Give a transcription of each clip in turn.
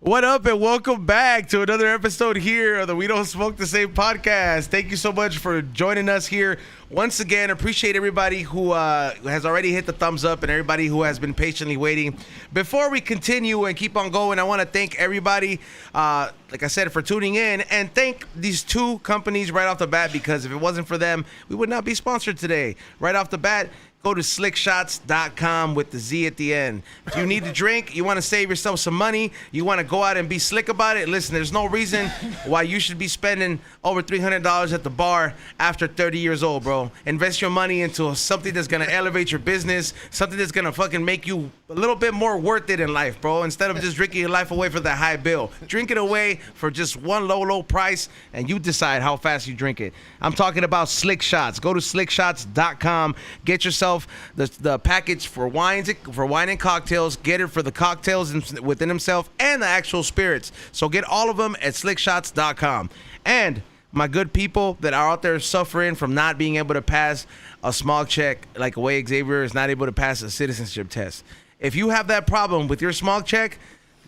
What up, and welcome back to another episode here of the We Don't Smoke the Same podcast. Thank you so much for joining us here once again. Appreciate everybody who has already hit the thumbs up and everybody who has been patiently waiting. Before we continue and keep on going, I want to thank everybody, like I said, for tuning in, and thank these two companies right off the bat, because if it wasn't for them, we would not be sponsored today. Right off the bat, go to slickshots.com with the Z at the end. If you need to drink, you want to save yourself some money, you want to go out and be slick about it, listen, there's no reason why you should be spending over $300 at the bar after 30 years old, bro. Invest your money into something that's going to elevate your business, something that's going to fucking make you a little bit more worth it in life, bro. Instead of just drinking your life away for that high bill. Drink it away for just one low price, and you decide how fast you drink it. I'm talking about Slick Shots. Go to slickshots.com. Get yourself the package for wine and cocktails. Get it for the cocktails within themselves and the actual spirits. So get all of them at slickshots.com. And my good people that are out there suffering from not being able to pass a smog check, like the way Xavier is not able to pass a citizenship test. If you have that problem with your smog check,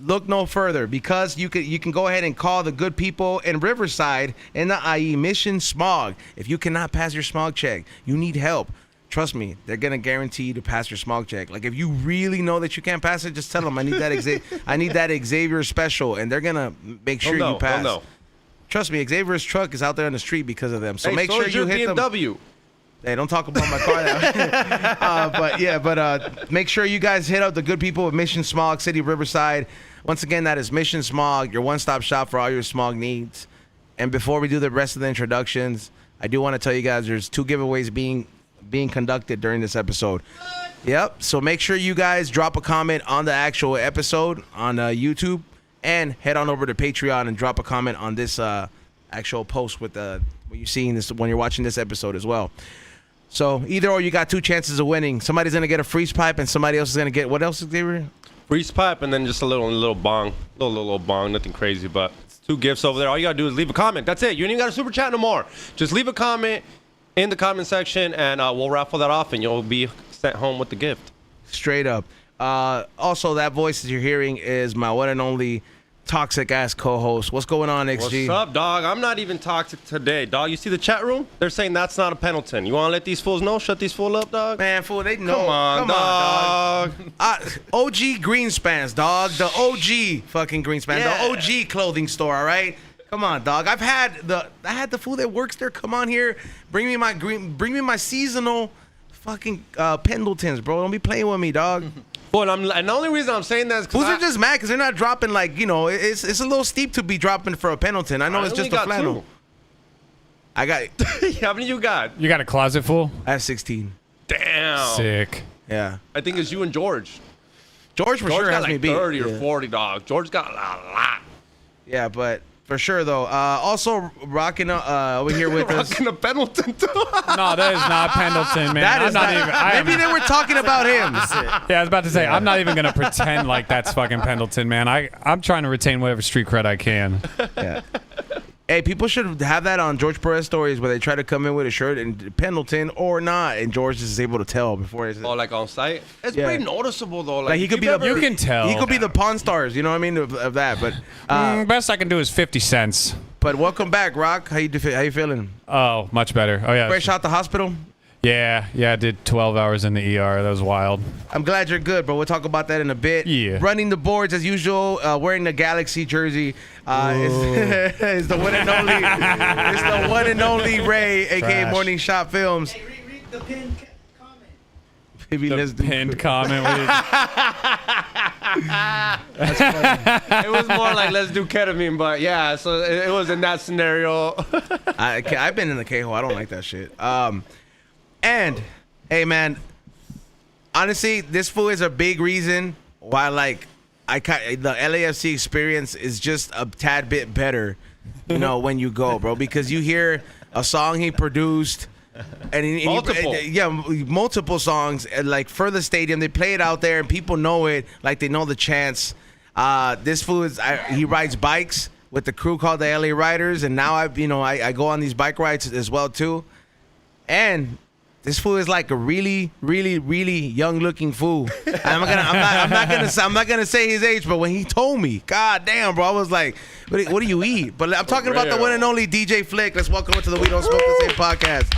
look no further, because you can go ahead and call the good people in Riverside in the IE Mission Smog. If you cannot pass your smog check, you need help. Trust me, they're gonna guarantee you to pass your smog check. Like, if you really know that you can't pass it, just tell them I need that Xavier special, and they're gonna make sure you pass. Oh, no. Trust me, Xavier's truck is out there on the street because of them. So make sure you hit them. BMW. Hey, don't talk about my car now. but make sure you guys hit up the good people of Mission Smog City, Riverside. Once again, that is Mission Smog, your one-stop shop for all your smog needs. And before we do the rest of the introductions, I do want to tell you guys there's 2 giveaways being conducted during this episode. Yep. So make sure you guys drop a comment on the actual episode on YouTube, and head on over to Patreon and drop a comment on this actual post with when you're seeing this, when you're watching this episode as well. So either or, you got 2 chances of winning. Somebody's gonna get a freeze pipe, and somebody else is gonna get, what else is there? Freeze pipe, and then just a little bong, little bong, nothing crazy, but it's 2 gifts over there. All you gotta do is leave a comment. That's it. You ain't even got a super chat no more. Just leave a comment in the comment section, and we'll raffle that off, and you'll be sent home with the gift. Straight up. Also, that voice that you're hearing is my one and only toxic ass co-host. What's going on, XG? What's up, dog? I'm not even toxic today, dog. You see the chat room? They're saying that's not a Pendleton. You want to let these fools know? Shut these fools up, dog? Man, fool, they know. Come on, dog. OG Greenspans, dog. The OG fucking Greenspans. Yeah. The OG clothing store, all right? Come on, dog. I had the fool that works there come on here, bring me my seasonal fucking Pendletons, bro. Don't be playing with me, dog. But and the only reason I'm saying that is because fools are just mad because they're not dropping, like, you know, it's a little steep to be dropping for a Pendleton. I know it's just a flannel. 2. I got How many you got? You got a closet full? I have 16. Damn. Sick. Yeah. I think it's you and George. George for sure got has like me beat. 30 or 40, dog. George got a lot. Yeah, but for sure, though. Also, rocking over here with us. Rocking a Pendleton, too. No, that is not Pendleton, man. That is not. Maybe they were talking about him. Yeah, I was about to say, I'm not even going to pretend like that's fucking Pendleton, man. I'm trying to retain whatever street cred I can. Yeah. Hey, people should have that on George Perez stories where they try to come in with a shirt and Pendleton or not, and George is able to tell before. Oh, like on site? It's pretty noticeable, though. Like he could be you can tell. He could be the Pawn Stars, you know what I mean, of that. But best I can do is 50 cents. But welcome back, Rock. How you feeling? Oh, much better. Oh, yeah. Fresh out the hospital? Yeah, I did 12 hours in the ER. That was wild. I'm glad you're good, bro. We'll talk about that in a bit. Yeah. Running the boards as usual, wearing the Galaxy jersey is the one and only. It's the one and only Ray, aka Morning Shot Films. Hey, read the pinned comment. Maybe The let's do pinned comment. That's funny. It was more like, let's do ketamine, but yeah, so it was in that scenario. I've been in the K-hole. I don't like that shit. And, hey, man, honestly, this fool is a big reason why, like, the LAFC experience is just a tad bit better, you know, when you go, bro. Because you hear a song he produced. Multiple songs, and like for the stadium, they play it out there, and people know it, like they know the chants. This fool he rides bikes with the crew called the LA Riders, and now I go on these bike rides as well too. And this fool is like a really, really, really young-looking fool. I'm not gonna say his age, but when he told me, God damn, bro, I was like, what do you eat? But I'm talking about the one and only DJ Flict. Let's welcome him to the We Don't Smoke the Same podcast.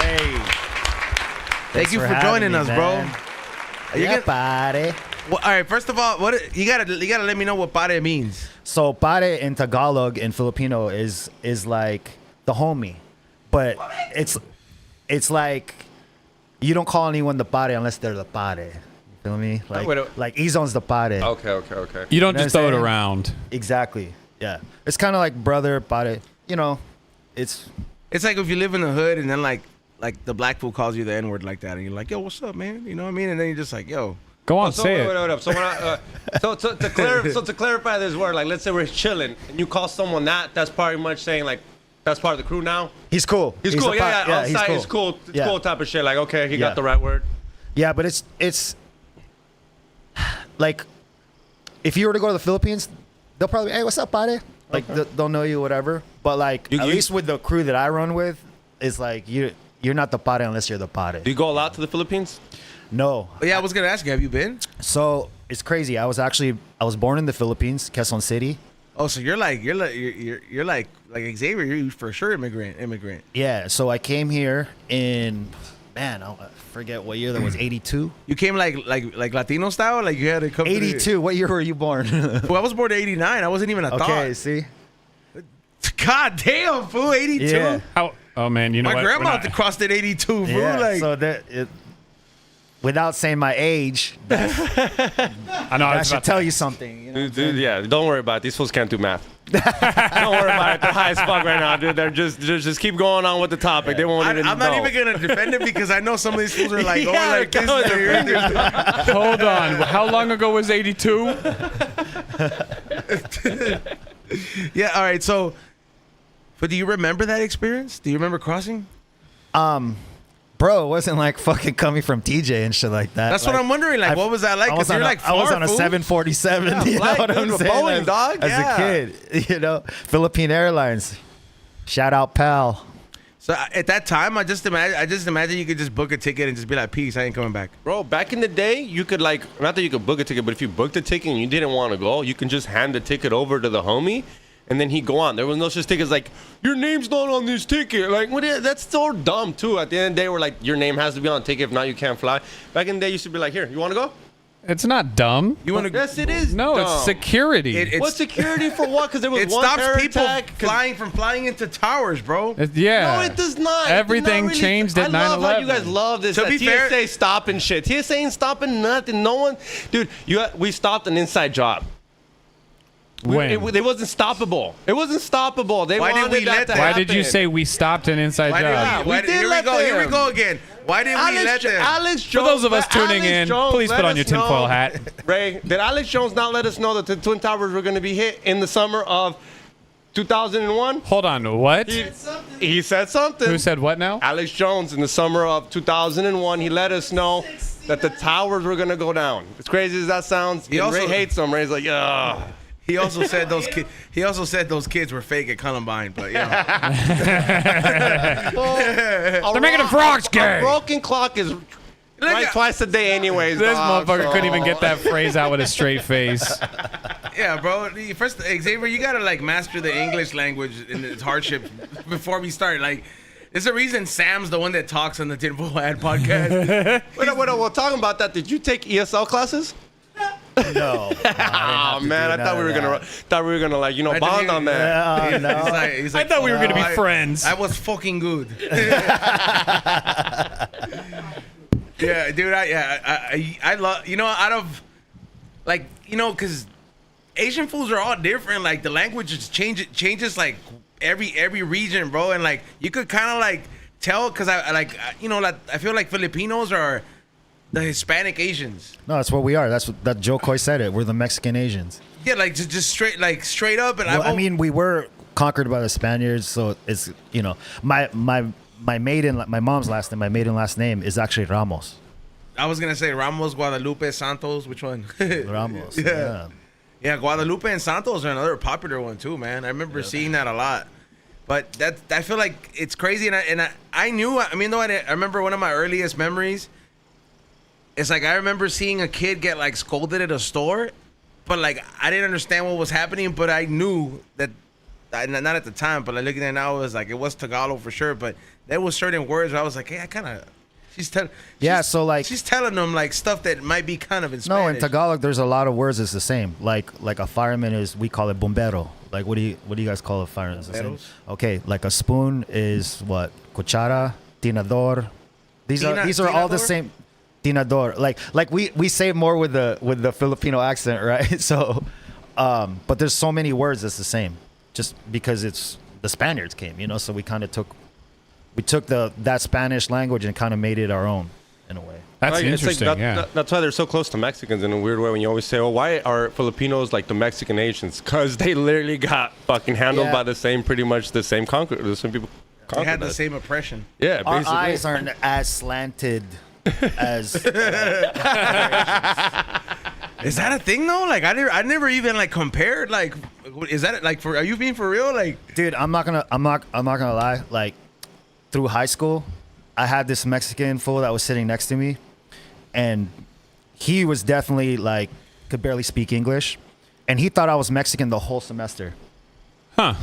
Hey, thank you for joining us, bro. Pare. Well, all right, first of all, you gotta let me know what pare means. So pare in Tagalog in Filipino is like the homie, but it's like you don't call anyone the pare unless they're the pare. You feel me? Like Izon's the pare. Okay. You don't You know just what throw I'm it saying? around. Exactly. Yeah. It's kind of like brother pare. You know, it's It's like if you live in the hood and then like the black fool calls you the N-word like that, and you're like, yo, what's up, man? You know what I mean? And then you're just like, yo. Go on, So say wait, it. wait up. So when to clarify this word, like let's say we're chilling and you call someone that's pretty much saying like that's part of the crew now. he's cool. He's cool. a Yeah. pa- On site, he's cool. It's Yeah. cool type of shit. Like okay, he Yeah. got the right word. Yeah, but it's like if you were to go to the Philippines, they'll probably, hey, what's up, pare? Like they'll know you, whatever. But like at least with the crew that I run with, it's like you're not the pare unless you're the pare. Do you go a lot to the Philippines? No. But yeah, I was gonna ask you, have you been? So it's crazy. I was born in the Philippines, Quezon City. Oh, so you're like Xavier. You're for sure immigrant. Yeah. So I came here in, man, I forget what year that was. 82. You came like Latino style, like you had to come. 82. What year were you born? Well, I was born in '89. I wasn't even a Okay. thought. See. God damn, fool, '82. Yeah. How? Oh man, you know My what? grandma We're not- crossed at '82, fool. Yeah. Like, So without saying my age, that I know. I was should about tell you something. You know? Dude, yeah, don't worry about it. These fools can't do math. Don't worry about it. They're high as fuck right now, dude. They're just keep going on with the topic. They won't even I'm know. not even gonna defend it because I know some of these fools are like, Yeah, oh, like this. they're Like, Hold on. How long ago was 82? yeah. All right. So, but do you remember that experience? Do you remember crossing? Bro, it wasn't like fucking coming from TJ and shit like that. That's what I'm wondering. Like, what was that like? I was Because you're like I was far, on a fool. 747. you know flight, what dude, I'm with saying? Boeing, as, dog. as Yeah. a kid, you know, Philippine Airlines. Shout out, pal. So at that time, I just imagine you could just book a ticket and just be like, peace, I ain't coming back. Bro, back in the day, you could like, not that you could book a ticket, but if you booked a ticket and you didn't want to go, you can just hand the ticket over to the homie and then he'd go on. There was no such tickets like, your name's not on this ticket. Like, that's so dumb too. At the end of the day, we're like, your name has to be on the ticket. If not, you can't fly. Back in the day, you used to be like, here, you want to go? It's not dumb. You want to? Yes, it is. No, dumb. it's security. What security for what? Because there was It one stops terror people attack. 'Cause- flying into towers, bro. Yeah. No, it does not. It did Everything not really- changed at 9/11. I love how you guys love this. To that be TSA fair- stopping shit. TSA ain't stopping nothing. No one, dude. We stopped an inside job. When? It wasn't stoppable. It wasn't stoppable. They Why did wanted we that let to them? Why happen. did you say we stopped an inside Why job? did we? did Here we let go. Here we them. go again. Why did we let them? Alex For Jones, those of us tuning Alex in, Jones please let put on us your tinfoil know- hat. Ray, did Alex Jones not let us know that the Twin Towers were going to be hit in the summer of 2001? Hold on, what? He said something. Who said what now? Alex Jones in the summer of 2001, he let us know that the towers were going to go down. As crazy as that sounds, He also- Ray hates them. Ray's like, ugh. He also said those kids. He also said those kids were fake at Columbine, but yeah. They're making the frogs A gay. broken clock is right at- twice a day anyways, This dog, motherfucker so- couldn't even get that phrase out with a straight face. Yeah, bro. First, Xavier, you gotta like master the English language and its hardships before we start. Like, there's a reason Sam's the one that talks on the Tinfoil Hat podcast. Well, talking about that, did you take ESL classes? No. Oh man, I thought we were gonna like bond on that. Yeah, no. He's like, I thought we were gonna be I- friends. I was fucking good. Yeah, dude. I love out of like because Asian foods are all different. Like the language just changes like every region, bro. And like you could kind of like tell because I feel like Filipinos are the Hispanic Asians. No, that's what we are. That's what that Joe Coy said it. We're the Mexican Asians. Yeah, like just straight up. And Well, I mean, we were conquered by the Spaniards, so it's my mom's last name, my maiden last name is actually Ramos. I was gonna say Ramos, Guadalupe, Santos. Which one? Ramos. Yeah. Yeah, Guadalupe and Santos are another popular one too, man. I remember seeing that a lot. But I feel like it's crazy, and I knew. I mean, though I remember one of my earliest memories. It's like I remember seeing a kid get like scolded at a store, but like I didn't understand what was happening. But I knew that, not at the time, but like looking at it now, it was like it was Tagalog for sure. But there was certain words where I was like, hey, I kind of. She's telling them like stuff that might be kind of in Spanish. No, in Tagalog, there's a lot of words that's the same. Like a fireman we call it bombero. Like what do you guys call a fireman? It's the same. Okay, like a spoon is what? Cuchara, tinador. These are all the same. Tinador. Like we say more with the Filipino accent, right? So, but there's so many words that's the same, just because it's the Spaniards came, so we kind of took that Spanish language and kind of made it our own in a way. That's interesting. That's why they're so close to Mexicans in a weird way. When you always say, "Oh, why are Filipinos like the Mexican Asians?" Because they literally got fucking handled by pretty much the same people. They had the same oppression. Yeah, basically. Our eyes aren't as slanted as. Is that a thing though? Like I never even like compared. Like, is that like are you being for real? Like, dude, I'm not gonna lie. Like, through high school, I had this Mexican fool that was sitting next to me, and he was definitely like could barely speak English, and he thought I was Mexican the whole semester. Huh.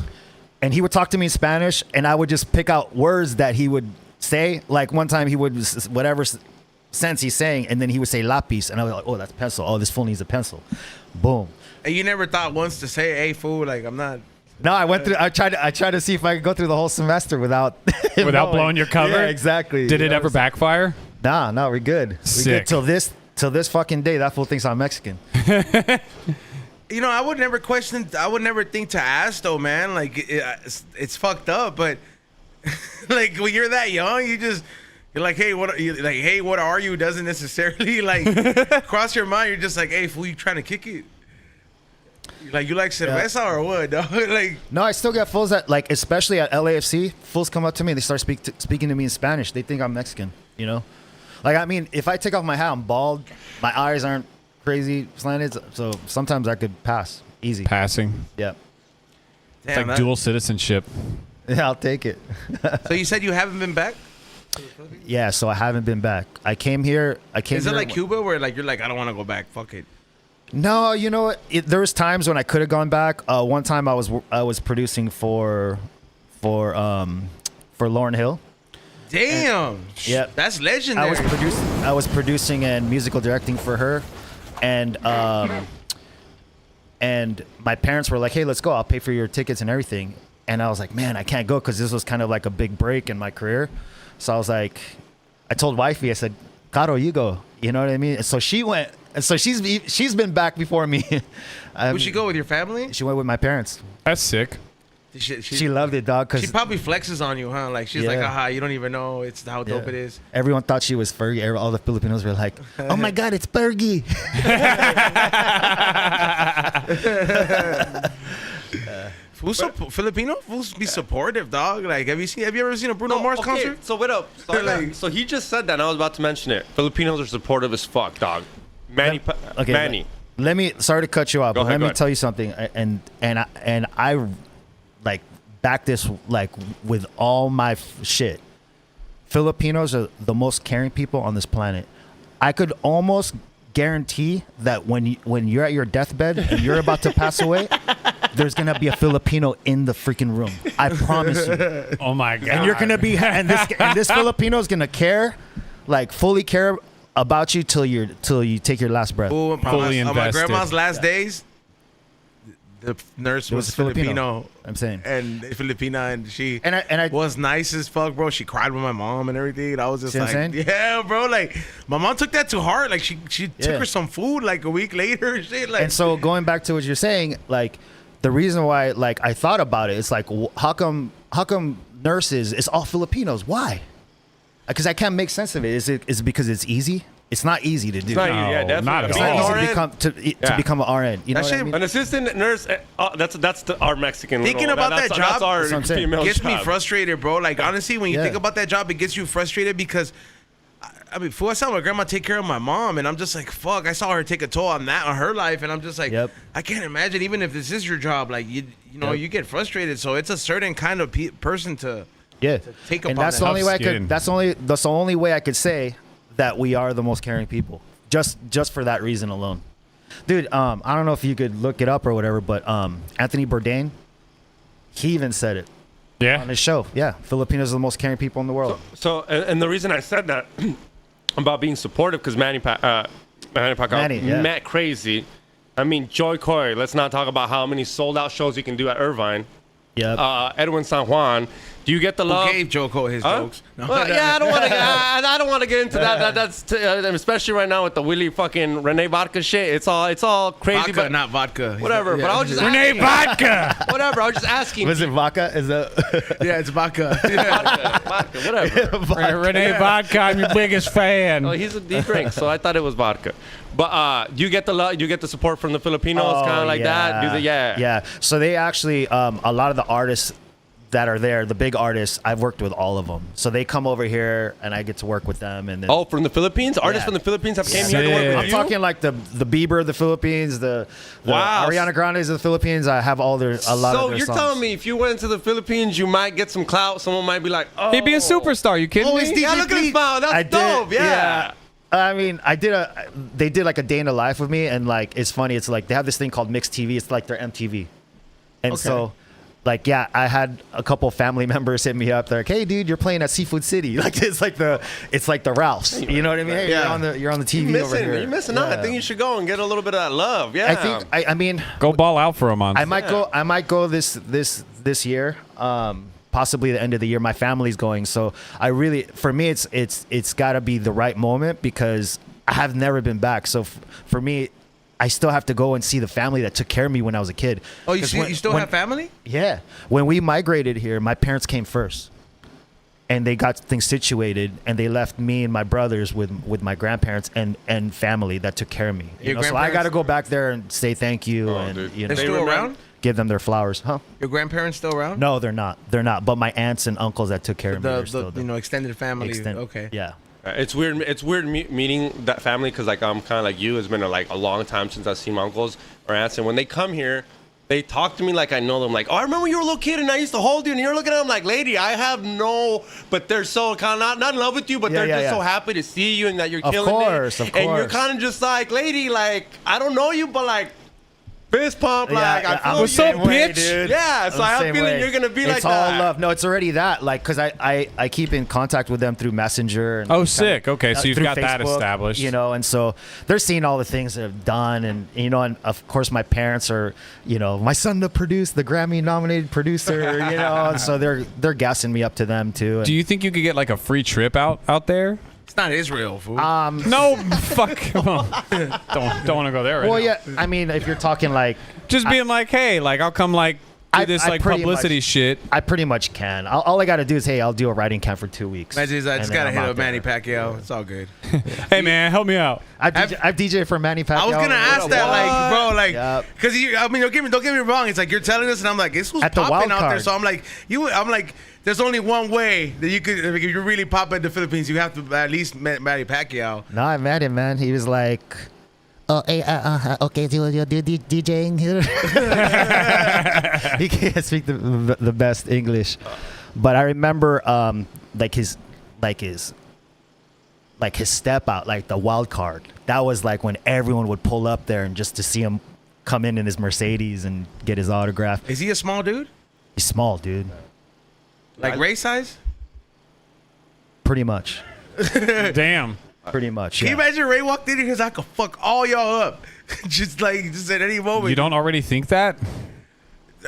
And he would talk to me in Spanish, and I would just pick out words that he would say. Like one time he would whatever sense he's saying, and then he would say lápiz, and I was like, oh, that's pencil. Oh, this fool needs a pencil. Boom. And you never thought once to say, hey, fool, like I'm not. No, I went through. I tried to see if I could go through the whole semester without blowing your cover. Yeah, exactly. Did it ever backfire? Nah, no, we're good. Sick. We're good till this fucking day. That fool thinks I'm Mexican. I would never question. I would never think to ask though, man. Like it's fucked up, but like when you're that young, you're like, hey, what are you? Doesn't necessarily like cross your mind. You're just like, hey, fool, you trying to kick it? Like you like cerveza or what? Dog? Like no, I still get fools that like, especially at LAFC, fools come up to me and they start speaking to me in Spanish. They think I'm Mexican, Like I mean, if I take off my hat, I'm bald. My eyes aren't crazy slanted, so sometimes I could pass easy. Passing. Yeah. It's like dual citizenship. Yeah, I'll take it. So you said you haven't been back? Yeah, so I haven't been back. I came here. Is it like Cuba where like you're like I don't want to go back? Fuck it. No, you know what? There was times when I could have gone back. One time I was producing for Lauryn Hill. Damn. Yeah, that's legendary. I was producing and musical directing for her, and my parents were like, "Hey, let's go. I'll pay for your tickets and everything." And I was like, "Man, I can't go because this was kind of like a big break in my career." So I was like, I told wifey, I said, "Caro, you go." You know what I mean? And so she went. And so she's been back before me. Would she go with your family? She went with my parents. That's sick. She loved it, dog. She probably flexes on you, huh? Like she's like, aha, you don't even know it's how dope it is. Everyone thought she was Fergie. All the Filipinos were like, oh my God, it's Fergie. Filipino fools be supportive, dog. Like, have you ever seen a Bruno Mars concert? So wait up. So he just said that, and I was about to mention it. Filipinos are supportive as fuck, dog. Manny. Sorry to cut you off, but let me tell you something. And I like back this like with all my shit. Filipinos are the most caring people on this planet. I could almost guarantee that when you're at your deathbed and you're about to pass away, there's gonna be a Filipino in the freaking room. I promise you. Oh my God. And you're gonna be and this Filipino is gonna care, like fully care about you till you take your last breath. Ooh, Fully on my invested. grandma's last days, the nurse was Filipino. I'm saying, and Filipina, and she and I was nice as fuck, bro. She cried with my mom and everything. And I was just like, yeah, bro. Like my mom took that to heart. Like she took her some food like a week later and shit. Like, and so going back to what you're saying, like the reason why like I thought about it, it's like how come nurses? It's all Filipinos. Why? Because I can't make sense of it. Is it because it's easy? It's not easy to do. It's not easy, yeah, definitely. Not at It's all. not easy to become an RN. You know what I mean? An assistant nurse, that's our Mexican. Thinking about that job that's our what I'm saying. female gets me job. frustrated, bro. Like honestly, when you think about that job, it gets you frustrated because I mean, fool, I saw my grandma take care of my mom, and I'm just like, fuck. I saw her take a toll on her life, and I'm just like, I can't imagine. Even if this is your job, like you know, you get frustrated. So it's a certain kind of person to take upon. And that's the only way I could. That's the only way I could say that we are the most caring people. Just for that reason alone, dude. I don't know if you could look it up or whatever, but Anthony Bourdain, he even said it. Yeah. On his show. Yeah. Filipinos are the most caring people in the world. So and the reason I said that about being supportive, because Manny Pacquiao, Matt Crazy. I mean, Joy Coy, let's not talk about how many sold out shows you can do at Irvine. Yep. Edwin San Juan. Do you get the love? Who gave Joko his jokes? No. Well, yeah, I don't want to get into that. That's especially right now with the Willie fucking Rene Vodka shit. It's all crazy, Vodka, but not vodka. Whatever. Yeah. But I was just Rene Vodka. Whatever. I was just asking. Was it vodka? Is that? Yeah, it's vodka. Vodka. Whatever. Rene Vodka, I'm your biggest fan. Oh, he drinks, so I thought it was vodka. But you get the love, you get the support from the Filipinos, kind of like that. Yeah. So they actually, a lot of the artists that are there, the big artists, I've worked with all of them. So they come over here, and I get to work with them. And then, from the Philippines, artists from the Philippines have came here to work with I'm you. talking like the Bieber of the Philippines, the Ariana Grande's of the Philippines. I have a lot of their songs. So you're telling me if you went to the Philippines, you might get some clout. Someone might be like, "Oh, He'd be a superstar. You kidding me? yeah, look at his smile. That's dope." Yeah. I mean, they did like a day in the life with me, and like it's funny. It's like they have this thing called mixed TV. It's like their MTV, and so. Like, yeah, I had a couple family members hit me up. They're like, "Hey, dude, you're playing at Seafood City." Like, it's like the Ralphs. You know what I mean? Hey, you're on the TV over here. You're missing out. I think you should go and get a little bit of that love. Yeah. I mean, go ball out for a month. I might go this year. Possibly the end of the year. My family's going, so for me, it's got to be the right moment because I have never been back. So for me, I still have to go and see the family that took care of me when I was a kid. Oh, you still have family? Yeah. When we migrated here, my parents came first. And they got things situated, and they left me and my brothers with my grandparents and family that took care of me. So I got to go back there and say thank you. They're still around? Give them their flowers. Huh? Your grandparents still around? No, they're not. But my aunts and uncles that took care of me are still there. Extended family. Okay. Yeah. It's weird. It's weird meeting that family because like I'm kind of like you. It's been a long time since I've seen my uncles or aunts, and when they come here, they talk to me like I know them. Like, oh, I remember when you were a little kid and I used to hold you, and you're looking at them like, lady, I have no. But they're so kind of not in love with you, but they're just so happy to see you and that you're killing it. Of course. And you're kind of just like, lady, like I don't know you, but like. Fist pump, like I feel what's up, bitch? Dude. Yeah, so I have a feeling you're gonna be like that. It's all love. No, it's already that. Like, cause I keep in contact with them through Messenger. And sick. Okay, so you've got Facebook, that established. You know, and so they're seeing all the things that I've done, and and of course my parents are, my son the Grammy-nominated producer, and so they're gassing me up to them too. And do you think you could get like a free trip out there? It's not Israel, fool. No, fuck. Don't want to go there right now. Well, yeah. I mean, if you're talking like just being like, hey, like I'll come like do this like publicity shit. I pretty much can. All I got to do is, hey, I'll do a writing camp for 2 weeks. I just got to hit up Manny Pacquiao. It's all good. Hey, man, help me out. I've DJ for Manny Pacquiao. I was gonna ask that, like, bro, like, because I mean, don't get me wrong. It's like you're telling us, and I'm like, this was popping out there. So I'm like, there's only one way that you could, if you're really popping in the Philippines, you have to at least Manny Pacquiao. No, I met him, man. He was like, okay, do you do DJing here? He can't speak the best English, but I remember his step out, like the wild card. That was like when everyone would pull up there and just to see him come in his Mercedes and get his autograph. Is he a small dude? He's small, dude. Like Ray size? Pretty much. Damn. Pretty much. Can you imagine Ray walked in here because I could fuck all y'all up, just at any moment. You don't already think that?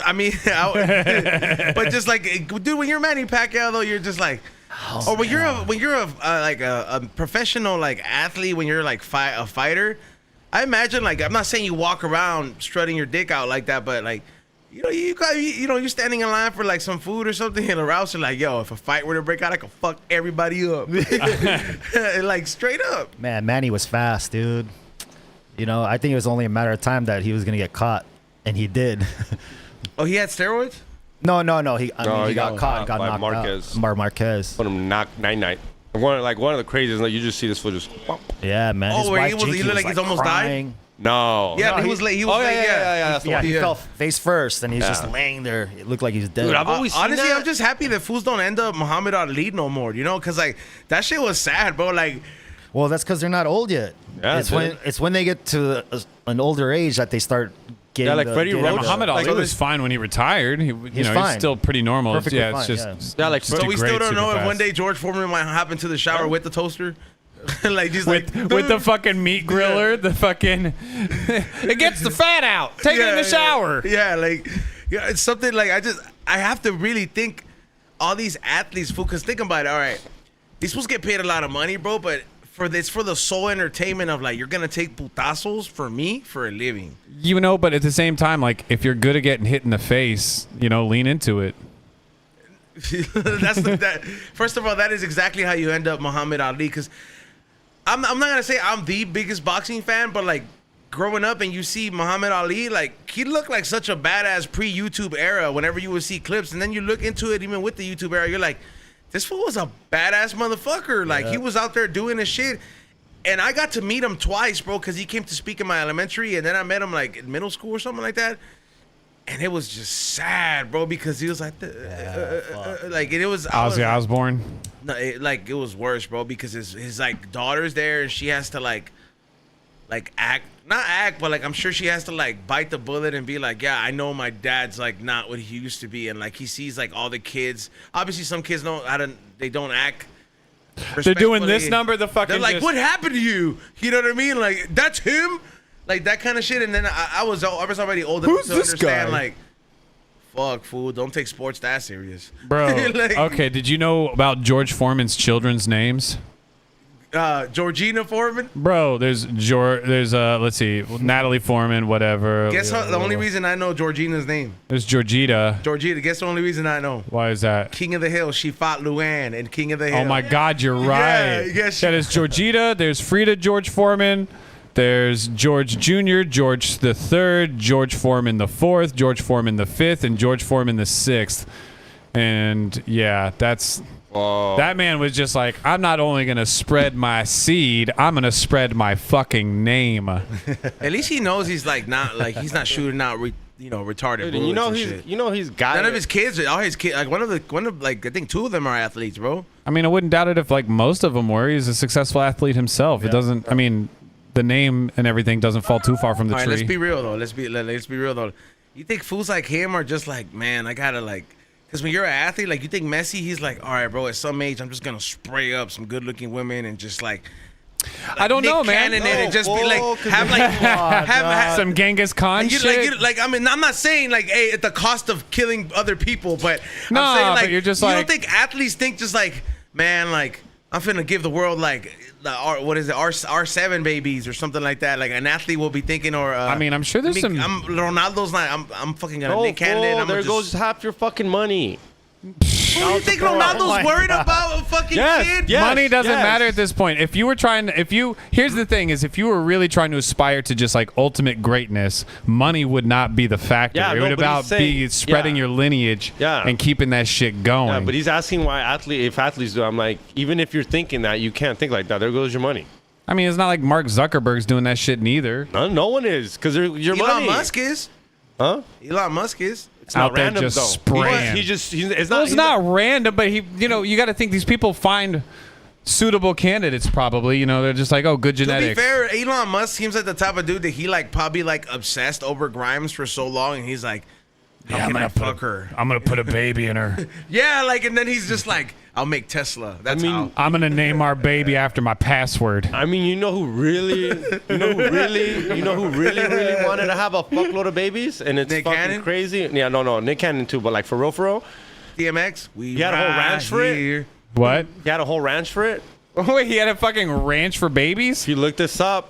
I mean, but just like, dude, when you're Manny Pacquiao though, you're just like, when you're a professional like athlete, when you're like a fighter, I imagine like I'm not saying you walk around strutting your dick out like that, but like. You're standing in line for like some food or something, and the Ralphs are like, "Yo, if a fight were to break out, I could fuck everybody up." Like straight up. Man, Manny was fast, dude. I think it was only a matter of time that he was gonna get caught, and he did. Oh, he had steroids? No. He got caught and got knocked Marquez. out. Marquez. Put him night. One of the craziest. Like you just see this foot just. Yeah, man. Oh, His where wife, he Jinky, looked like he's almost crying. No. Yeah, No, he was late. He was Oh late. yeah. That's the Yeah, one. he Yeah. fell face first, and he's just laying there. It looked like he was dead. Dude, I've always seen Honestly, that. I'm just happy that fools don't end up Muhammad Ali no more. You know, because like that shit was sad, bro. Like, Well, that's because they're not old yet. Yeah, it's when they get to an older age that they start getting. Yeah, like Freddie getting Roach. the- Muhammad Ali Like, was fine when he retired. He He's fine. he's still pretty normal. Perfectly Yeah, it's fine, just yeah, like just so a we great still don't know if superfast. one day George Foreman might hop into the shower with the toaster. Like just with the fucking meat griller, the fucking it gets the fat out. Take it in the shower. Yeah, like it's something like I have to really think all these athletes, fool. Because think about it. All right, these fools get paid a lot of money, bro. But for the sole entertainment of like you're gonna take putazos for me for a living. You know, but at the same time, like if you're good at getting hit in the face, you know, lean into it. That. First of all, that is exactly how you end up Muhammad Ali. Because I'm not gonna say I'm the biggest boxing fan, but like growing up and you see Muhammad Ali, like he looked like such a badass pre-YouTube era. Whenever you would see clips, and then you look into it, even with the YouTube era, you're like, this fool was a badass motherfucker. Like he was out there doing his shit. And I got to meet him twice, bro, because he came to speak in my elementary, and then I met him like in middle school or something like that. And it was just sad, bro, because he was like, like, and it was Ozzy Osbourne. No, it was worse, bro, because his like daughter's there, and she has to like not act, but like I'm sure she has to like bite the bullet and be like, yeah, I know my dad's like not what he used to be, and like he sees like all the kids. Obviously, some kids don't act. They're doing this respectfully. number. The fucking They're like, just- what happened to you? You know what I mean? Like that's him, like that kind of shit. And then I was already old enough Who's to this understand, guy? like, fuck, fool, don't take sports that serious, Bro, Like, okay, did you know about George Foreman's children's names? Georgina Foreman. Bro, there's let's see, Natalie Foreman, whatever. Guess what? The only reason I know Georgina's name. There's Georgita. Georgina. Guess the only reason I know. Why is that? King of the Hill. She fought Luann in King of the Hill. Oh my God, you're right. yes, That is Georgita. There's Frida George Foreman. There's George Jr., George the Third, George Foreman the Fourth, George Foreman the Fifth, and George Foreman the Sixth. And yeah, that man was just like, I'm not only gonna spread my seed, I'm gonna spread my fucking name. At least he knows he's like not like he's not shooting out retarded bullets. You know he's got None it. of his kids, all his kids, like one of like I think two of them are athletes, bro. I mean, I wouldn't doubt it if like most of them were. He's a successful athlete himself. It doesn't. I mean, the name and everything doesn't fall too far from the All right, tree. let's be real though. Let's be real though. You think fools like him are just like, man, I gotta like. Because when you're an athlete, like you think Messi, he's like, all right, bro, at some age, I'm just going to spray up some good-looking women and just like I don't Nick know, man. Cannon it and just be like, have Some Genghis Khan shit. I mean, I'm not saying like, hey, at the cost of killing other people, but No, I'm saying like, but you're just you like- don't think athletes think just like, man, like I'm finna give the world like R7 babies or something like that. Like an athlete will be thinking, or I mean, I'm sure there's some. I'm Ronaldo's not. I'm fucking gonna Nick Cannon. I'm there just, goes half your fucking money. Who do you think Ronaldo's worried about a fucking kid? Yes, Money doesn't yes. matter at this point. If you were here's the thing is, if you were really trying to aspire to just like ultimate greatness, money would not be the factor. Yeah, it no, would but about he's saying- be spreading yeah. your lineage Yeah. and keeping that shit going. Yeah, but he's asking why if athletes do. I'm like, even if you're thinking that, you can't think like that. There goes your money. I mean, it's not like Mark Zuckerberg's doing that shit neither. No one is, because your Elon money. Musk is. Huh? Elon Musk is. It's not Out there random just though. spraying. It's Well, not. it's not random, but you got to think these people find suitable candidates. Probably, they're just like, oh, good To genetics. be fair, Elon Musk seems like the type of dude that he like probably like obsessed over Grimes for so long, and he's like, how can I fuck her? I'm gonna put a baby in her. Yeah, like, and then he's just like, I'll make Tesla. That's how. I'm gonna name our baby after my password. I mean, you know who really wanted to have a fuckload of babies, and it's Nick fucking Cannon? crazy. Yeah, no, Nick Cannon too, but like for real, DMX, we He had a whole ride ranch for it? here. What? he had a whole ranch for it. Wait, he had a fucking ranch for babies? If you look this up,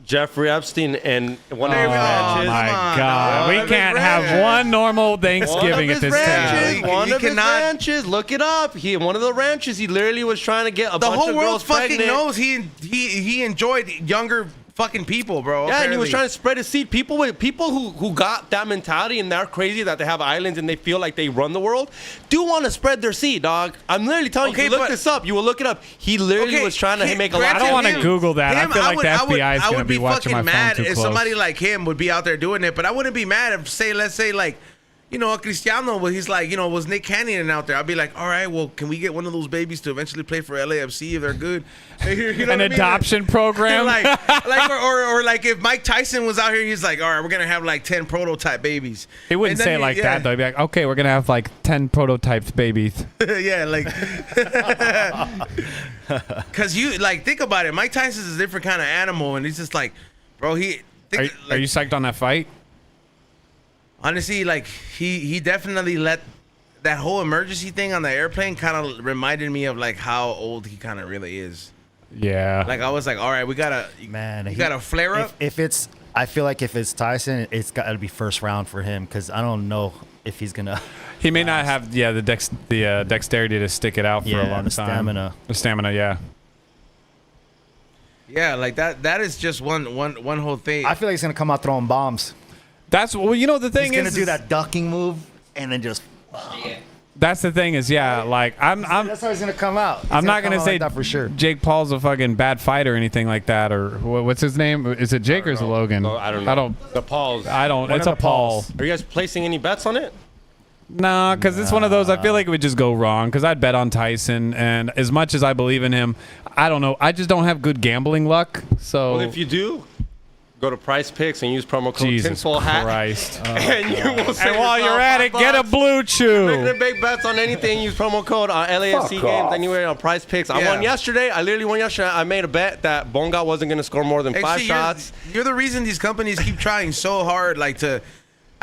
Jeffrey Epstein and one of There his we go. ranches. My Come on, God, dog. we One of can't his have ranches. one normal Thanksgiving at this ranches, table. one You of his cannot- ranches. Look it up. One of the ranches. He literally was trying to get a The bunch whole of world girls fucking pregnant. knows he enjoyed younger fucking people, bro. Yeah, and he was apparently. trying to spread his seed. People who got that mentality and they're crazy that they have islands and they feel like they run the world do want to spread their seed, dog. I'm literally telling you, if you look this up, you will look it up. He literally was trying to make a lot I of don't want to him- Google that. I feel like the FBI is I going to would be watching my fucking phone mad too if close. somebody like him would be out there doing it, but I wouldn't be mad if, let's say, like, you know, Cristiano, well, he's like, you know, was Nick Cannon out there? I'd be like, all right, well, can we get one of those babies to eventually play for LAFC if they're good? You know An what I mean? adoption program. or like if Mike Tyson was out here, he's like, all right, we're gonna have like 10 prototype babies. He wouldn't And say then it like that though. He'd be like, okay, we're gonna have like 10 prototypes babies. Yeah, like, cause you like think about it. Mike Tyson's a different kind of animal, and he's just like, bro, Are you psyched on that fight? honestly, like he definitely let that whole emergency thing on the airplane kind of reminded me of like how old he kind of really is. Yeah. Like I was like, all right, we gotta flare up. If it's, I feel like if it's Tyson, it's got to be first round for him because I don't know if he's gonna. He may not have the dexterity to stick it out for a long time. Stamina. The stamina, yeah. Yeah, like that is just one whole thing. I feel like he's gonna come out throwing bombs. That's well, you know the thing He's gonna is do that ducking move and then just. That's the thing is like I'm That's how he's gonna come out. He's I'm not gonna come out say like that for sure. Jake Paul's a fucking bad fighter or anything like that or what's his name? Is it Jake or is it Logan? No, I don't know. The Pauls. I don't. One It's of a the Paul. Pauls. Are you guys placing any bets on it? Nah, because it's one of those. I feel like it would just go wrong. Because I'd bet on Tyson, and as much as I believe in him, I don't know. I just don't have good gambling luck. So Well, if you do, go to Price Picks and use promo code Jesus Tinsel Hat, Christ. and you will save And while yourself you're at it, get a $5. blue Making chew. the big bets on anything. Use promo code on LAFC games anywhere on Price Picks. I won yesterday. I literally won yesterday. I made a bet that Bonga wasn't going to score more than 5 Actually, shots. You're the reason these companies keep trying so hard, like to.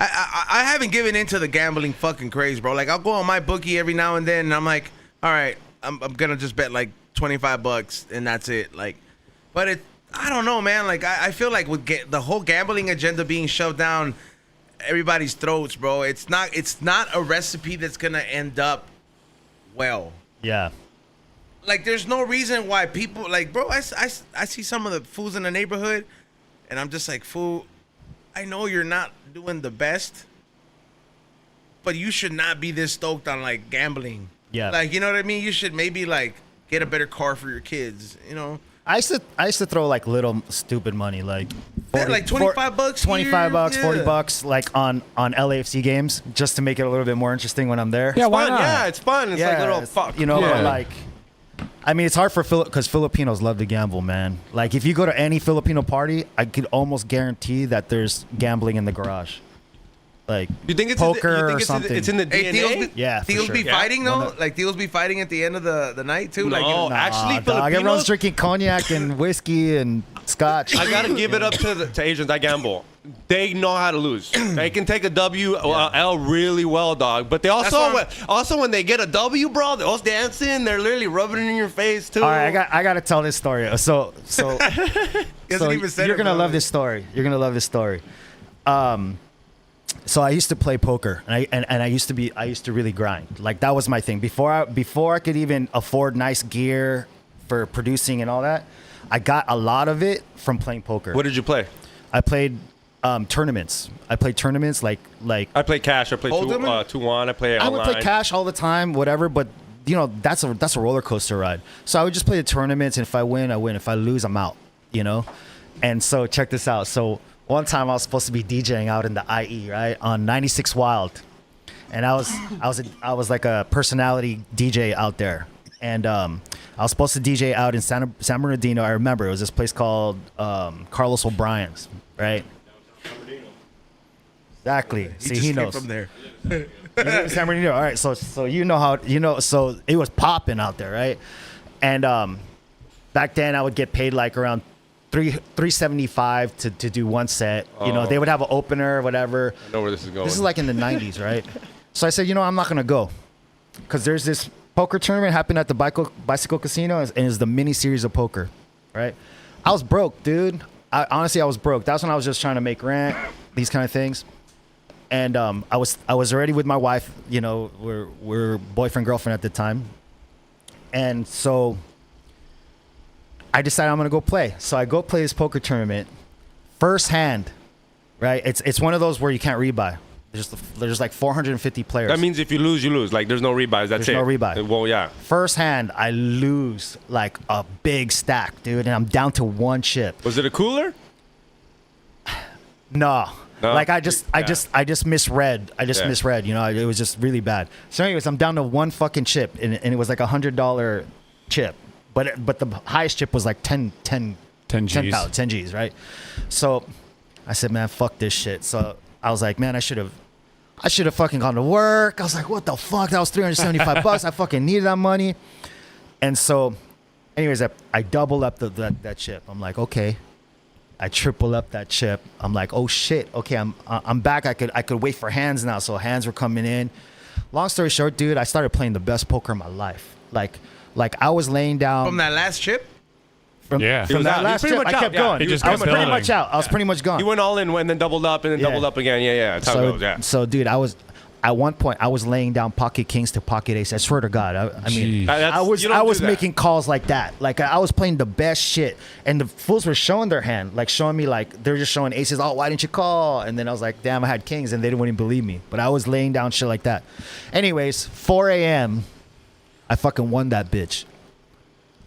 I haven't given into the gambling fucking craze, bro. Like I'll go on my bookie every now and then, and I'm like, all right, I'm gonna just bet like $25 and that's it. Like, but I don't know, man. Like I feel like with the whole gambling agenda being shoved down everybody's throats, bro. It's not a recipe that's gonna end up well. Yeah. Like there's no reason why people like, bro. I see some of the fools in the neighborhood, and I'm just like, fool. I know you're not doing the best, but you should not be this stoked on like gambling. Yeah. Like, you know what I mean? You should maybe like get a better car for your kids, you know? I used to throw like little stupid money, like 40, like $25 $25, here, $40, like on LAFC games, just to make it a little bit more interesting when I'm there. Yeah, why Fun, not? yeah, it's fun. It's like little fuck. You know, Yeah. but like, I mean, it's hard for because Filipinos love to gamble, man. Like, if you go to any Filipino party, I could almost guarantee that there's gambling in the garage. Like, You think it's poker in or something. It's in the Hey, DNA? Yeah, for Deals sure. be Yeah. fighting though? Like deals be fighting at the end of the night too? No. Like, you know, Actually, dog, everyone's Filipinos- drinking cognac and whiskey and scotch. I gotta give it up to Asians that gamble. They know how to lose. They can take a W, L really well, dog. But they also when they get a W, bro, they're all dancing. They're literally rubbing it in your face too. All right, I got to tell this story. So even said you're it, gonna bro. love this story. You're gonna love this story. So I used to play poker, and I used to really grind. Like that was my thing. Before I could even afford nice gear for producing and all that, I got a lot of it from playing poker. What did you play? I played tournaments. I played tournaments like I play cash. I play Hold'em? 2-1. I play I online. would play cash all the time, whatever. But you know, that's a roller coaster ride. So I would just play the tournaments, and if I win, I win. If I lose, I'm out. You know. And so check this out. So one time I was supposed to be DJing out in the IE, right, on 96 Wild, and I was like a personality DJ out there, and I was supposed to DJ out in San Bernardino. I remember it was this place called Carlos O'Brien's, right? Exactly. See, just he came knows. from there. San Bernardino. All right, so you know how so it was popping out there, right? And back then I would get paid like around $375 to do one set. You know, they would have an opener, whatever. I know where this is going. This is like in the 90s, right? So I said, you know, I'm not gonna go because there's this poker tournament happening at the bicycle casino, and it's the mini series of poker, right? I was broke, dude. Honestly, I was broke. That's when I was just trying to make rent, these kind of things. And I was already with my wife. You know, we're boyfriend girlfriend at the time, and so I decided I'm gonna go play. So I go play this poker tournament. First hand, right? It's one of those where you can't rebuy. There's like 450 players. That means if you lose, you lose. Like there's no rebuys. That's There's it. no rebuy. Well, yeah. First hand, I lose like a big stack, dude, and I'm down to one chip. Was it a cooler? No. No? Like I just misread. I just Yeah. misread. You know, it was just really bad. So, anyways, I'm down to one fucking chip, and it was like $100 chip, but the highest chip was like 10 G's, right? So I said, man, fuck this shit. So I was like, man, I should have fucking gone to work. I was like, what the fuck? That was $375. I fucking needed that money. And so, anyways, I doubled up that chip. I'm like, okay. I triple up that chip. I'm like, oh shit. Okay, I'm back. I could wait for hands now. So hands were coming in. Long story short, dude, I started playing the best poker of my life. Like I was laying down From that last chip? From He that was out. last He was pretty chip. much I out. kept Yeah, going. he just I was kept pretty going. much out. I was pretty much gone. You went all in and then doubled up and then Yeah. doubled up again. Yeah. That's how it goes. Yeah. So, dude, at one point I was laying down pocket kings to pocket ace. I swear to God. I mean, Jeez. That's- I you don't was do that. making calls like that. Like I was playing the best shit, and the fools were showing their hand, like showing me like they're just showing aces. Oh, why didn't you call? And then I was like, damn, I had kings, and they didn't even believe me. But I was laying down shit like that. Anyways, 4 a.m. I fucking won that bitch.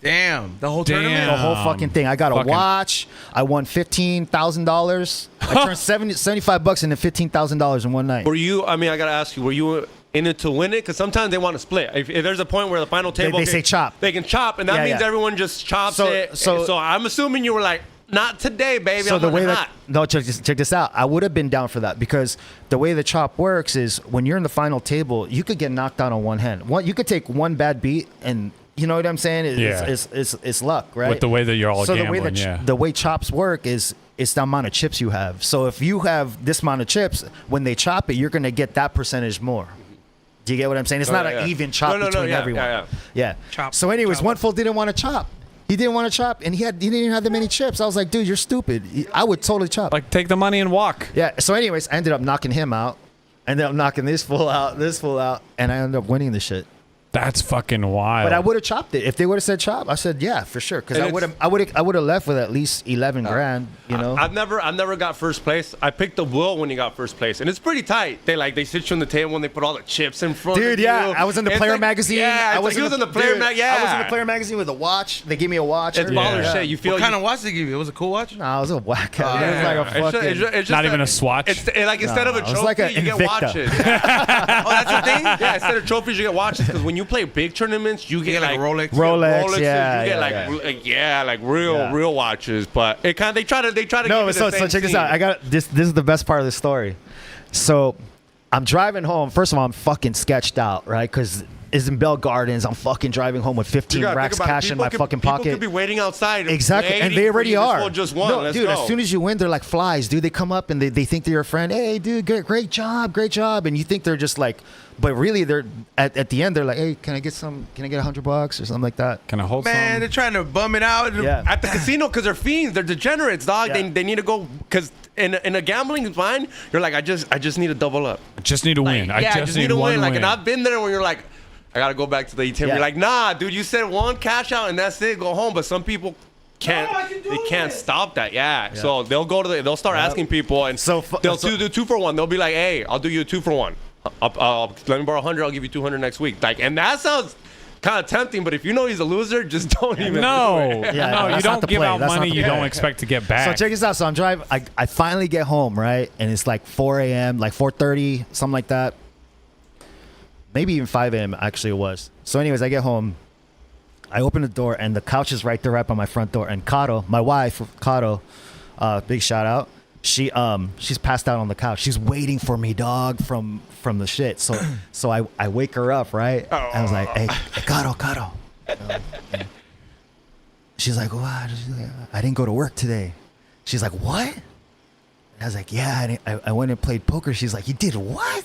Damn. The whole Damn. tournament? The whole fucking thing. I got a Fucking- watch. I won $15,000. I turned $75 into $15,000 in one night. Were you? I mean, I gotta ask you. Were you in it to win it? Because sometimes they want to split. If there's a point where the final table they say chop. They can chop, and that Yeah, means yeah. everyone just chops So- it. so- So I'm assuming you were like, not today, baby. So I'm the way hot. check this out. I would have been down for that because the way the chop works is when you're in the final table, you could get knocked out on one hand. You could take one bad beat and you know what I'm saying? Yeah. It's luck, right? With the way that you're all so gambling, the way that yeah. the way chops work is it's the amount of chips you have. So if you have this amount of chips, when they chop it, you're gonna get that percentage more. Do you get what I'm saying? It's not an even chop between everyone. Yeah. Chop, So, anyways, chop. one fool didn't want to chop. He didn't want to chop, and he didn't even have that many chips. I was like, dude, you're stupid. I would totally chop. Like, take the money and walk. Yeah. So, anyways, I ended up knocking him out. Ended up knocking this fool out, and I ended up winning the shit. That's fucking wild. But I would have chopped it if they would have said chop. I said yeah for sure because And I would have left with at least 11 grand. You know. I've never got first place. I picked the will when you got first place, and it's pretty tight. They sit you on the table and they put all the chips in front. Dude, of you. yeah, I was in the It's Player like- magazine. Yeah, I was he was in the Player magazine. Yeah, I was in the Player magazine with a watch. They gave me a watch. It's baller Yeah. shit. You feel What kind of watch did they give you? It was a cool watch? Nah, it was a whack. Oh, It was like a It's fucking. it's just Not even a swatch? It's like instead of a Nah, it was trophy, like a you get Invicta. watches. Yeah. Oh, that's the thing? Yeah, instead of trophies, you get watches. Because when you play big tournaments, you get get like like a Rolex? you get Rolex, Rolexes, yeah, you get yeah, like real watches. But it kind of they try to give No, you so the same check this scene. out. I got this. This is the best part of the story. So, I'm driving home. First of all, I'm fucking sketched out, right? Because it's in Bell Gardens. I'm fucking driving home with 15 You gotta racks think about it. cash in my fucking People pocket. could be waiting outside. Exactly, and waiting they for already you. This are. fool just won. No, Let's dude, go. as soon as you win, they're like flies, dude. They come up and they think they're your friend. Hey, dude, great job, and you think they're just like, but really they're at the end they're like, hey, can I get $100 or something like that? Can I hold Man, they're some? trying to bum it out. Yeah. At the casino, because they're fiends, they're degenerates, dog. Yeah. They need to go because in a gambling line, you're like, I just need to double up. I just need to win. Like, I just need to win. one Like, win. and I've been there where you're like, I gotta go back to the ATM. Yeah. You're like, nah, dude, you said one cash out and that's it, go home. But some people can't. No, I can do they can't it. stop that. Yeah. So they'll start asking people, and So they'll do 2 for 1. They'll be like, hey, I'll do you a 2 for 1. Let me borrow 100. I'll give you 200 next week. Like, and that sounds kind of tempting. But if you know he's a loser, just don't even. No, do it. Yeah, no, you that's not don't the give play. out That's not money the you play. don't expect to get back. So check this out. So I'm driving. I finally get home, right? And it's like 4 a.m., like 4:30, something like that. Maybe even 5 a.m. actually it was. So anyways, I get home. I open the door and the couch is right there, right by my front door. And Kato, my wife, Kato, big shout out. She's passed out on the couch. She's waiting for me, dog, from the shit. So I wake her up, right? I was like, hey, Kato. And she's like, what? I didn't go to work today. She's like, what? And I was like, yeah, I went and played poker. She's like, you did what?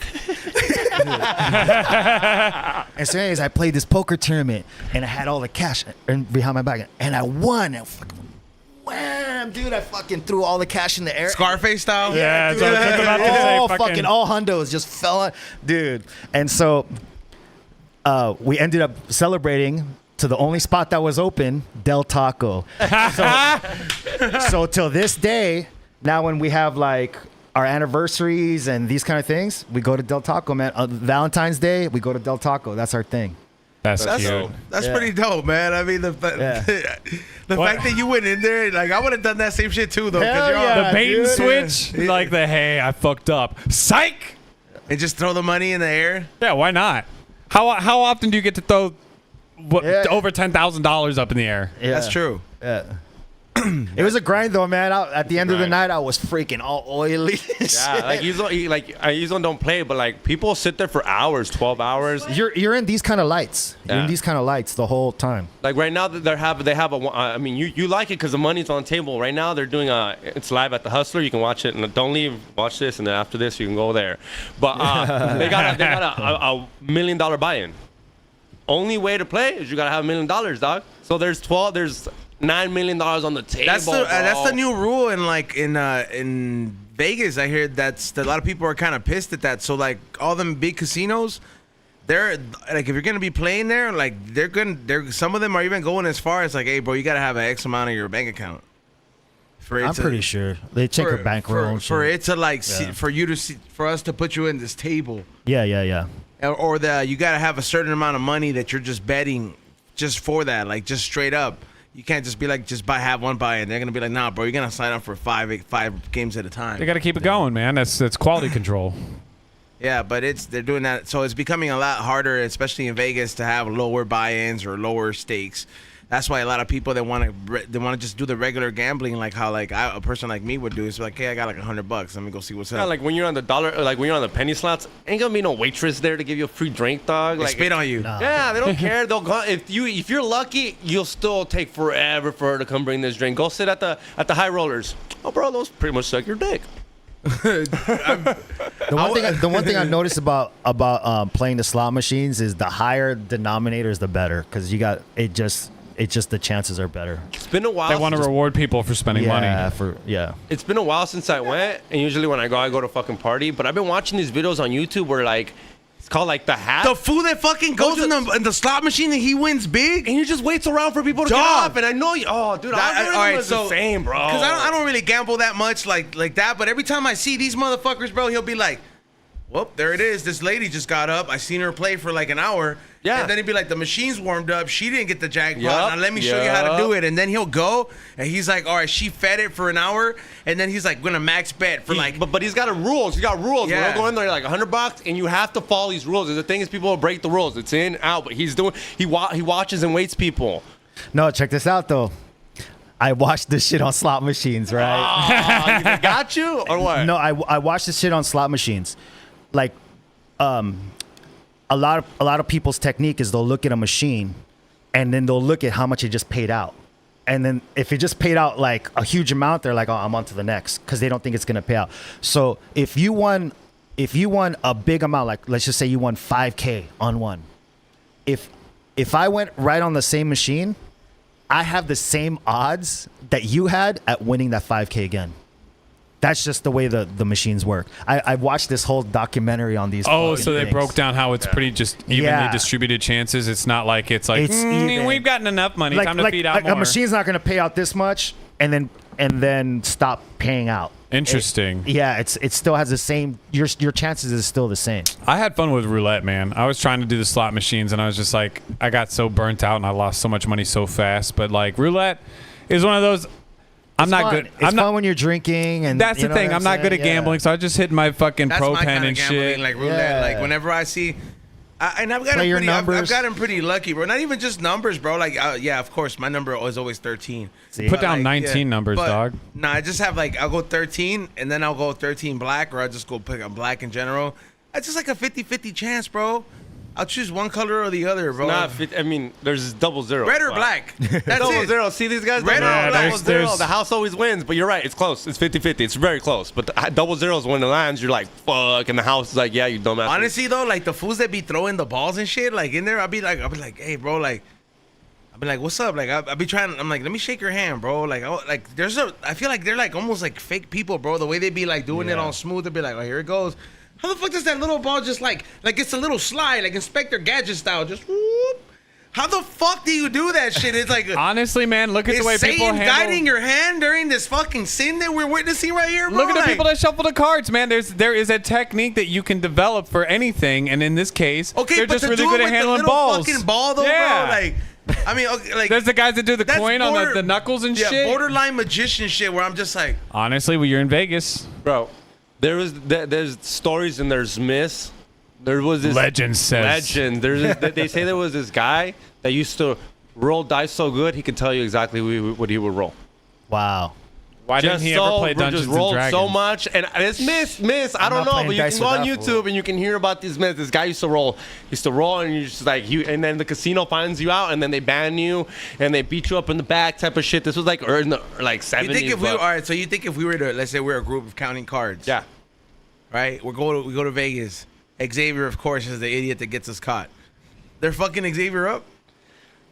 And so anyways, I played this poker tournament and I had all the cash behind my back and I won. And fucking wham, dude, I fucking threw all the cash in the air. Scarface style? Yeah, dude. that's what I was about to say, all fucking- all hundos just fell on, dude. And so we ended up celebrating to the only spot that was open, Del Taco. So till this day, now when we have like our anniversaries and these kind of things, we go to Del Taco, man. Valentine's Day, we go to Del Taco. That's our thing. That's cute. That's pretty dope, man. I mean, the fact that you went in there, like I would have done that same shit too, though. Hell You're yeah. The bait and dude. switch, like the hey, I fucked up. Psych. and just throw the money in the air. Yeah, why not? How often do you get to throw over $10,000 up in the air? Yeah. That's true. Yeah. It was a grind though, man. At the end of the night, I was freaking all oily. Yeah, like I usually don't play, but like people sit there for hours, 12 hours. You're in these kind of lights. You're in these kind of lights the whole time. Like right now, they have a. I mean, you like it because the money's on the table. Right now, they're doing it's live at the Hustler. You can watch it, and don't leave. Watch this, and then after this, you can go there. But they got a $1 million buy-in. Only way to play is you gotta have $1 million, dog. So there's $9 million on the table. That's the new rule in Vegas. I hear that a lot of people are kind of pissed at that. So like all them big casinos, they're like if you're gonna be playing there, like some of them are even going as far as like, hey bro, you gotta have an X amount of your bank account. I'm pretty sure they check your bankroll for it to like for us to put you in this table. Yeah. Or you gotta have a certain amount of money that you're just betting just for that, like just straight up. You can't just be like, have one buy, and they're gonna be like, nah, bro, you're gonna sign up for five games at a time. They got to keep it going, man. That's quality control. Yeah, but they're doing that, so it's becoming a lot harder, especially in Vegas, to have lower buy-ins or lower stakes. That's why a lot of people that want to just do the regular gambling, like how a person like me would do. It's like, hey, I got like $100. Let me go see what's up. Yeah, like when you're on the dollar, like when you're on the penny slots, ain't gonna be no waitress there to give you a free drink, dog. They Like spit on you. Nah. Yeah, they don't care. They'll go if you're lucky, you'll still take forever for her to come bring this drink. Go sit at the high rollers. Oh, bro, those pretty much suck your dick. The one thing I noticed about playing the slot machines is the higher denominator is the better, because you got it's just the chances are better. It's been a while. They want to reward people for spending money. It's been a while since I went, and usually when I go to fucking party. But I've been watching these videos on YouTube where like it's called like the hat. The fool that fucking goes in the slot machine and he wins big, and he just waits around for people to get off. And I know you. Oh, dude, algorithm's the same, bro. Because I don't really gamble that much like that. But every time I see these motherfuckers, bro, he'll be like, "Well, there it is. This lady just got up. I seen her play for like an hour." Yeah. And then he'd be like, the machine's warmed up. She didn't get the jackpot. Now let me show you how to do it. And then he'll go, and he's like, all right, she fed it for an hour. And then he's like, going to max bet for like. But he's got rules. He's got rules. Yeah. We're going there like $100, and you have to follow these rules. The thing is, people will break the rules. It's in, out. But he watches and waits people. No, check this out though. I watched this shit on slot machines, right? Oh, got you or what? No, I watched this shit on slot machines. Like, a lot of people's technique is they'll look at a machine, and then they'll look at how much it just paid out, and then if it just paid out like a huge amount, they're like, oh, I'm on to the next, because they don't think it's gonna pay out. So if you won a big amount, like let's just say you won 5K on one, if I went right on the same machine, I have the same odds that you had at winning that 5K again. That's just the way the machines work. I watched this whole documentary on these. Oh, so they things. broke down how it's pretty just evenly distributed chances. It's not like it's even. We've gotten enough money. Time to feed out more. A machine's not going to pay out this much and then stop paying out. Interesting. It still has the same. Your chances is still the same. I had fun with roulette, man. I was trying to do the slot machines, and I was just like, I got so burnt out, and I lost so much money so fast. But like roulette is one of those. I'm not good. It's fun when you're drinking, and that's the thing. I'm not good at gambling, so I just hit my fucking pro pen and shit. Like roulette, like whenever I see, and I've gotten pretty lucky, bro. Not even just numbers, bro. Like of course, my number is always 13. Put down 19 numbers, dog. Nah, I just have I'll go 13, and then I'll go 13 black, or I'll just go pick up black in general. It's just like a 50-50 chance, bro. I'll choose one color or the other, bro. I mean, there's double zero. Red or black. That's double it. zero. See these guys? Red or black. Double zero. The house always wins, but you're right. It's close. It's 50-50. It's very close. But the double zeros when it lands, you're like, fuck. And the house is like, yeah, you dumbass. Honestly, though, like the fools that be throwing the balls and shit, like in there, I'll be like, hey, bro, like, I'll be like, what's up? Like, I'll be trying. I'm like, let me shake your hand, bro. Like, I feel like they're like almost like fake people, bro. The way they be like doing it all smooth, they'll be like, oh, here it goes. How the fuck does that little ball just like it's a little slide, like Inspector Gadget style, just whoop? How the fuck do you do that shit? It's like Honestly, man, look at the way is people Satan handle. guiding your hand during this fucking sin that we're witnessing right here, bro? Look at the Like, people that shuffle the cards, man. There is a technique that you can develop for anything, and in this case, okay, they're but just the really dude good at with the handling little balls. fucking ball, though, Yeah. bro. Like, I mean, okay, like There's the guys that do the that's coin on the knuckles and shit. borderline magician shit. Where I'm just like, Honestly, when you're in Vegas, Bro, there's stories and there's myths. There was this legend says. legend. They say there was this guy that used to roll dice so good he could tell you exactly what he would roll. Wow. Why didn't he ever play Dungeons just and rolled Dragons? so much, and it's myths. I don't not know, playing but you dice can go on with that YouTube fool. and you can hear about these myths. This guy used to roll, and you're just like, and then the casino finds you out, and then they ban you, and they beat you up in the back, type of shit. This was like in the 70s. you think if we all right? So you think if we were to, let's say we're a group of counting cards, yeah. right? We go to Vegas. Xavier, of course, is the idiot that gets us caught. They're fucking Xavier up.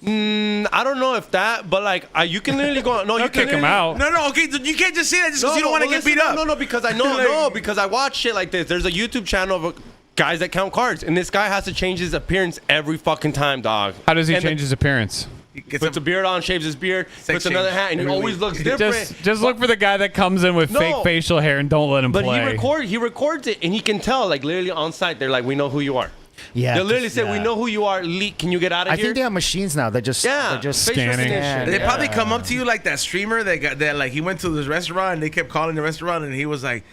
I don't know if that, but like you can literally go. No, you They'll can kick him literally- out. No, okay, you can't just say that just because you don't want to get listen, beat up. No, because I know, Like- because I watch shit like this. There's a YouTube channel of guys that count cards, and this guy has to change his appearance every fucking time, dog. How does he And change his appearance? He gets Puts a beard on, shaves his beard, Sex puts another change hat, and he every always week. looks different. Just look for the guy that comes in with No. fake facial hair and don't let him But play. he records it, and he can tell, like literally on site. They're like, "We know who you are." Yeah. They literally 'cause- say, "We yeah. know who you are. Can you get out of I here?" think they have machines now that just Yeah, they're just facial scanning. recognition. They Yeah. probably come up to you like that streamer that like he went to this restaurant and they kept calling the restaurant and he was like,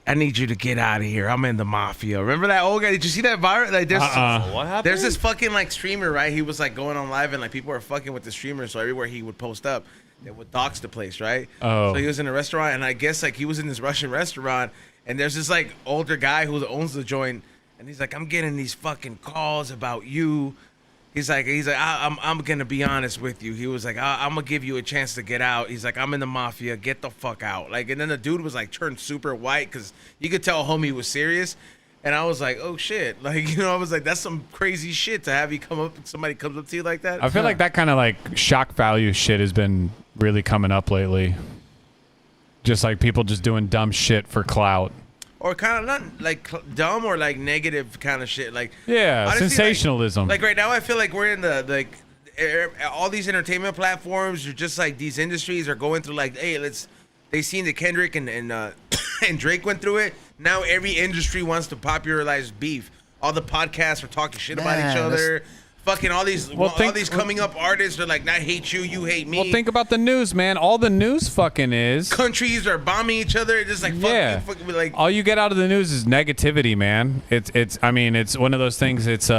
"I need you to get out of here. I'm in the mafia." Remember that old guy? Did you see that viral? Like there's What happened? there's this fucking like streamer, right? He was like going on live and like people were fucking with the streamer, so everywhere he would post up, they would dox the place, right? Oh. So he was in a restaurant and I guess like he was in this Russian restaurant and there's this like older guy who owns the joint and he's like, "I'm getting these fucking calls about you." He's like, I'm gonna be honest with you. He was like, I'm gonna give you a chance to get out. He's like, "I'm in the mafia. Get the fuck out." Like, and then the dude was like turned super white because you could tell homie was serious. And I was like, "Oh shit!" Like, you know, I was like, "That's some crazy shit to have you come up. Somebody comes up to you like that." I feel like that kind of like shock value shit has been really coming up lately. Just like people just doing dumb shit for clout. or kind of not like dumb or like negative kind of shit. Like Yeah, honestly, sensationalism. Like right now, I feel like we're in the like all these entertainment platforms are just like these industries are going through like, hey, they seen that Kendrick and and Drake went through it. Now every industry wants to popularize beef. All the podcasts are talking shit about each other. Fucking all these coming up artists are like, "I hate you, you hate me." Well, think about the news, man. All the news fucking is. Countries are bombing each other. Just like fuck you, like all you get out of the news is negativity, man. I mean, it's one of those things. It's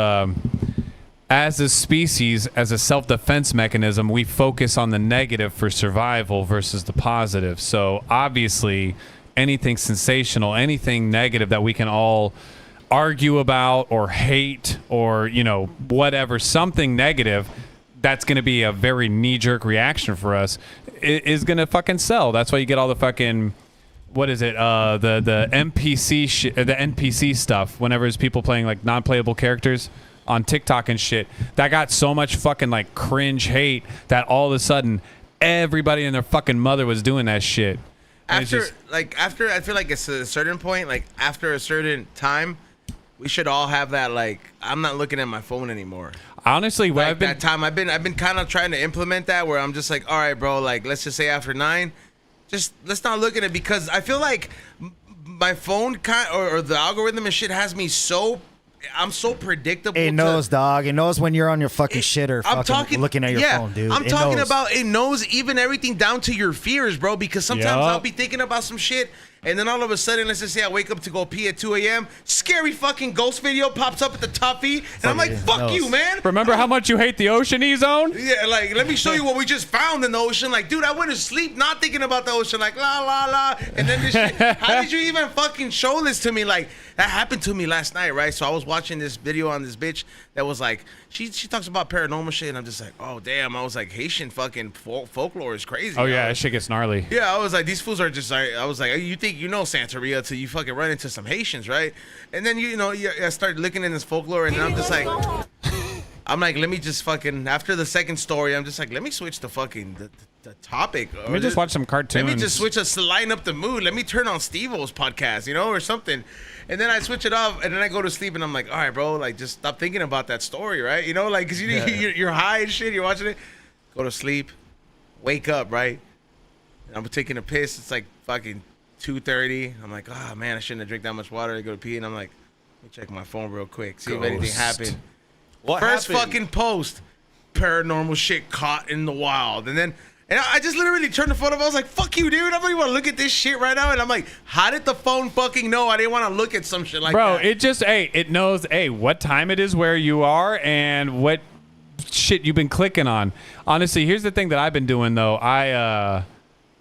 as a species, as a self-defense mechanism, we focus on the negative for survival versus the positive. So obviously, anything sensational, anything negative that we can all argue about or hate or, you know, whatever, something negative that's going to be a very knee-jerk reaction for us is going to fucking sell. That's why you get all the fucking, what is it, the NPC shit, the NPC stuff whenever there's people playing like non-playable characters on TikTok and shit. That got so much fucking like cringe hate that all of a sudden everybody and their fucking mother was doing that shit. And it's after I feel like it's a certain point, like after a certain time, we should all have that. Like, I'm not looking at my phone anymore. Honestly, what Like I've been that time, I've been kind of trying to implement that where I'm just like, all right, bro. Like, let's just say after 9, just let's not look at it because I feel like my phone or the algorithm and shit has me so. I'm so predictable. It knows, dog. It knows when you're on your fucking shit or fucking looking at your phone, dude. I'm It talking knows. about it knows even everything down to your fears, bro. Because sometimes Yup. I'll be thinking about some shit, and then all of a sudden, let's just say I wake up to go pee at 2 a.m. Scary fucking ghost video pops up at the top feed, and I'm like, Fucking "Fuck knows. you, man." remember how much you hate the ocean E-zone? Yeah, like let me show you what we just found in the ocean. Like, dude, I went to sleep not thinking about the ocean. Like, la la la, and then this shit. How did you even fucking show this to me? Like, that happened to me last night, right? So I was watching this video on this bitch that was like, she talks about paranormal shit, and I'm just like, oh damn. I was like, Haitian fucking folklore is crazy. Oh yeah, I that was- shit gets gnarly. yeah, I was like, these fools are just like, I was like, you think you know Santeria till you fucking run into some Haitians, right? And then, you know, I started looking in this folklore and I'm just like, I'm like, let me just fucking, after the second story, I'm just like, let me switch the topic. Let me just watch some cartoons. Let me just switch us to lighten up the mood. Let me turn on Steve-O's podcast, or something. And then I switch it off, and then I go to sleep, and I'm like, all right, bro, like, just stop thinking about that story, right? Because you're high and shit, you're watching it. Go to sleep, wake up, right? And I'm taking a piss. It's like fucking 2:30. I'm like, oh, man, I shouldn't have drank that much water. I go to pee, and I'm like, let me check my phone real quick, see if anything happened. First fucking post, paranormal shit caught in the wild. And I just literally turned the phone off. I was like, fuck you, dude. I don't even want to look at this shit right now. And I'm like, how did the phone fucking know I didn't want to look at some shit like that? Bro, it just, it knows, what time it is where you are and what shit you've been clicking on. Honestly, here's the thing that I've been doing, though. I've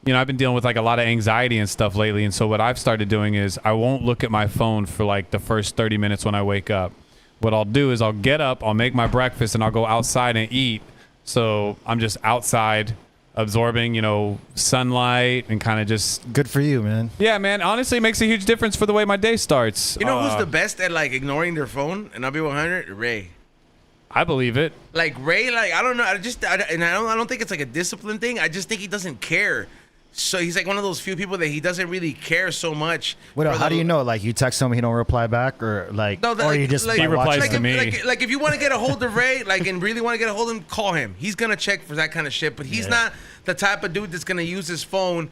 been dealing with like a lot of anxiety and stuff lately. And so what I've started doing is I won't look at my phone for like the first 30 minutes when I wake up. What I'll do is I'll get up, I'll make my breakfast, and I'll go outside and eat. So I'm just outside absorbing, sunlight and kind of just... Good for you, man. Yeah, man. Honestly, it makes a huge difference for the way my day starts. You know who's the best at like ignoring their phone? And I'll be 100? Ray. I believe it. Like Ray, like, I don't know. I don't think it's like a discipline thing. I just think he doesn't care. So he's like one of those few people that he doesn't really care so much. How do you know? Like you text him, he don't reply back, or like, no, or you just he replies to me. Like if you want to get a hold of Ray, like and really want to get a hold of him, call him. He's gonna check for that kind of shit. But he's not the type of dude that's gonna use his phone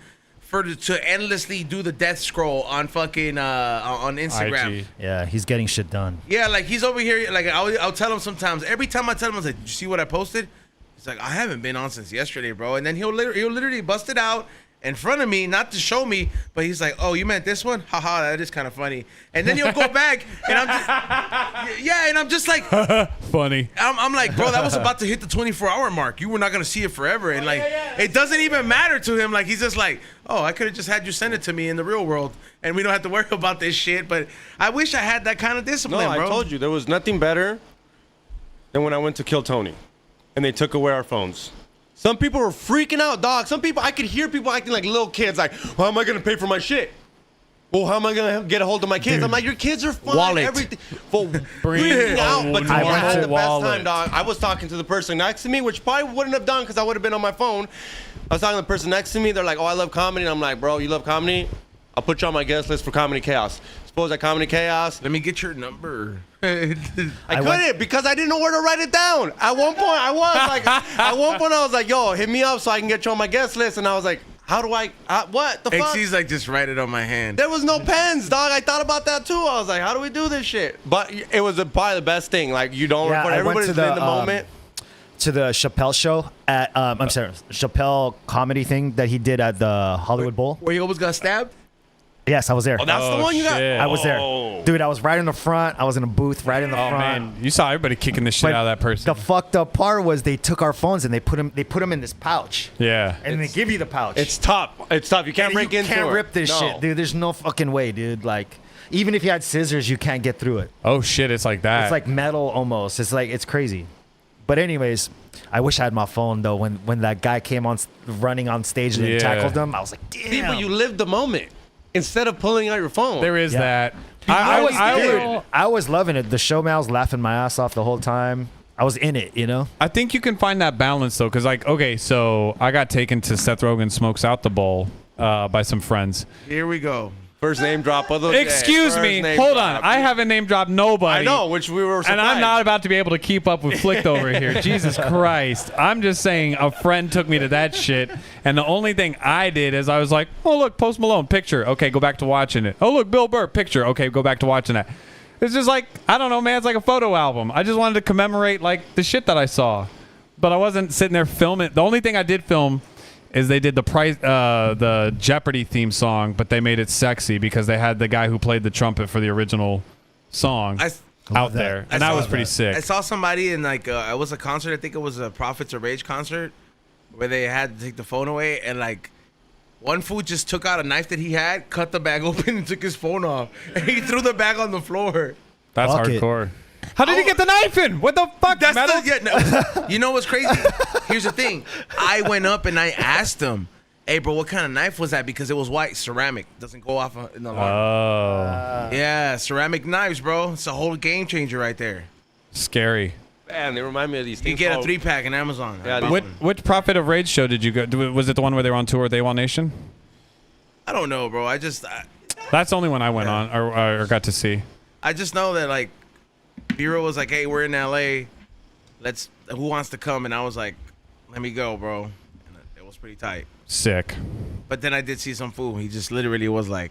to endlessly do the death scroll on fucking on Instagram. IG. Yeah, he's getting shit done. Yeah, like he's over here. Like I'll tell him sometimes. Every time I tell him, I was like, "Did you see what I posted?" He's like, "I haven't been on since yesterday, bro." And then he'll literally bust it out in front of me, not to show me, but he's like, "Oh, you meant this one? Haha, that is kind of funny." And then he'll go back, and I'm just like, funny. I'm like, bro, that was about to hit the 24-hour mark. You were not gonna see it forever, and like, it doesn't even matter to him. Like, he's just like, "Oh, I could have just had you send it to me in the real world, and we don't have to worry about this shit." But I wish I had that kind of discipline, bro. I told you there was nothing better than when I went to kill Tony, and they took away our phones. Some people were freaking out, dog. Some people, I could hear people acting like little kids, like, "How am I going to pay for my shit? Well, how am I going to get a hold of my kids?" Dude. I'm like, your kids are fine. Wallet. Everything. Freaking out. But tomorrow I had the best time, dog. I was talking to the person next to me, which probably wouldn't have done because I would have been on my phone. I was talking to the person next to me. They're like, "Oh, I love comedy." And I'm like, "Bro, you love comedy? I'll put you on my guest list for Comedy Chaos." Suppose at Comedy Chaos. Let me get your number. I couldn't because I didn't know where to write it down. At one point, I was like, "Yo, hit me up so I can get you on my guest list." And I was like, "How do I? What the fuck?" XC's like, just write it on my hand. There was no pens, dog. I thought about that too. I was like, "How do we do this shit?" But it was probably the best thing. Like you don't record. Everybody's in the moment. To the Chappelle show at Chappelle comedy thing that he did at the Hollywood Bowl. Where he almost got stabbed? Yes, I was there. Oh, that's the one you got. Shit. I was there, dude. I was right in the front. I was in a booth right in the front. Man, you saw everybody kicking the shit out of that person. The fucked up part was they took our phones and they put them in this pouch. Yeah, and they give you the pouch. It's tough. It's tough. You can't break into it. You can't rip this shit, dude. There's no fucking way, dude. Like, even if you had scissors, you can't get through it. Oh shit, it's like that. It's like metal almost. It's crazy. But anyways, I wish I had my phone though. When that guy came on running on stage and tackled him, I was like, damn. People, you lived the moment instead of pulling out your phone. There is that. I was loving it. The show, man, I was laughing my ass off the whole time. I was in it, I think you can find that balance though, because like, okay, so I got taken to Seth Rogen Smokes Out the Bowl by some friends. Here we go. First name drop of the Excuse me. Hold on. I haven't name dropped nobody. I know, which we were surprised. And I'm not about to be able to keep up with Flict over here. Jesus Christ. I'm just saying a friend took me to that shit. And the only thing I did is I was like, oh, look, Post Malone, picture. Okay, go back to watching it. Oh, look, Bill Burr, picture. Okay, go back to watching that. It's just like, I don't know, man. It's like a photo album. I just wanted to commemorate like the shit that I saw. But I wasn't sitting there filming. The only thing I did film is they did the Jeopardy theme song, but they made it sexy because they had the guy who played the trumpet for the original song out there, and that was pretty sick. I saw somebody in like it was a concert. I think it was a Prophets of Rage concert where they had to take the phone away, and like one fool just took out a knife that he had, cut the bag open, and took his phone off, and he threw the bag on the floor. That's hardcore. How did he get the knife in? What the fuck? That's you know what's crazy? Here's the thing. I went up and I asked him, "Hey, bro, what kind of knife was that?" Because it was white, ceramic. Doesn't go off in the alarm. Oh. Yeah, ceramic knives, bro. It's a whole game changer right there. Scary. Man, they remind me of these You things. get a called- 3-pack in Amazon. Yeah, I, Which Prophet of Rage show did you go? Was it the one where they were on tour with AWOL Nation? I don't know, bro. That's the only one I went on or got to see. I just know that like Bureau was like, hey, we're in LA. Who wants to come? And I was like, let me go, bro. And it was pretty tight. Sick. But then I did see some fool. He just literally was like,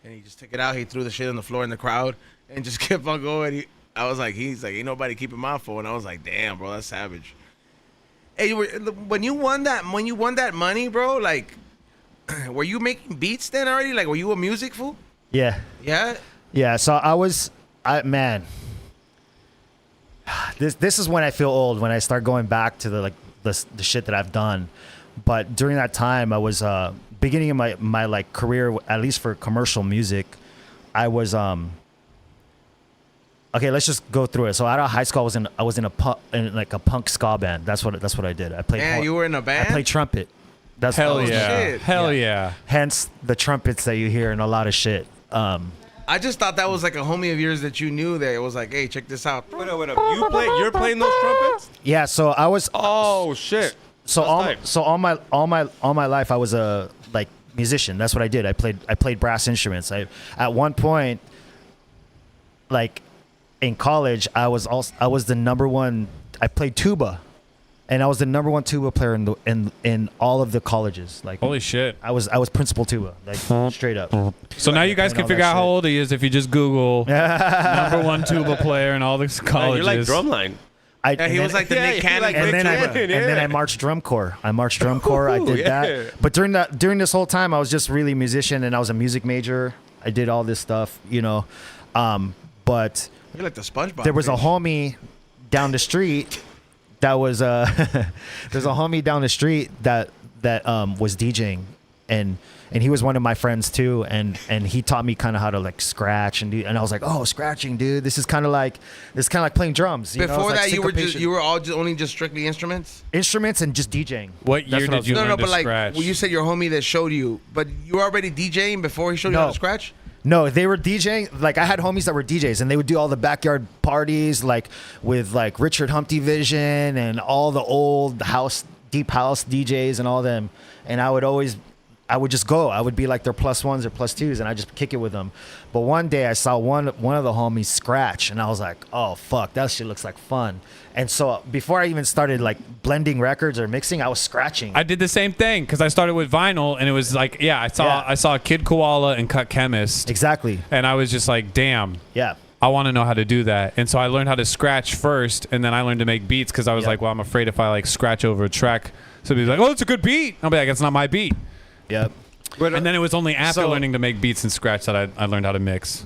and he just took it out. He threw the shit on the floor in the crowd and just kept on going. He's like, ain't nobody keeping my phone. I was like, damn, bro, that's savage. Hey, when you won that money, bro, like, were you making beats then already? Like, were you a music fool? Yeah. Yeah. Yeah. So man. This is when I feel old, when I start going back to the shit that I've done. But during that time, I was beginning of my like career, at least for commercial music. I was okay. Let's just go through it. So out of high school, I was in a punk ska band. That's what I did. I played. Man, you were in a band? I played trumpet. That's Hell Oh, yeah. shit. Hell yeah. Hence the trumpets that you hear in a lot of shit. I just thought that was like a homie of yours that you knew that it was like, hey, check this out. Wait up. You're playing those trumpets? Yeah. So I was. Oh shit. So That's all tight. all my life I was a like musician. That's what I did. I played brass instruments. At one point, like in college, I was the number one. I played tuba, and I was the number one tuba player in all of the colleges. Like Holy shit. I was principal tuba, like straight up. So now you guys and can all figure that out how shit. old he is if you just Google number one tuba player in all the Man, colleges. you're like drumline. Yeah, he was like the Nick Cannon. like and Nick then Cannon, and then I marched drum corps. I did yeah. that. But during this whole time, I was just really a musician, and I was a music major. I did all this stuff, you know. But You're like the SpongeBob. there was a bitch. homie down the street that was there's a homie down the street that was DJing, and he was one of my friends too, and he taught me kind of how to like scratch and I was like, oh, scratching, dude, this is kind of like playing drums. You know? Before It's like that, syncopation. you were only just strictly instruments. Instruments and just DJing. What That's year what I did you No, learn no, to but like, scratch? well, you said your homie that showed you, but you were already DJing before he showed you how to scratch. No, they were DJing. Like I had homies that were DJs, and they would do all the backyard parties, like with like Richard Humpty Vision and all the old deep house DJs and all them. And I would just go. I would be like their +1s or +2s, and I just kick it with them. But one day I saw one of the homies scratch, and I was like, "Oh fuck, that shit looks like fun." And so before I even started like blending records or mixing, I was scratching. I did the same thing because I started with vinyl, and it was like, I saw Kid Koala and Cut Chemist, Exactly. and I was just like, damn. Yeah. I want to know how to do that. And so I learned how to scratch first, and then I learned to make beats because I was Yep. like, well, I'm afraid if I like scratch over a track, somebody's like, oh, it's a good beat. I'll be like, it's not my beat. Yep. And then it was only after So- learning to make beats and scratch that I learned how to mix.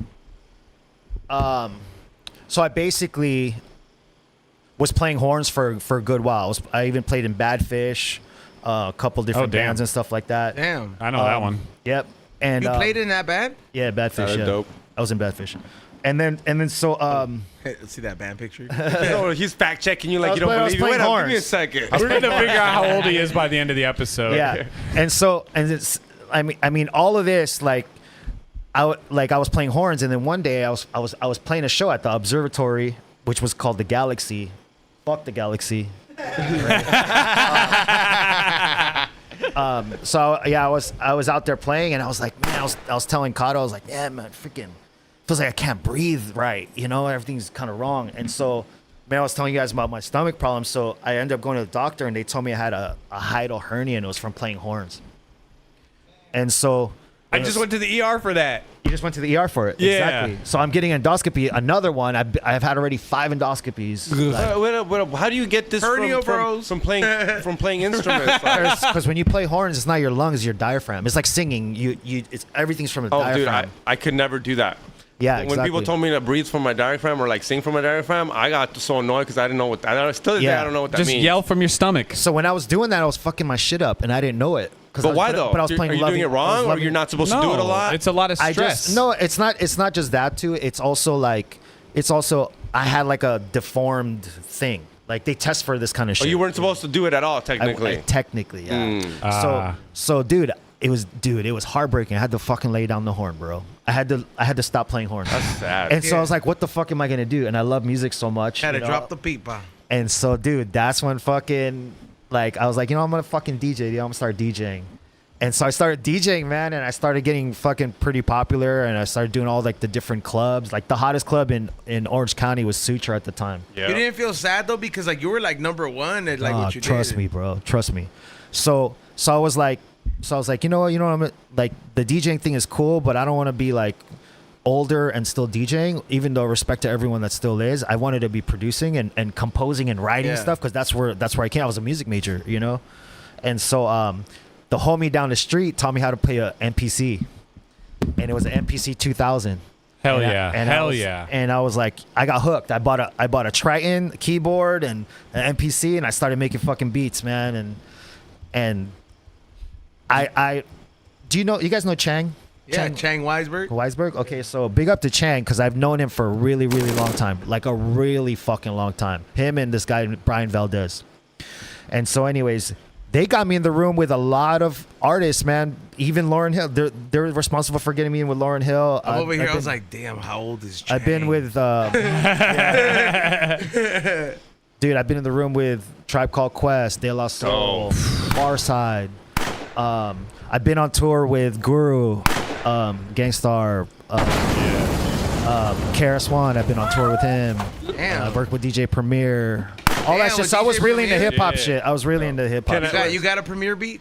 So I basically was playing horns for a good while. I even played in Badfish, a couple different damn. bands and stuff like that. Damn. I know that one. Yep. And You played in that band? Yeah, Badfish. That's Yeah. dope. I was in Badfish. And then so Hey, let's see that band picture. No, he's fact checking you I like was you don't playing- I was believe me. Wait playing up, give me a horns. second. We're going to figure out how old he is by the end of the episode. yeah. And so it's I mean all of this like I was playing horns, and then one day I was playing a show at the observatory, which was called the Galaxy. Fuck the Galaxy. So yeah, I was out there playing, and I was like, man, I was telling Kato, I was like, yeah, man, freaking feels like I can't breathe right, you know, everything's kind of wrong. And so, man, I was telling you guys about my stomach problems. So I ended up going to the doctor, and they told me I had a hiatal hernia, and it was from playing horns. And so I just went to the ER for that. you just went to the ER for it. Yeah. Exactly. So I'm getting endoscopy, another one. I've had already 5 endoscopies. Wait up. How do you get this Hernia from bros. playing instruments? Like, Because when you play horns, it's not your lungs, it's your diaphragm. It's like singing. It's everything's from the oh, diaphragm. dude, I could never do that. Yeah, When exactly. people told me to breathe from my diaphragm or like sing from my diaphragm, I got so annoyed because I didn't know what that. Still to this day, Yeah. I don't know what that Just means. yell from your stomach. So when I was doing that, I was fucking my shit up, and I didn't know it. But why though? But I was playing. Are you loving, doing it I was wrong, or loving- you're not supposed to do it a lot? It's a lot of I stress. just no. It's not just that too. It's also I had like a deformed thing. Like they test for this kind of Oh, shit. you weren't supposed to do it at all, I- technically. technically, yeah. Ah. So dude, it was heartbreaking. I had to fucking lay down the horn, bro. I had to stop playing horns. That's sad. And so I was like, what the fuck am I gonna do? And I love music so much. Had to you know? drop the pipa. And so, dude, that's when fucking like I was like, I'm gonna fucking DJ. Dude. I'm gonna start DJing. And so I started DJing, man, and I started getting fucking pretty popular, and I started doing all like the different clubs. Like the hottest club in Orange County was Suture at the time. Yeah. You didn't feel sad though because like you were like number one at like what you trust did. me, bro. Trust me. So I was like, you know what, I'm like the DJing thing is cool, but I don't want to be like older and still DJing, even though respect to everyone that still is. I wanted to be producing and composing and writing stuff because that's where I came. I was a music major, you know, and so the homie down the street taught me how to play a MPC, and it was an MPC 2000. Hell And yeah. I was, and I was like, I got hooked. I bought a Triton keyboard and an MPC, and I started making fucking beats, man. And I do you guys know Chang? Yeah, Chang Weisberg. Weisberg? Okay, so big up to Chang because I've known him for a really, really long time. Like a really fucking long time. Him and this guy, Brian Valdez. And so anyways, they got me in the room with a lot of artists, man. Even Lauryn Hill. They're responsible for getting me in with Lauryn Hill. I'm over here. I was like, damn, how old is Chang? I've been with... Dude, I've been in the room with Tribe Called Quest, De La Soul, Farside. I've been on tour with Guru, Gangstar, Karis One. I've been on tour with him. Damn. I've worked with DJ Premier. All that Damn, shit. with So I was DJ really into Premier? hip hop shit. I was really into hip hop. You got a Premiere beat?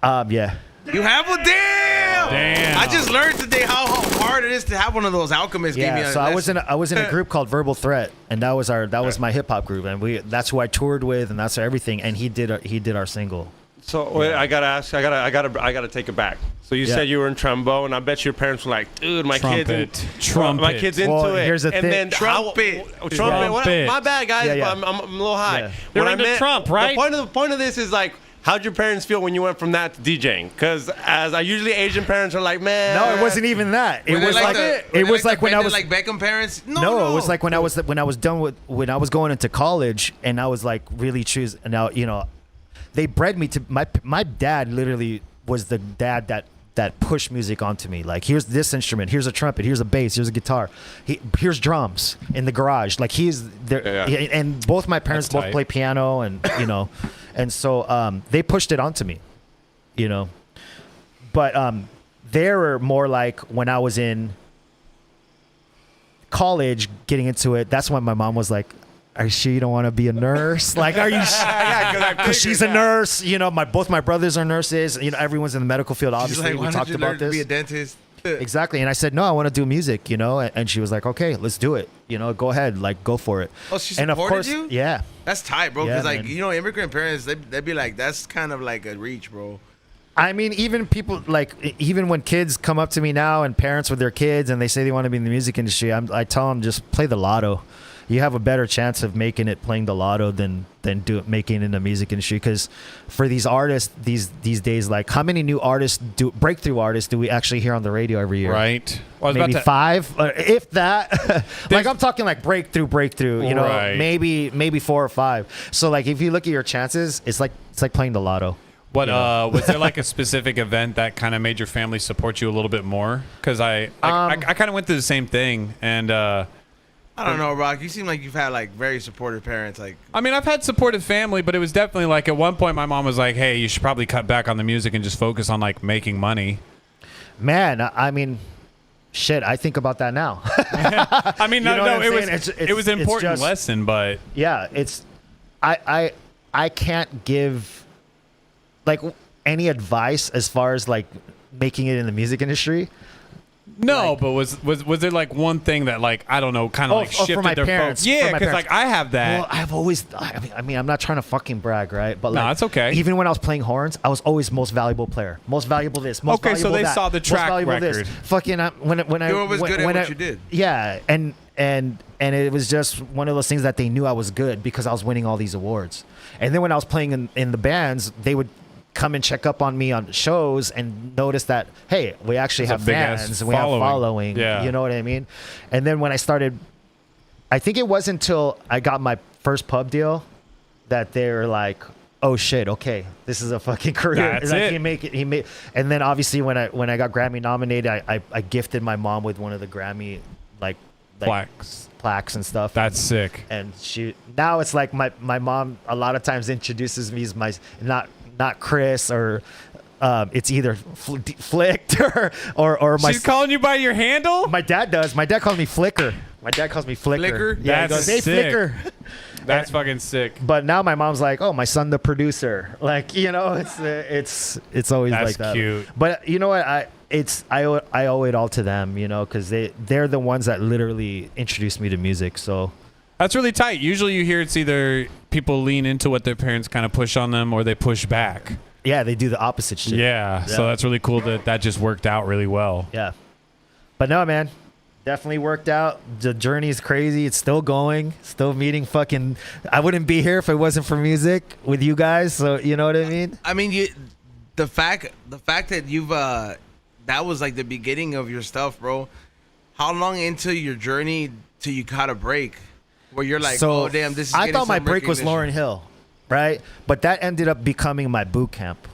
Yeah. You have a damn. Damn. I just learned today how hard it is to have one of those. Alchemists gave me Yeah, a so lesson. I was in a group called Verbal Threat, and that was my hip hop group, and that's who I toured with, and that's everything. And he did our single. So wait, I gotta ask. I gotta take it back. So you said you were in trombone, and I bet your parents were like, "Dude, my kid's Trumpet. into Well, it." here's the and thing. then Trumpet. Trumpet. What, Trumpet. my bad, guys. Yeah, yeah. But I'm a little high. Yeah. They're What I into meant- Trump, right? The point of this is like, how'd your parents feel when you went from that to DJing? Because as I usually Asian parents are like, man. No, it wasn't even that. It Were they was like the- it were was they like when I the was like Beckham parents. No, it was like when I was going into college, and I was like really choosing. Now they bred me to my dad. Literally was the dad that pushed music onto me. Like, here's this instrument, here's a trumpet, here's a bass, here's a guitar, here's drums in the garage. Like, he's there. Yeah. And both my parents That's both tight. play piano, and and so they pushed it onto me, But they were more like when I was in college getting into it. That's when my mom was like, "Are you sure you don't want to be a nurse? Like, are you?" Because she's a nurse. Both my brothers are nurses. Everyone's in the medical field. She's Obviously, like, we why talked don't you learn about to this. be a dentist? Exactly. And I said, no, I want to do music, and she was like, okay, let's do it. Go ahead, like, go for it. Oh, she and of supported course, you? Yeah. That's tight, bro. Yeah, Because man. immigrant parents, they'd be like, that's kind of like a reach, bro. I mean, even people even when kids come up to me now and parents with their kids and they say they want to be in the music industry, I tell them just play the lotto. You have a better chance of making it playing the lotto than making it in the music industry. Because for these artists these days, like, how many new breakthrough artists do we actually hear on the radio every year? Right. Well, I was Maybe about to- 5, if that. Like, I'm talking like breakthrough. Right. Maybe 4 or 5. So like, if you look at your chances, it's like playing the lotto. What was there like a specific event that kind of made your family support you a little bit more? Because I kind of went through the same thing, and I don't know, Rock. You seem like you've had like very supportive parents. Like, I mean, I've had supportive family, but it was definitely like at one point my mom was like, "Hey, you should probably cut back on the music and just focus on like making money." Man, I mean, shit, I think about that now. I mean, You know what I'm it was saying? it was an It's important just- lesson, but Yeah, I can't give like any advice as far as like making it in the music industry. no. Like- But was there like one thing that like I don't know, kind of like for shifted my their parents, focus? Yeah, for my because parents. like I have that. Well, I've always, I mean, I'm not trying to fucking brag, right? But No, like, it's okay. Even when I was playing horns, I was always most valuable player, most valuable this, most Okay, so valuable they that, saw the most track valuable record. This. Fucking when I You were always good at when what I- you did. Yeah, and it was just one of those things that they knew I was good because I was winning all these awards. And then when I was playing in the bands, they would come and check up on me on shows and notice that, hey, we actually There's a have big-ass fans and we have following. Yeah. You know what I mean? And then when I started, I think it wasn't until I got my first pub deal that they were like, oh shit, okay, this is a fucking career. That's like, it. He made, and then obviously when I got Grammy nominated, I gifted my mom with one of the Grammy like plaques and stuff. That's sick. And now it's like my mom a lot of times introduces me as my not Chris or it's either Flict or my. She's calling you by your handle. My dad does. My dad calls me Flicker. My dad calls me Flicker. Flicker? Yeah, he That's goes, hey, sick. Flicker. That's fucking sick. But now my mom's like, oh, my son, the producer. Like, you know, it's always That's like that. cute. But you know what? I owe it all to them, you know, because they're the ones that literally introduced me to music. So That's really tight. Usually you hear it's either people lean into what their parents kind of push on them or they push back. yeah, they do the opposite shit. Yeah. So that's really cool that just worked out really well. Yeah. But no, man, definitely worked out. The journey is crazy. It's still going. Still meeting fucking. I wouldn't be here if it wasn't for music with you guys. So you know what I mean? I mean, the fact that you've that was like the beginning of your stuff, bro. How long into your journey till you caught a break where you're like, So, oh damn, this is. I getting thought my some break was recognition. Lauryn Hill, right? But that ended up becoming my boot camp,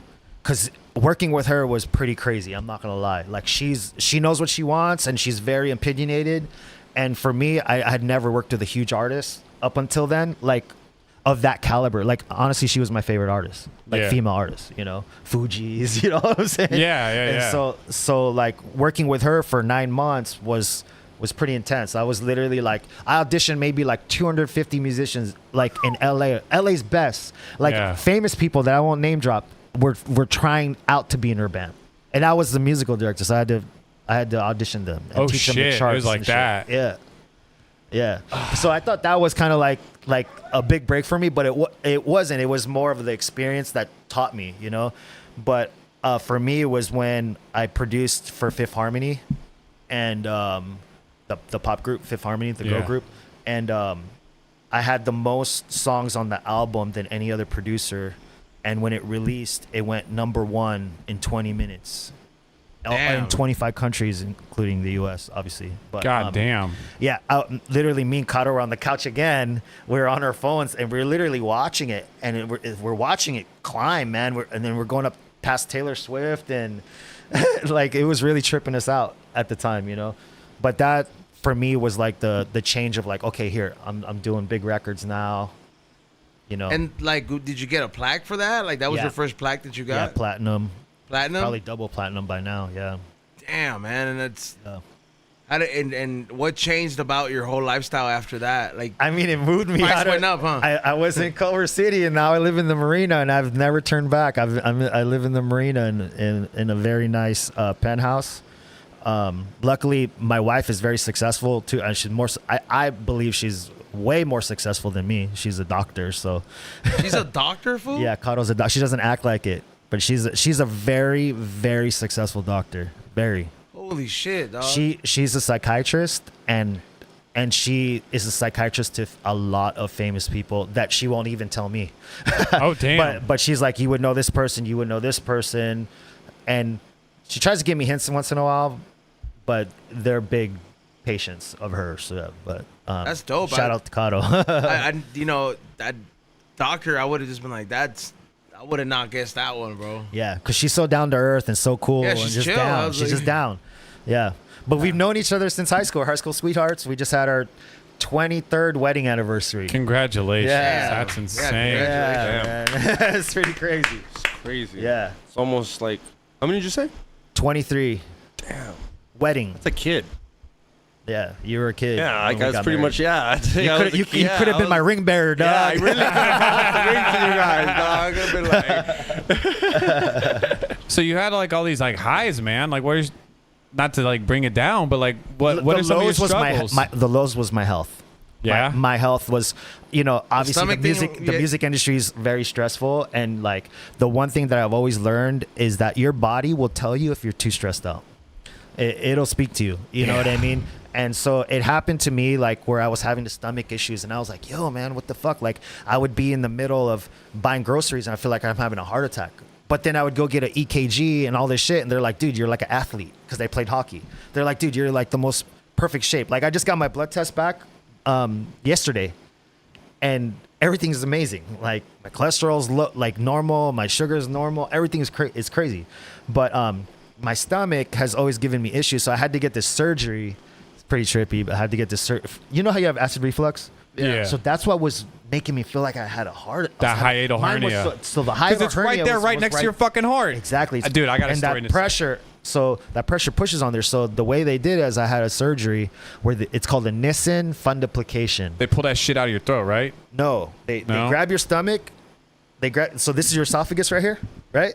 because working with her was pretty crazy. I'm not gonna lie. Like she knows what she wants and she's very opinionated. And for me, I had never worked with a huge artist up until then, like of that caliber. Like honestly, she was my favorite artist, like Yeah. female artist. You know, Fugees. You know what I'm saying? Yeah, yeah, And yeah. so like working with her for 9 months was pretty intense. I was literally like, I auditioned maybe like 250 musicians, like in LA. LA's best, like Yeah. famous people that I won't name drop were trying out to be in her band, and I was the musical director, so I had to audition them and Oh, teach them shit. the It charts was like and shit. that. Yeah. So I thought that was kind of like a big break for me, but it wasn't. It was more of the experience that taught me, you know. But for me, it was when I produced for Fifth Harmony, and the pop group Fifth Harmony, the girl Yeah. group, and I had the most songs on the album than any other producer. And when it released, it went #1 in 20 minutes. Damn. In 25 countries, including the U.S., obviously. But, God damn. yeah, literally, me and Kato were on the couch again. We were on our phones, and we were literally watching it. And we're watching it climb, man. And then we're going up past Taylor Swift. And, like, it was really tripping us out at the time, you know. But that, for me, was, like, the change of, like, okay, here, I'm doing big records now, you know. And like, did you get a plaque for that? Like that was Yeah. your first plaque that you yeah, got? platinum. Platinum? Probably double platinum by now, yeah. Damn, man, and that's. Yeah. And what changed about your whole lifestyle after that? Like, I mean, it moved me Price out of, went up, huh? I was in Culver City, and now I live in the Marina, and I've never turned back. I live in the Marina in a very nice penthouse. Luckily, my wife is very successful too, and she's more. I believe she's way more successful than me. She's a doctor, so she's a doctor, fool. yeah, Kato's a doctor. She doesn't act like it, but she's a very, very successful doctor. Very. Holy shit, dog. She's a psychiatrist, and she is a psychiatrist to a lot of famous people that she won't even tell me. Oh, damn. But she's like, you would know this person, you would know this person, and she tries to give me hints once in a while, but they're big patients of hers. So, but That's dope. Shout out to Kato. you know, that doctor, I would have just been like, I would have not guessed that one, bro. Yeah, because she's so down to earth and so cool Yeah, and she's just chill. I down. was She's like- just down. Yeah, but we've known each other since high school sweethearts. We just had our 23rd wedding anniversary. Congratulations. Yeah. That's insane. Yeah, man. It's pretty crazy. Crazy. Yeah, It's almost like, how many did you say? 23 Damn. wedding. It's a kid. Yeah, you were a kid. Yeah, I when we guess got pretty married. much, yeah. You could have been my ring bearer, dog. Yeah, I really could have brought the ring to you guys, dog. I could have been like, So you had like all these like highs, man. Like where's not to like bring it down, but like what The are some of your lows was struggles? the lows was my health. Yeah? my health was, you know, obviously stomach thing, the yeah. music industry is very stressful, and like the one thing that I've always learned is that your body will tell you if you're too stressed out. It'll speak to you. You know what I mean? And so it happened to me, like where I was having the stomach issues, and I was like, yo, man, what the fuck? Like I would be in the middle of buying groceries and I feel like I'm having a heart attack. But then I would go get an EKG and all this shit, and they're like, dude, you're like an athlete, because they played hockey. They're like, dude, you're like the most perfect shape. Like I just got my blood test back yesterday, and everything is amazing. Like my cholesterol's like normal, my sugar is normal, everything is is crazy. But my stomach has always given me issues, so I had to get this surgery. It's pretty trippy, but I had to get this You know how you have acid reflux? Yeah. So that's what was making me feel like I had a heart. That hiatal hernia. So the hiatal hernia. Because it's right there, right next to your fucking heart. Exactly. Dude, I got a story. And that pressure. So that pressure pushes on there. So the way they did it is I had a surgery where it's called a Nissen fundoplication. They pull that shit out of your throat, right? No, they grab your stomach. So this is your esophagus right here, right?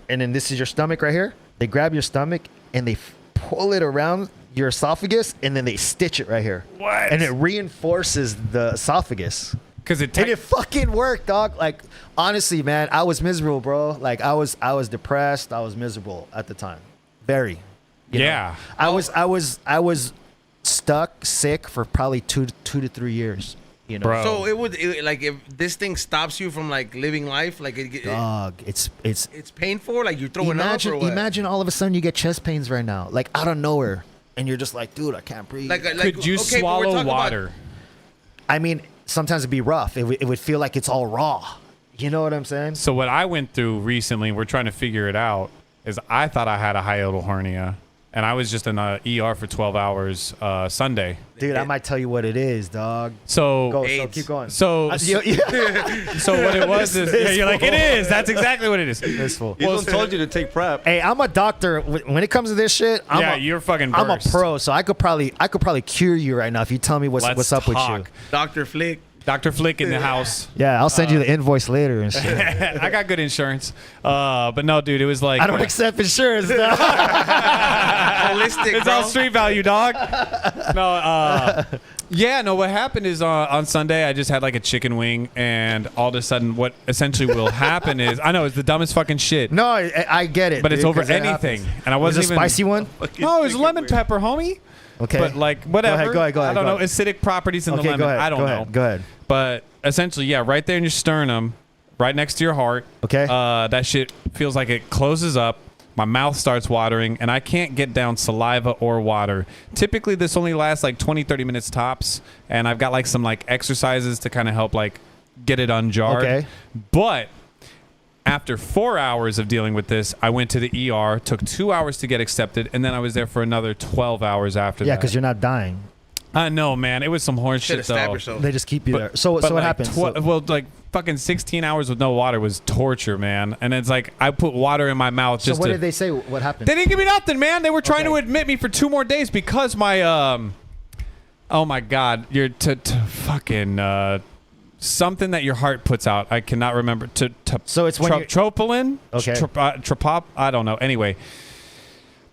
And then this is your stomach right here. They grab your stomach and they pull it around your esophagus, and then they stitch it right here. What? And it reinforces the esophagus. Because it And it fucking worked, dog. Like, honestly, man, I was miserable, bro. Like, I was depressed. I was miserable at the time. Very. You know? I was stuck sick for probably 2 to 3 years. You know, Bro. So like if this thing stops you from like living life, like dog, it's painful, like you're throwing up or what? Imagine all of a sudden you get chest pains right now, like out of nowhere, and you're just like, dude, I can't breathe. Could you okay, but we're swallow talking water? I mean, sometimes it'd be rough. It would feel like it's all raw. You know what I'm saying? So what I went through recently, we're trying to figure it out, is I thought I had a hiatal hernia, and I was just in the ER for 12 hours Sunday. Dude, I might tell you what it is, dog. So Keep going. So what it was is you're like, it is. That's exactly what it is. This fool. He told you to take prep. Hey, I'm a doctor. When it comes to this shit, you're fucking I'm a versed. pro, so I could probably cure you right now if you tell me what's up with you. Dr. Flick. Dr. Flick in the house. Yeah, I'll send you the invoice later and shit. I got good insurance. But no, dude, it was like I don't accept insurance. No. Holistic, it's bro. all street value, dog. No, what happened is on Sunday I just had like a chicken wing, and all of a sudden what essentially will happen is, I know it's the dumbest fucking shit. No, I get it. But it's dude, over 'cause that anything. happens. And I wasn't Was it even a spicy one? No, it was lemon pepper, homie. Okay. But like whatever. Go ahead. I don't know go ahead. acidic properties in the Okay, lemon. go ahead. I don't know. Go ahead. But essentially, yeah, right there in your sternum, right next to your heart. Okay. That shit feels like it closes up. My mouth starts watering, and I can't get down saliva or water. Typically, this only lasts like 20, 30 minutes tops, and I've got like some like exercises to kind of help like get it unjarred. Okay. But after 4 hours of dealing with this, I went to the ER, took 2 hours to get accepted, and then I was there for another 12 hours after that. Yeah, because you're not dying. I know, man. It was some horse Should shit, have stabbed though. yourself. They just keep you there. So But what like happens? well, like fucking 16 hours with no water was torture, man. And it's like I put water in my mouth So just what to. did they say? What happened? They didn't give me nothing, man. They were trying Okay. to admit me for 2 more days because my oh my god, you're fucking something that your heart puts out. I cannot remember. So it's when you- tropolin. Okay. Tropop. I don't know. Anyway,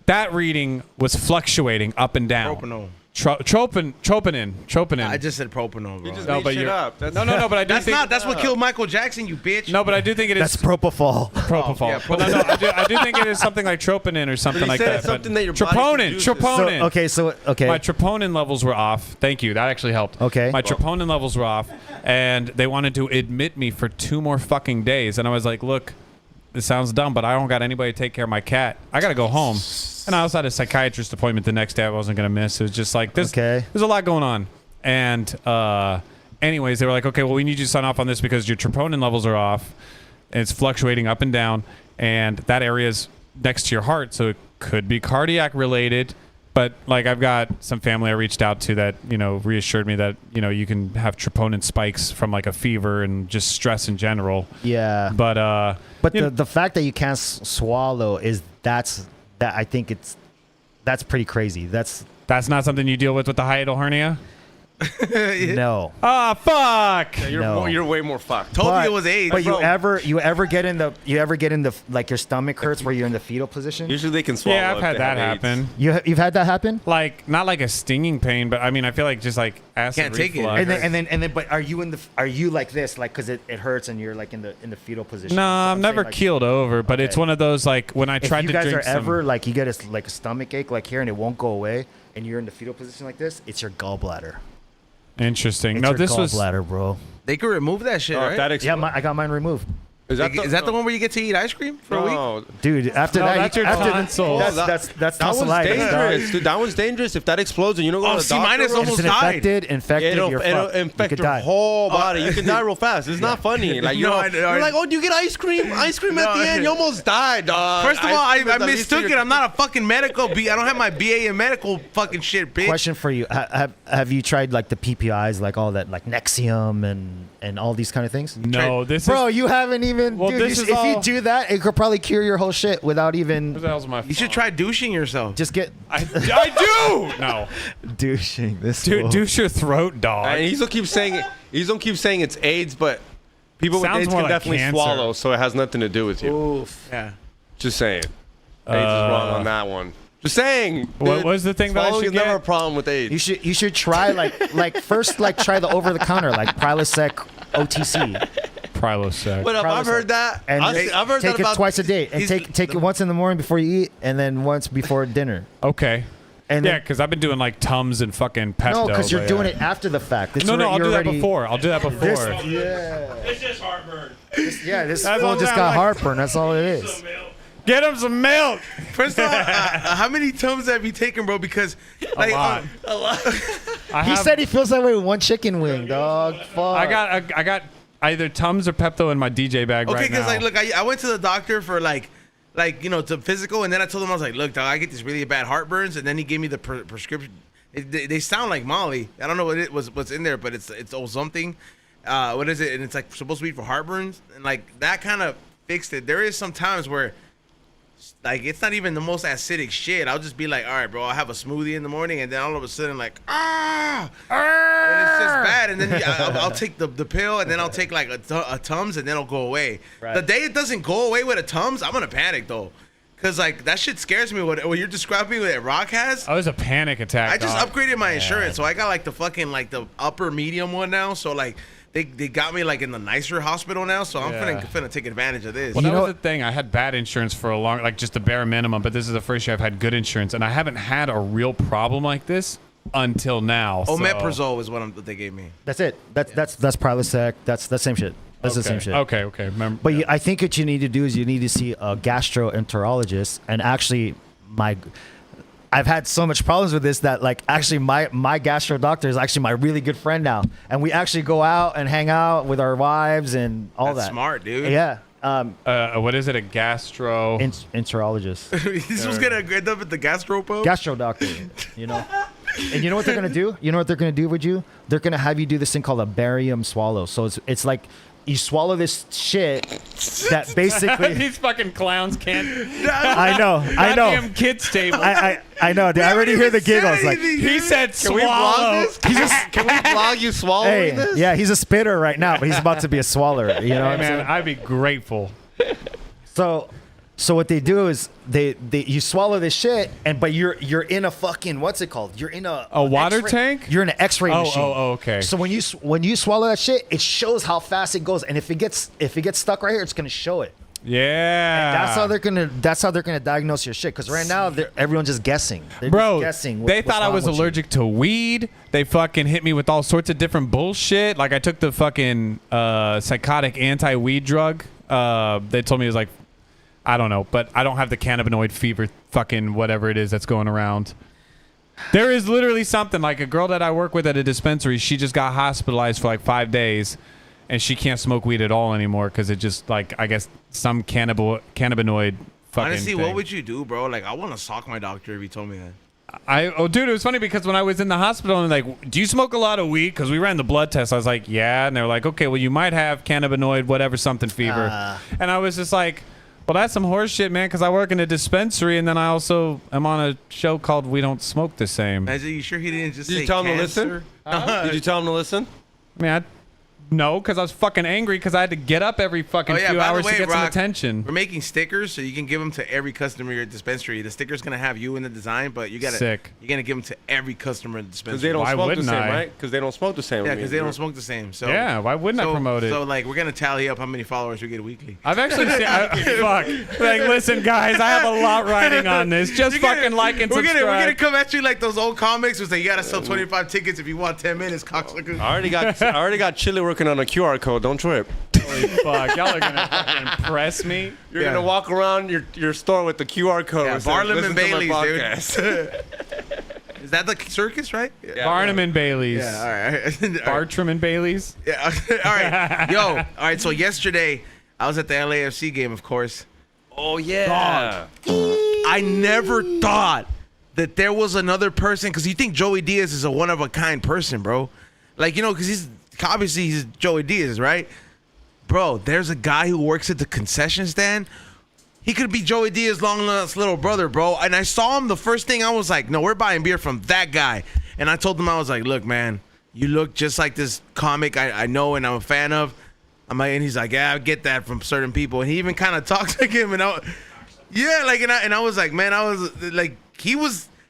that reading was fluctuating up and down. Propanol. Troponin. I just said propanol, bro. You just No, made but shit you're up. That's no. But I do That's think not. That's what killed Michael Jackson, you bitch. No, but I do think it is That's propofol. propofol. yeah, But no, I do think it is something like troponin or something But he like said that. it's something but that your body produces. troponin. My Okay. troponin levels were off. Thank you. That actually helped. Okay. My troponin levels were off, and they wanted to admit me for 2 more fucking days. And I was like, look, this sounds dumb, but I don't got anybody to take care of my cat. I got to go home. And I also had a psychiatrist appointment the next day I wasn't going to miss. It was just like, there's a lot going on. And anyways, they were like, okay, well, we need you to sign off on this because your troponin levels are off. And it's fluctuating up and down. And that area is next to your heart, so it could be cardiac related. But like I've got some family I reached out to that, reassured me that, you can have troponin spikes from like a fever and just stress in general. Yeah. But the fact that you can't swallow I think that's pretty crazy. That's not something you deal with the hiatal hernia? no. Ah, fuck. Yeah, No. you're way more fucked. Told you it was AIDS. But bro. you ever get in the like your stomach hurts where you're in the fetal position? Usually they can swallow. Yeah, I've if had they that have AIDS. happen. You've had that happen? Like not like a stinging pain, but I mean I feel like just like acid Can't take it. reflux. And then but are you like this like because it hurts and you're like in the fetal position? No, So I'm never saying, like, keeled over, but it's Okay. one of those like when I If tried you to guys drink are ever like you get a stomach ache like here and it won't go away and you're in the fetal position like this, it's your gallbladder. Interesting. It's No, your this was gallbladder, bro. They could remove that shit, Oh, right? that Yeah, I got mine removed. Is that the one where you get to eat ice cream for a week? No, Dude, after No, that's that's your tonsil. That's that one's tonsillitis, dog. dangerous, dude. That one's dangerous. If that explodes and you don't go to the C- doctor, almost It's an died. infected, it'll you're fucked. You infect could your die. whole body. You can die real fast. It's not funny. Like you No, know, I know, you're like, oh, do you get ice cream? Ice cream at No, the end. You almost died, dog. First of all, I Ice cream is the least mistook of it. your- I'm not a fucking medical. I don't have my BA in medical fucking shit, bitch. Question for you: Have you tried like the PPIs, like all that, like Nexium and all these kind of things? No, this Bro, is. you haven't even. Well, dude, this you- is if all- you do that, it could probably cure your whole shit without What even the hell's my phone? You should try douching yourself. just get I do. No, douching. This dude, fool. douche your throat, dog. And he's gonna keep saying it. He's gonna keep saying it's AIDS, but people with Sounds AIDS more can like definitely cancer. swallow, so it has nothing to do with you. Oof. Yeah. Just saying. AIDS is wrong on that one. Just saying. What dude. was the thing that I Swallowing should is never get? a problem with AIDS. You should try like first like try the over the counter like Prilosec OTC Prilosec. What up? I've Prilosec. heard that. and I've heard take that it about twice a day and he's- take it once in the morning before you eat and then once before dinner. Okay. And Yeah, then, because I've been doing like Tums and fucking Pesto. no, because you're but, doing yeah. it after the fact. It's No, I'll you're do that already- before. I'll do that before. It's just heartburn. Yeah, this That's fool what just I'm got like- heartburn. That's all it is. Some milk. Get him some milk. First of all, how many Tums have you taken, bro? Because like, A lot. I He have- said he feels that way with one chicken wing, dog. Fuck. I got either Tums or Pepto in my DJ bag okay, right now. because like, look, I went to the doctor for like you know, to physical, and then I told him, I was like, look, dog, I get these really bad heartburns, and then he gave me the prescription. They sound like Molly. I don't know what's in there, but it's old something. What is it? And it's like supposed to be for heartburns, and like that kind of fixed it. There is some times where like it's not even the most acidic shit. I'll just be like, all right, bro, I'll have a smoothie in the morning, and then all of a sudden like and it's just bad. And then I'll take the pill, and then I'll take like a Tums, and then it'll go away. Right. The day it doesn't go away with a Tums, I'm gonna panic though. Cause like that shit scares me. What you're describing what Rock has. I was a panic attack. I just dog. upgraded my insurance, so I got like the fucking like the upper medium one now. So like they got me like in the nicer hospital now. So I'm Yeah. finna take advantage of this. Well, You that know- was the thing. I had bad insurance for a long, like just the bare minimum. But this is the first year I've had good insurance, and I haven't had a real problem like this until now. so- Omeprazole is what they gave me. That's it. That's Prilosec. That's the same shit. That's the same shit. Okay. Remember, But I think what you need to do is you need to see a gastroenterologist. And actually, I've had so much problems with this that like actually my gastro doctor is actually my really good friend now, and we actually go out and hang out with our wives and all That's that. smart, dude. Yeah. what is it? A gastro? Enterologist, This was gonna end up at the gastropub. gastro doctor. You know. And you know what they're gonna do? You know what they're gonna do with you? They're gonna have you do this thing called a barium swallow. So it's like you swallow this shit that basically. These fucking clowns can't. I know. Goddamn kids table. I know. Dude, I already hear the giggles. Like, He said Can we vlog swallow. this? Can we vlog you swallowing hey, this? yeah, he's a spitter right now, but he's about to be a swaller. You know what Hey, I'm man, saying? I'd be grateful. So what they do is they you swallow this shit, but you're in a fucking what's it called? You're in a water X-ray- tank? You're in an X-ray Oh, machine. okay. So when you swallow that shit, it shows how fast it goes, and if it gets stuck right here, it's gonna show it. Yeah. That's how they're gonna diagnose your shit. Because right now everyone's just guessing. They're Bro, just guessing. they what's thought I wrong was with you. allergic to weed. They fucking hit me with all sorts of different bullshit. Like I took the fucking psychotic anti-weed drug. They told me it was like, I don't know, but I don't have the cannabinoid fever fucking whatever it is that's going around. There is literally something like a girl that I work with at a dispensary. She just got hospitalized for like 5 days, and she can't smoke weed at all anymore because it just like I guess some cannabinoid fucking Honestly, thing. what would you do, bro? Like, I want to sock my doctor if he told me that. Dude, it was funny because when I was in the hospital and like, do you smoke a lot of weed? Because we ran the blood test. I was like, yeah, and they were like, okay, well you might have cannabinoid whatever something fever, and I was just like, well that's some horse shit, man. Because I work in a dispensary and then I also am on a show called We Don't Smoke the Same. Are you sure he didn't just Did say you tell him to cancer? listen? Did you tell him to listen? I mean, no, because I was fucking angry because I had to get up every fucking few by the hours way, to get some Rock, attention. We're making stickers, so you can give them to every customer at your dispensary. The sticker's gonna have you in the design, but you're gonna give them to every customer in the dispensary. Because they don't Why smoke the wouldn't same, I? right? Because they don't smoke the same. Yeah, with because me. they don't smoke the same. So Yeah, why wouldn't I promote it? So like, we're gonna tally up how many followers we get weekly. I've actually seen. Fuck. Like, listen, guys, I have a lot riding on this. Just fucking like and we're subscribe. gonna come at you like those old comics who say you gotta sell 25 tickets if you want 10 minutes, cocksucker. I already got Chili working on a QR code. Don't trip. Holy fuck. Y'all are going to fucking impress me. You're gonna walk around your store with the QR code. Yeah, that says, Barnum "Listen and to my Bailey's, dude. podcast." Is that the circus, right? Yeah, Barnum and Bailey's. Yeah, all right. Bartram and Bailey's. Yeah, all right. Yo, all right, so yesterday, I was at the LAFC game, of course. Oh yeah. I never thought that there was another person, because you think Joey Diaz is a one-of-a-kind person, bro. Like, you know, because he's Joey Diaz, right? Bro, there's a guy who works at the concession stand. He could be Joey Diaz's long-lost little brother, bro. And I saw him, the first thing I was like, no, we're buying beer from that guy. And I told him, I was like, look, man, you look just like this comic I know and I'm a fan of. I'm like, and he's like, yeah, I get that from certain people. And he even kind of talks like him. And I was like, man, I was like, he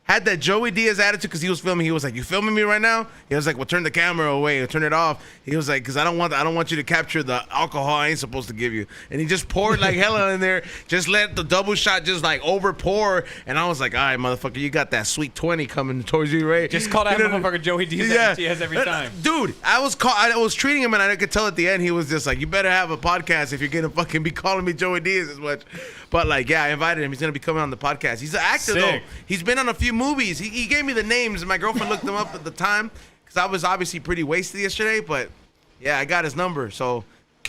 had that Joey Diaz attitude because he was filming. He was like, you filming me right now? He was like, well, turn the camera away or turn it off. He was like, because I don't want you to capture the alcohol I ain't supposed to give you. And he just poured like hella in there, just let the double shot just like over pour. And I was like, all right, motherfucker, you got that sweet 20 coming towards you, right? Just call that motherfucker Joey Diaz as he has every time. Dude, I was treating him, and I could tell at the end he was just like, you better have a podcast if you're gonna fucking be calling me Joey Diaz as much. But like, yeah, I invited him. He's gonna be coming on the podcast. He's an actor though. He's been on a few movies. He gave me the names, and my girlfriend looked them up at the time because I was obviously pretty wasted yesterday. But yeah, I got his number, so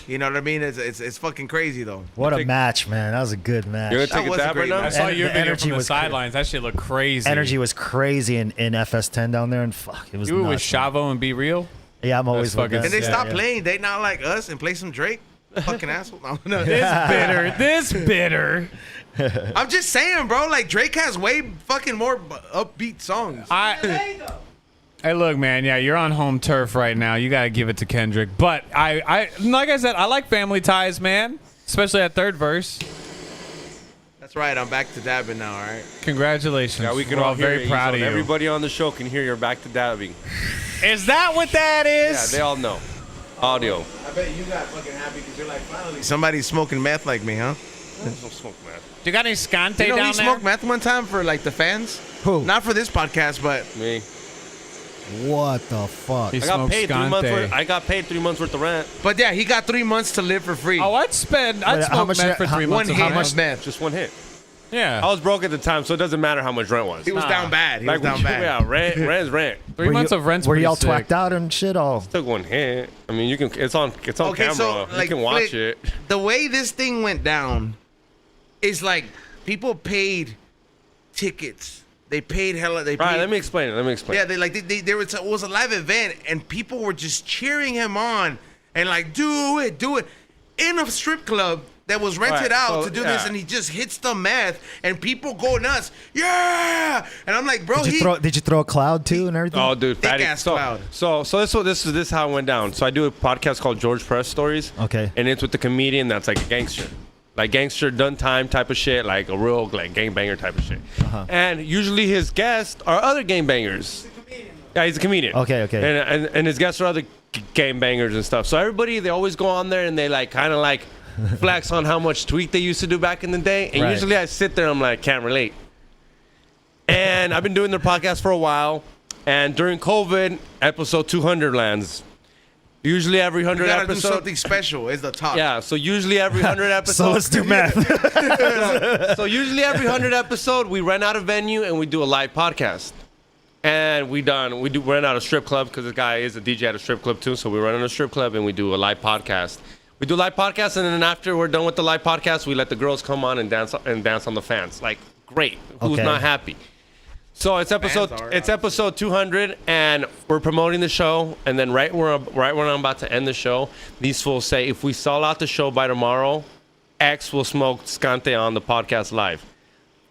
you know what I mean. It's fucking crazy though. What a match, man! That was a good match. You're gonna take was a a dab great right now? I saw your the video energy from the was crazy. sidelines. That shit looked crazy. Energy was crazy in FS10 down there, and fuck, it was. You were with nuts, man. Chavo and Be Real? Yeah, I'm always with fucking them. And they Yeah, stopped yeah. playing. They not like us and play some Drake. Fucking asshole. No. This bitter. I'm just saying, bro. Like Drake has way fucking more upbeat songs. Hey, look, man. Yeah, you're on home turf right now. You gotta give it to Kendrick. But I like I said, I like Family Ties, man. Especially that third verse. That's right. I'm back to dabbing now. All right. Congratulations. Yeah, we can We're all hear very it. proud of you. Everybody on the show can hear you're back to dabbing. Is that what that is? Yeah, they all know. Audio. I bet you got fucking happy because you're like, finally, somebody's smoking meth like me, huh? Don't smoke, man. Do you got any Scante You know, down he there? smoked meth one time for like the fans. Who? Not for this podcast, but Me. What the fuck? He I got smoked paid 3 months. Scante. I got paid 3 months worth of rent. yeah, he got 3 months to live for free. Oh, I'd How smoke much- meth for how- 3 One months. hit How much? of meth. Just one hit. Yeah. I was broke at the time, so it doesn't matter how much rent was. He was down bad. He was down bad. Yeah, rent's rent. 3 months of rent's Were pretty y'all sick. twacked out and shit? All Took one hit. I mean, you can. It's on Okay, camera. so You like, can watch Flick, it. the way this thing went down is like people paid tickets. They paid hella. They All right, paid, let me explain it. Yeah, there was it was a live event and people were just cheering him on and like do it in a strip club that was rented Right, out so, to do this, yeah. and he just hits the meth and people go nuts. Yeah, and I'm like, bro, Did you throw a cloud too and everything? Oh, dude, Thick fatty. ass So, cloud. this is how it went down. So I do a podcast called George Press Stories. Okay. And it's with the comedian that's like a gangster. Like gangster done time type of shit, like a real like gangbanger type of shit. Uh-huh. And usually his guests are other gangbangers. Yeah, he's a comedian. Okay. And his guests are other gangbangers and stuff. So everybody, they always go on there and they like kind of like flex on how much tweak they used to do back in the day. And Right. usually I sit there, I'm like, can't relate. And I've been doing their podcast for a while. And during COVID, episode 200 lands. Usually every you 100 gotta do episode. something special. Is the top. Yeah, so usually every 100 episodes. So let's do math. So usually every 100 episode, we rent out a venue and we do a live podcast. And we rent out a strip club because this guy is a DJ at a strip club too. So we run out a strip club and we do a live podcast. We do a live podcast, and then after we're done with the live podcast, we let the girls come on and dance on the fans. Like, great. Who's Okay. not happy? So it's episode 200, and we're promoting the show. And then right when I'm about to end the show, these fools say, if we sell out the show by tomorrow, X will smoke Scante on the podcast live.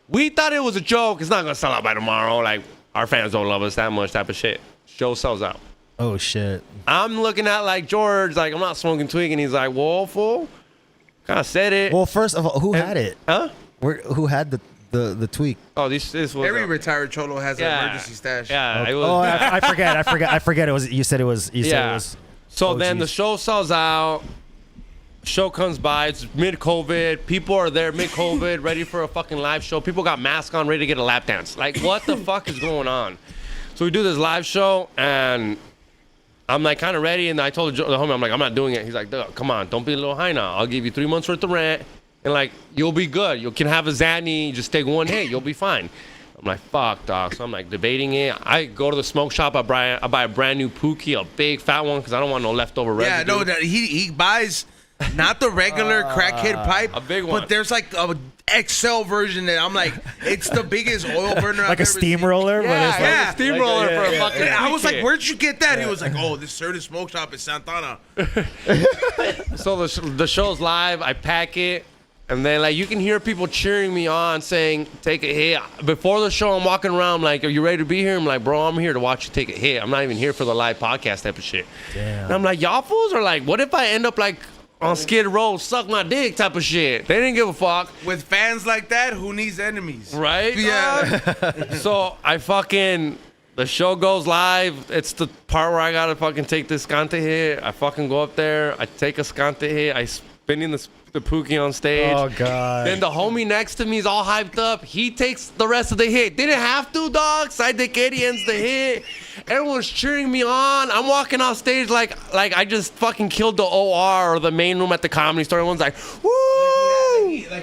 We thought it was a joke. It's not gonna sell out by tomorrow. Like, our fans don't love us that much, type of shit. Show sells out. Oh shit. I'm looking at like George, like I'm not smoking twig, and he's like, "Whoa, fool!" Kind of said it. Well, first of all, who had it? Huh? Who had the tweak? Oh, this was Every retired cholo has an emergency stash. Yeah, it was. Oh, I forget. It was. You said it was. You said it was. So Oh, then the geez. show sells out. Show comes by. It's mid-COVID. People are there mid-COVID, ready for a fucking live show. People got masks on, ready to get a lap dance. Like, what the fuck is going on? So we do this live show, and I'm like kind of ready, and I told the homie, I'm like, I'm not doing it. He's like, "Dude, come on, don't be a little high now. I'll give you 3 months worth of rent, and like you'll be good. You can have a Zanny, just take one hit, you'll be fine." I'm like, "Fuck, dog." So I'm like debating it. I go to the smoke shop. I buy a brand new Pookie, a big fat one, because I don't want no leftover residue. Yeah, no, he buys not the regular crackhead pipe, a big one. but there's like a XL version that I'm like, it's the biggest oil burner Like I've a ever steamroller, seen. but it's like Yeah. a steamroller for a fucking. I was like, weekend. "Where'd you get that?" He was like, "Oh, this certain smoke shop in Santana." So the show's live. I pack it, and then like you can hear people cheering me on, saying, "Take a hit." Before the show, I'm walking around. I'm like, "Are you ready to be here?" I'm like, "Bro, I'm here to watch you take a hit. I'm not even here for the live podcast type of shit." Damn. And I'm like, "Y'all fools are like, what if I end up like on Skid Row, suck my dick type of shit?" They didn't give a fuck, With fans like that, who needs enemies? right? Yeah. So the show goes live. It's the part where I gotta fucking take this Scante hit. I fucking go up there. I take a Scante hit. I spin in the Pookie on stage. Oh god. Then the homie next to me is all hyped up. He takes the rest of the hit. Didn't have to, dog. Side Dick Eddie ends the hit. Everyone's cheering me on. I'm walking off stage like I just fucking killed the OR or the main room at the Comedy Store. Everyone's like, woo!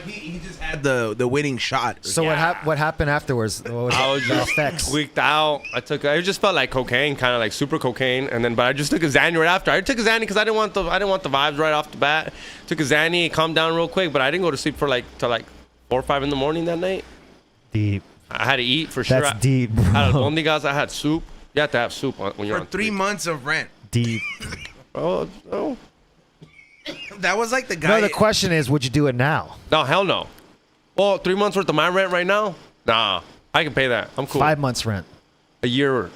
He just had the winning shot. So what happened afterwards? What was I was the just effects? tweaked out. It just felt like cocaine, kind of like super cocaine. And then, but I just took a Xanny right after. I took a Xanny because I didn't want the vibes right off the bat. Took a Xanny, calmed down real quick. But I didn't go to sleep till like 4 or 5 in the morning that night. Deep. I had to eat for sure. That's deep, bro. I had albondigas. I had soup. You have to have soup when you're For on 3 tweak. months of rent. Deep. Oh. That was like the guy. No, the question is, would you do it now? No, hell no. Well, 3 months worth of my rent right now? Nah, I can pay that. I'm cool. 5 months rent. A year.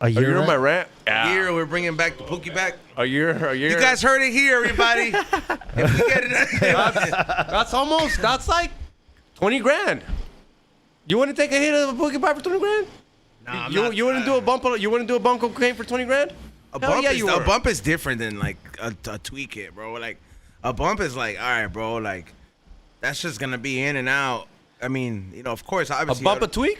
A year. A year of rent? my rent? Yeah. Here we're bringing back the Pookie back. A year. You guys heard it here, everybody. If we get it, That's like 20 grand. You want to take a hit of a Pookie Pie for 20 grand? Nah, You wouldn't do a bump of cocaine for 20 grand? A Hell bump, yeah, is, you a were. bump is different than like a tweak hit, bro. Like a bump is like, all right, bro, like that's just gonna be in and out. I mean, of course, A obviously. bump a tweak?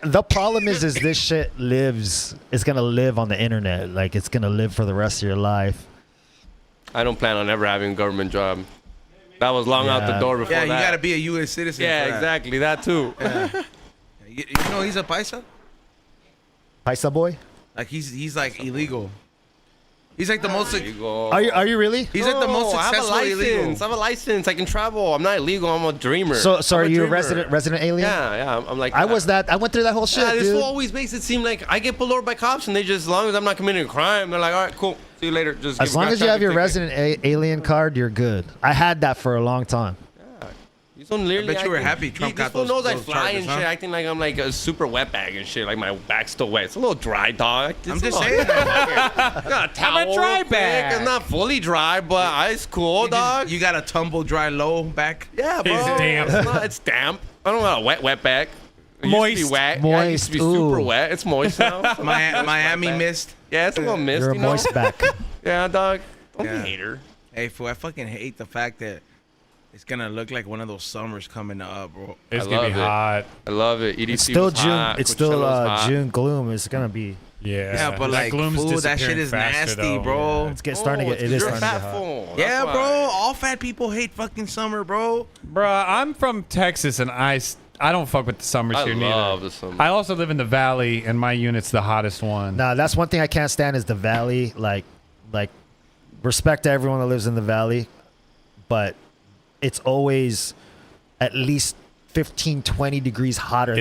The problem is this shit lives. It's gonna live on the internet. Like it's gonna live for the rest of your life. I don't plan on ever having a government job. That was long out the Yeah. door before Yeah, that. you gotta be a U.S. citizen. Yeah, for that. exactly. That too. You know he's a paisa. Paisa boy. Like he's like illegal. He's like the most. There you go. Are you really? He's like the most I have a successful illegal. license. I have a license. I can travel. I'm not illegal. I'm a dreamer. So I'm are you a dreamer. resident alien? Yeah. I'm like. I was that. I went through that whole shit, Yeah, this dude. fool always makes it seem like I get pulled over by cops and they just, as long as I'm not committing a crime, they're like, all right, cool. See you later. Just As give a long guy as you have traffic your ticket. resident alien card, you're good. I had that for a long time. He's on literally I bet you were acting- happy Trump this got fool those- knows I those fly charges, and huh? shit, acting like I'm like a super wetbag and shit. Like my back's still wet. It's a little dry, dog. I'm just saying. Got a towel dry real quick. bag. It's not fully dry, but it's cool, dog. You got a tumble dry low back. Yeah, bro. It's damp. It's damp. I don't got a wet back. It Moist. used to be wet. Yeah, it used to be Moist, super ooh. wet. It's moist now. Miami mist. Yeah, it's a little mist, You're a you know? moist back. Yeah, dog. Don't Yeah. be a hater. Hey, fool, I fucking hate the fact that it's gonna look like one of those summers coming up, bro. It's I gonna be love it. hot. I love it. EDC It's still was June. hot. It's still Coachella's hot. June gloom. It's gonna be. Yeah. Yeah, but That like, gloom's fool, that shit disappearing is faster, nasty, though. bro. It's starting to get. It is You're a starting to fat get hot. fool. Yeah, That's bro. why. All fat people hate fucking summer, bro. Bruh, I'm from Texas and I don't fuck with the summers I here love neither. the summer. I also live in the valley and my unit's the hottest one. Nah, that's one thing I can't stand is the valley. Like, respect to everyone that lives in the valley, but it's always at least 15, 20 degrees hotter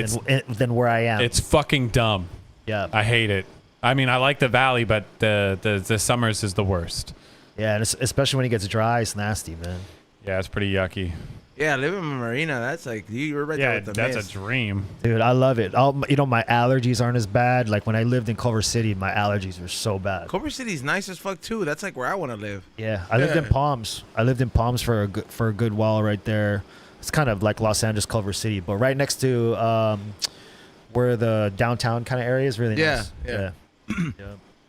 than where I am. It's fucking dumb. Yeah. I hate it. I mean, I like the valley, but the summers is the worst. Yeah, and especially when it gets dry, it's nasty, man. Yeah, it's pretty yucky. Yeah, living in Marina, that's like you're right there Yeah, with the that's mist. a dream. Dude, I love it. My allergies aren't as bad. Like when I lived in Culver City, my allergies were so bad. Culver City's nice as fuck too. That's like where I want to live. Yeah, I lived in Palms. I lived in Palms for a good while right there. It's kind of like Los Angeles, Culver City, but right next to where the downtown kind of area is really nice. Yeah. Yeah.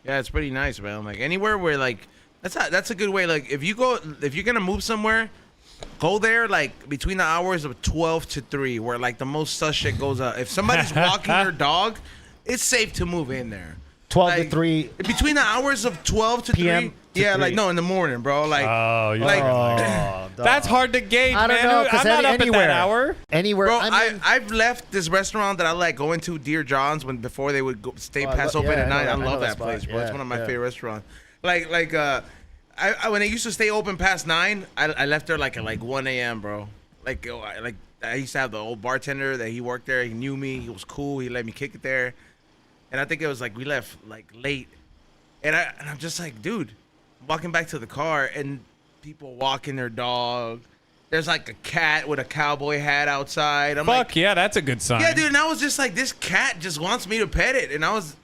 Yeah, it's pretty nice, man. Like anywhere where like that's a good way. Like if you're gonna move somewhere, go there like between the hours of 12 to 3, where like the most sus shit goes up. If somebody's walking their dog, it's safe to move in there. 12 like, to 3 between the hours of 12 to PM 3. Yeah, 3. like no, in the morning, bro. Like, Oh, you're like, Oh, that's hard to gauge, I don't man. know, I'm 'cause not up anywhere. at that hour. Anywhere. bro, I mean, I've left this restaurant that I like going to, Dear John's, before they would stay Oh, I past lo- open yeah, at I know night. that- I I know love that that spot. place, bro. It's Yeah, one of my yeah. favorite restaurants. When they used to stay open past 9, I left there like at 1 a.m., bro. I used to have the old bartender that he worked there. He knew me. He was cool. He let me kick it there. And I think it was we left late. And I'm just like, dude, I'm walking back to the car and people walking their dog. There's a cat with a cowboy hat outside. I'm Fuck yeah, that's a good sign. yeah, dude. And I was just like, this cat just wants me to pet it. And I was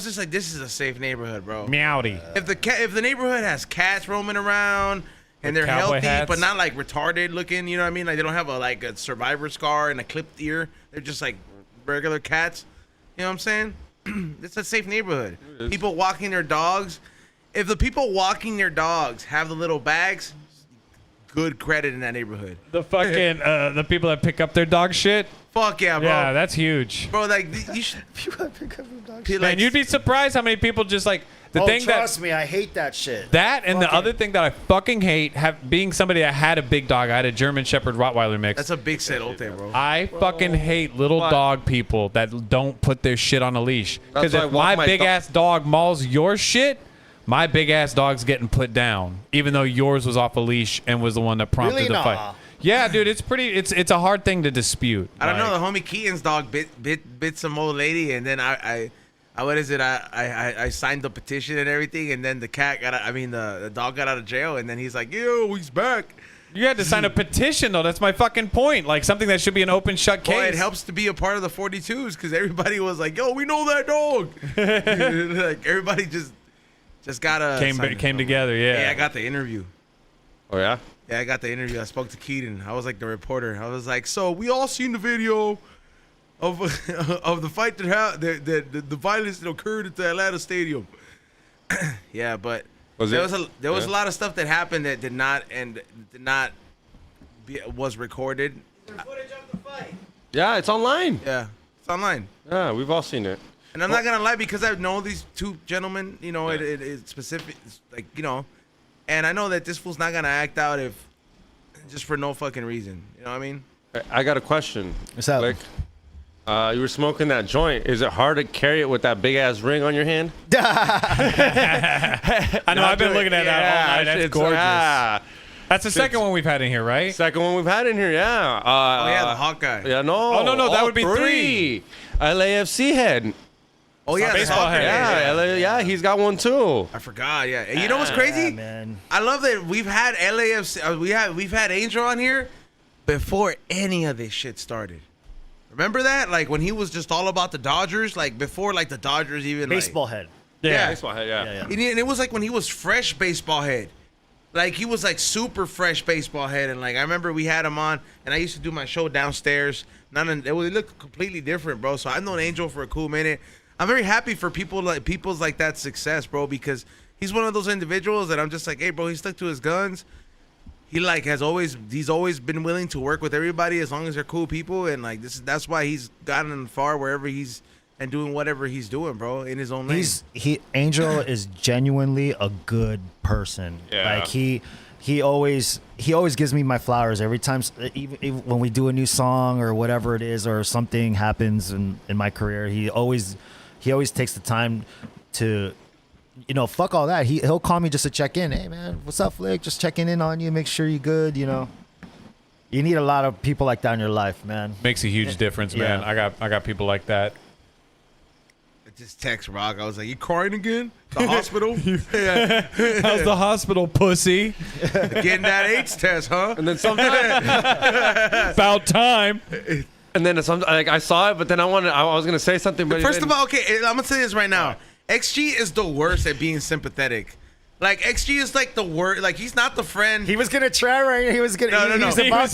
just like, this is a safe neighborhood, bro. Meowdy. If the neighborhood has cats roaming around and With they're cowboy healthy hats? but not retarded looking, you know what I mean? Like they don't have a survivor scar and a clipped ear. They're just regular cats. You know what I'm saying? It's a safe neighborhood. People walking their dogs. If the people walking their dogs have the little bags, good credit in that neighborhood. The fucking the people that pick up their dog shit. Fuck yeah, bro. Yeah, that's huge. Bro, you should. Man, you'd be surprised how many people just the thing trust me, I hate that shit. that and the Fucking- other thing that I fucking hate being somebody that had a big dog. I had a German Shepherd Rottweiler mix. That's a big cerote, bro. I fucking hate little What? dog people that don't put their shit on a leash. That's Because why I if walk my my big dog- ass dog mauls your shit, my big ass dog's getting put down, even though yours was off a leash and was the one that prompted Really? the Nah. fight. Yeah, dude, it's a hard thing to dispute. I don't know. Like, The homie Keaton's dog bit some old lady, and then I signed the petition and everything, and then the dog got out of jail, and then he's like, yo, he's back. You had to sign a petition, though. That's my fucking point. Like something that should be an open shut case. Well, it helps to be a part of the 42s because everybody was like, yo, we know that dog. Everybody just gotta Came together. Yeah. Yeah, I got the interview. Oh yeah. Yeah, I got the interview. I spoke to Keaton. I was like the reporter. I was like, so we all seen the video of of the fight the violence that occurred at the Atlanta Stadium. Yeah, but there was a lot of stuff that happened that was recorded. Yeah, it's online. Yeah, it's online. Yeah, we've all seen it. And I'm not gonna lie because I know these two gentlemen. You know, it's specific. It's and I know that this fool's not gonna act out just for no fucking reason. You know what I mean? I got a question. What's up? Flick. You were smoking that joint. Is it hard to carry it with that big ass ring on your hand? I know. I've been looking at that all night. That's gorgeous. Yeah. That's the second one we've had in here, right? Second one we've had in here, yeah. Oh yeah, the Hawkeye. Yeah, no. Oh, no, that all would be three. LAFC head. Oh yeah, the Baseball Hawkeye. head. Yeah, he's got one too. I forgot. Yeah, and you know what's crazy? Yeah, man. I love that we've had LAFC. We've had Angel on here before any of this shit started. Remember that? Like when he was just all about the Dodgers. Like before, the Dodgers even. Baseball head. Yeah. Baseball head, yeah. Yeah. And it was like when he was fresh baseball head. Like he was super fresh baseball head, and I remember we had him on, and I used to do my show downstairs. It looked completely different, bro. So I've known Angel for a cool minute. I'm very happy for people's like that success, bro, because he's one of those individuals that I'm just like, hey, bro, he stuck to his guns. He's always been willing to work with everybody as long as they're cool people, and that's why he's gotten far wherever he's and doing whatever he's doing, bro, in his own lane. Angel is genuinely a good person. Yeah. Like he always gives me my flowers every time, even when we do a new song or whatever it is, or something happens in my career. He always takes the time to, fuck all that. He'll call me just to check in. Hey man, what's up, Flick? Just checking in on you, make sure you're good. You need a lot of people like that in your life, man. Makes a huge difference, man. Yeah. I got people like that. Just text Rock. I was like, you crying again? The hospital? Yeah. How's the hospital, pussy? Getting that AIDS test, huh? And then sometimes, About time. and then I saw it, but then I was gonna say something, but First of all, okay, I'm gonna say this right now. XG is the worst at being sympathetic. XG is the worst. He's not the friend. He was gonna try, right? He was gonna. No. He was about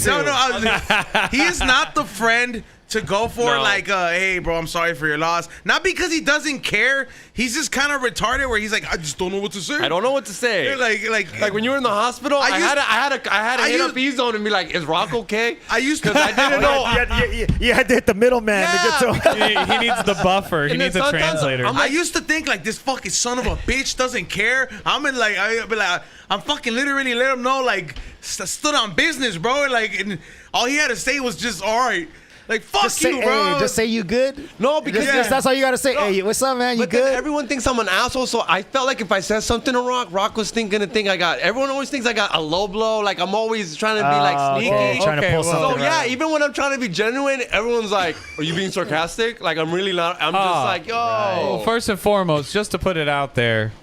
to. He is not the friend to go for No. like, hey, bro, I'm sorry for your loss. Not because he doesn't care. He's just kind of retarded where he's like, I just don't know what to say. I don't know what to say. Like when you were in the hospital, I had to hit up E-Zone and be like, is Rock okay? I used to. I didn't know. You had to hit the middleman to get to him. He needs the buffer. He And needs then a sometimes translator. I used to think like this fucking son of a bitch doesn't care. I'm fucking literally let him know like stood on business, bro. Like, and all he had to say was just all right. Like fuck Just say, you, bro. hey, just say you good. No, because That's all you gotta say. Hey, what's up, man? You but then good? everyone thinks I'm an asshole, so I felt like if I said something to Rock was gonna think I got. Everyone always thinks I got a low blow. Like I'm always trying to be like sneaky. Okay, trying to pull So something. yeah, right. even when I'm trying to be genuine, everyone's like, "Are you being sarcastic?" Like I'm really not. I'm just like, "Yo." Well, first and foremost, just to put it out there,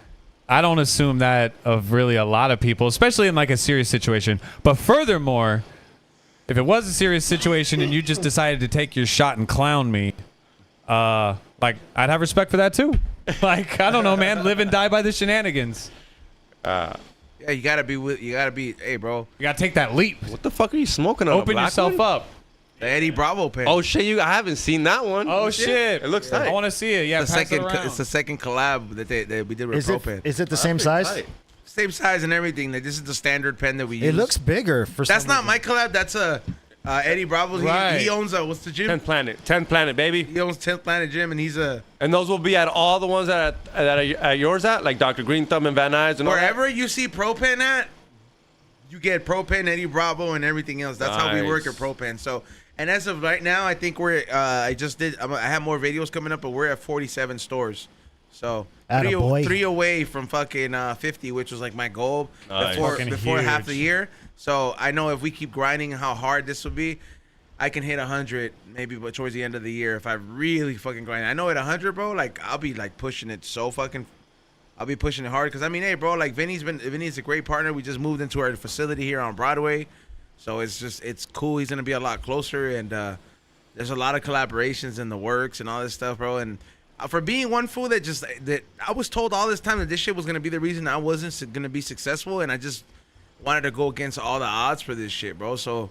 I don't assume that of really a lot of people, especially in like a serious situation. But furthermore, if it was a serious situation and you just decided to take your shot and clown me, like I'd have respect for that too. Like I don't know, man, live and die by the shenanigans. Yeah, you gotta be. Hey, bro. You gotta take that leap. What the fuck are you smoking on? Open yourself up. The Eddie Bravo pen. Oh shit! I haven't seen that one. Oh shit! It looks tight. I want to see it. Yeah, the pass second. it around. It's the second collab that we did with Is Propen. it the same size? Tight. Same size and everything. Like this is the standard pen that we use. It looks bigger for That's some not reason. my collab. That's Eddie Bravo's. Right. He owns what's the gym? 10th Planet, baby. He owns 10th Planet Gym, and he's And those will be at all the ones that are at yours at, like Dr. Green Thumb and Van Nuys and all that? wherever you see Propen at, you get Propen, Eddie Bravo, and everything else. That's how we work at Nice. Propen. So, and as of right now, I think we're. I have more videos coming up, but we're at 47 stores. So Attaboy. three away from fucking 50, which was like my goal Nice. Fucking before half huge. the year. So I know if we keep grinding, how hard this will be. I can hit 100 maybe, but towards the end of the year, if I really fucking grind. I know at 100, bro, like I'll be like pushing it so fucking. I'll be pushing it hard because I mean, hey, bro, like Vinny's a great partner. We just moved into our facility here on Broadway, so it's cool. He's gonna be a lot closer, and there's a lot of collaborations in the works and all this stuff, bro. And for being one fool that I was told all this time that this shit was gonna be the reason I wasn't gonna be successful, and I just wanted to go against all the odds for this shit, bro. So.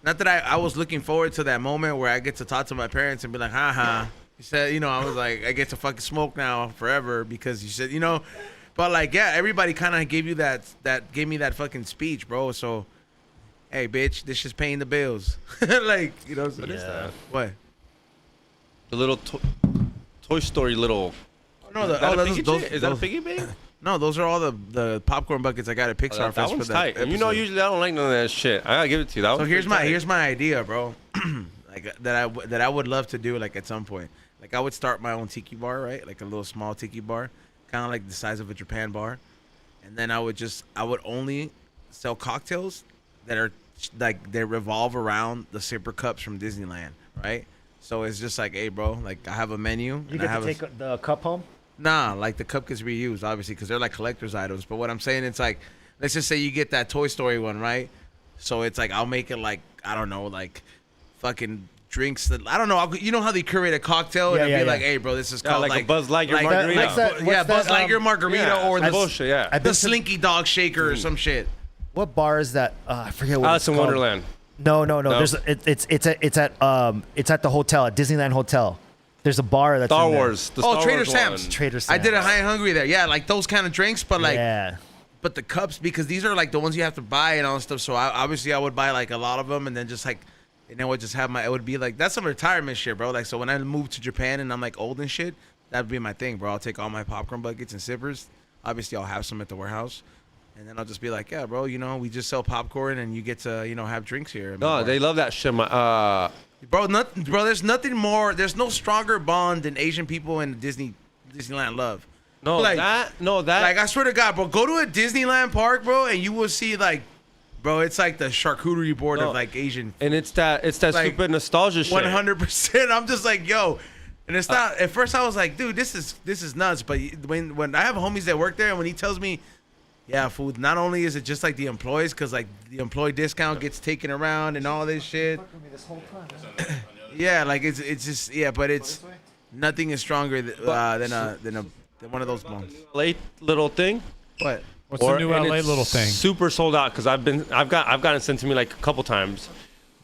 Not that I was looking forward to that moment where I get to talk to my parents and be like, haha. He said, I was like, I get to fucking smoke now forever because you said, But like, yeah, everybody kind of gave me that fucking speech, bro. So, hey, bitch, this is paying the bills. Like, so What is that? What? The little Toy Story little. No, Is that a piggy bank? No, those are all the popcorn buckets I got at Pixar That Fest one's for tight. that And episode. usually I don't like none of that shit. I gotta give it to you. That So one's here's pretty tight. my idea, bro. Like that I would love to do like at some point. Like I would start my own tiki bar, right? Like a little small tiki bar, kind of like the size of a Japan bar, and then I would only sell cocktails that are like they revolve around the sipper cups from Disneyland, right? So it's just like, hey, bro, like I have a menu. You and get I have to take the cup home. Nah, like the cup gets reused, obviously, because they're like collector's items. But what I'm saying, it's like, let's just say you get that Toy Story one, right? So it's like, I'll make it like, I don't know, like fucking drinks that, I don't know. You know how they curate a cocktail and it'll be like, hey, bro, this is called like a Buzz Lightyear margarita. Buzz Lightyear margarita or the bullshit, yeah. I've the been to- Slinky Dog Shaker or some shit. What bar is that? I forget what Alice it's in called. Wonderland. No. No? There's it's at the hotel at Disneyland Hotel. There's a bar that's Star in there. Wars. The Star Trader Wars Sam's. one. Trader I did a Sam's. High and Hungry there. Yeah, like those kind of drinks, but like, Yeah. but the cups, because these are like the ones you have to buy and all that stuff. So I would buy like a lot of them and then just like, and then would just have it would be like, that's some retirement shit, bro. Like, so when I moved to Japan and I'm like old and shit, that'd be my thing, bro. I'll take all my popcorn buckets and sippers. Obviously, I'll have some at the warehouse. And then I'll just be like, yeah, bro, we just sell popcorn and you get to, have drinks here. No, they love that shit. Bro, there's nothing more, there's no stronger bond than Asian people and Disneyland love. Like, Like, I swear to God, bro, go to a Disneyland park, bro, and you will see, like, bro, it's like the charcuterie board of, like, Asian. And it's that like, stupid nostalgia shit. 100%. I'm just like, yo. And it's not, at first I was like, dude, this is nuts. But when I have homies that work there, and when he tells me, yeah, food, not only is it just like the employees, because, like, the employee discount gets taken around and all this shit. Yeah, like, it's just, yeah, but it's, nothing is stronger than one of those bones. Late little thing. What? What's the new and LA it's little thing? Super sold out because I've gotten sent to me like a couple times.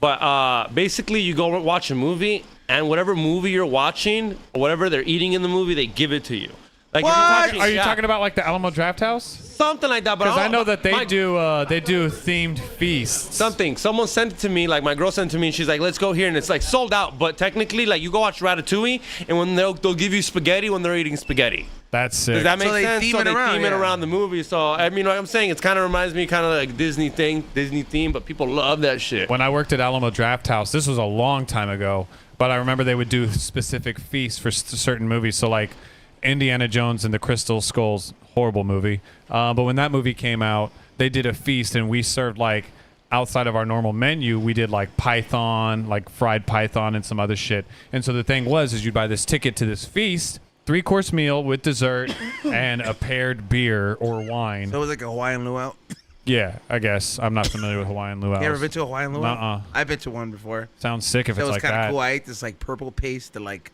But basically, you go watch a movie, and whatever movie you're watching, or whatever they're eating in the movie, they give it to you. Like, if you're watching, Are you talking about like the Alamo Draft House? something like that? But Because I know that they do themed feasts. something. Someone sent it to me. Like my girl sent it to me, and she's like, "Let's go here," and it's like sold out. But technically, like you go watch Ratatouille, and when they'll give you spaghetti when they're eating spaghetti. That's sick. Does that make So they sense? theme So it they around, theme it yeah. around the movie. So I mean, what I'm saying, it kind of reminds me kind of like Disney theme, but people love that shit. When I worked at Alamo Draft House, this was a long time ago, but I remember they would do specific feasts for certain movies. So like Indiana Jones and the Crystal Skulls, horrible movie. But when that movie came out, they did a feast, and we served like outside of our normal menu, we did like python, like fried python and some other shit. And so the thing was, is you'd buy this ticket to this feast, 3-course meal with dessert and a paired beer or wine. So it was like a Hawaiian luau. Yeah, I guess. I'm not familiar with Hawaiian luau. You ever been to a Hawaiian luau? Nuh-uh. I've been to one before. Sounds sick if It it's was like kind of that. cool. I ate this like purple paste that like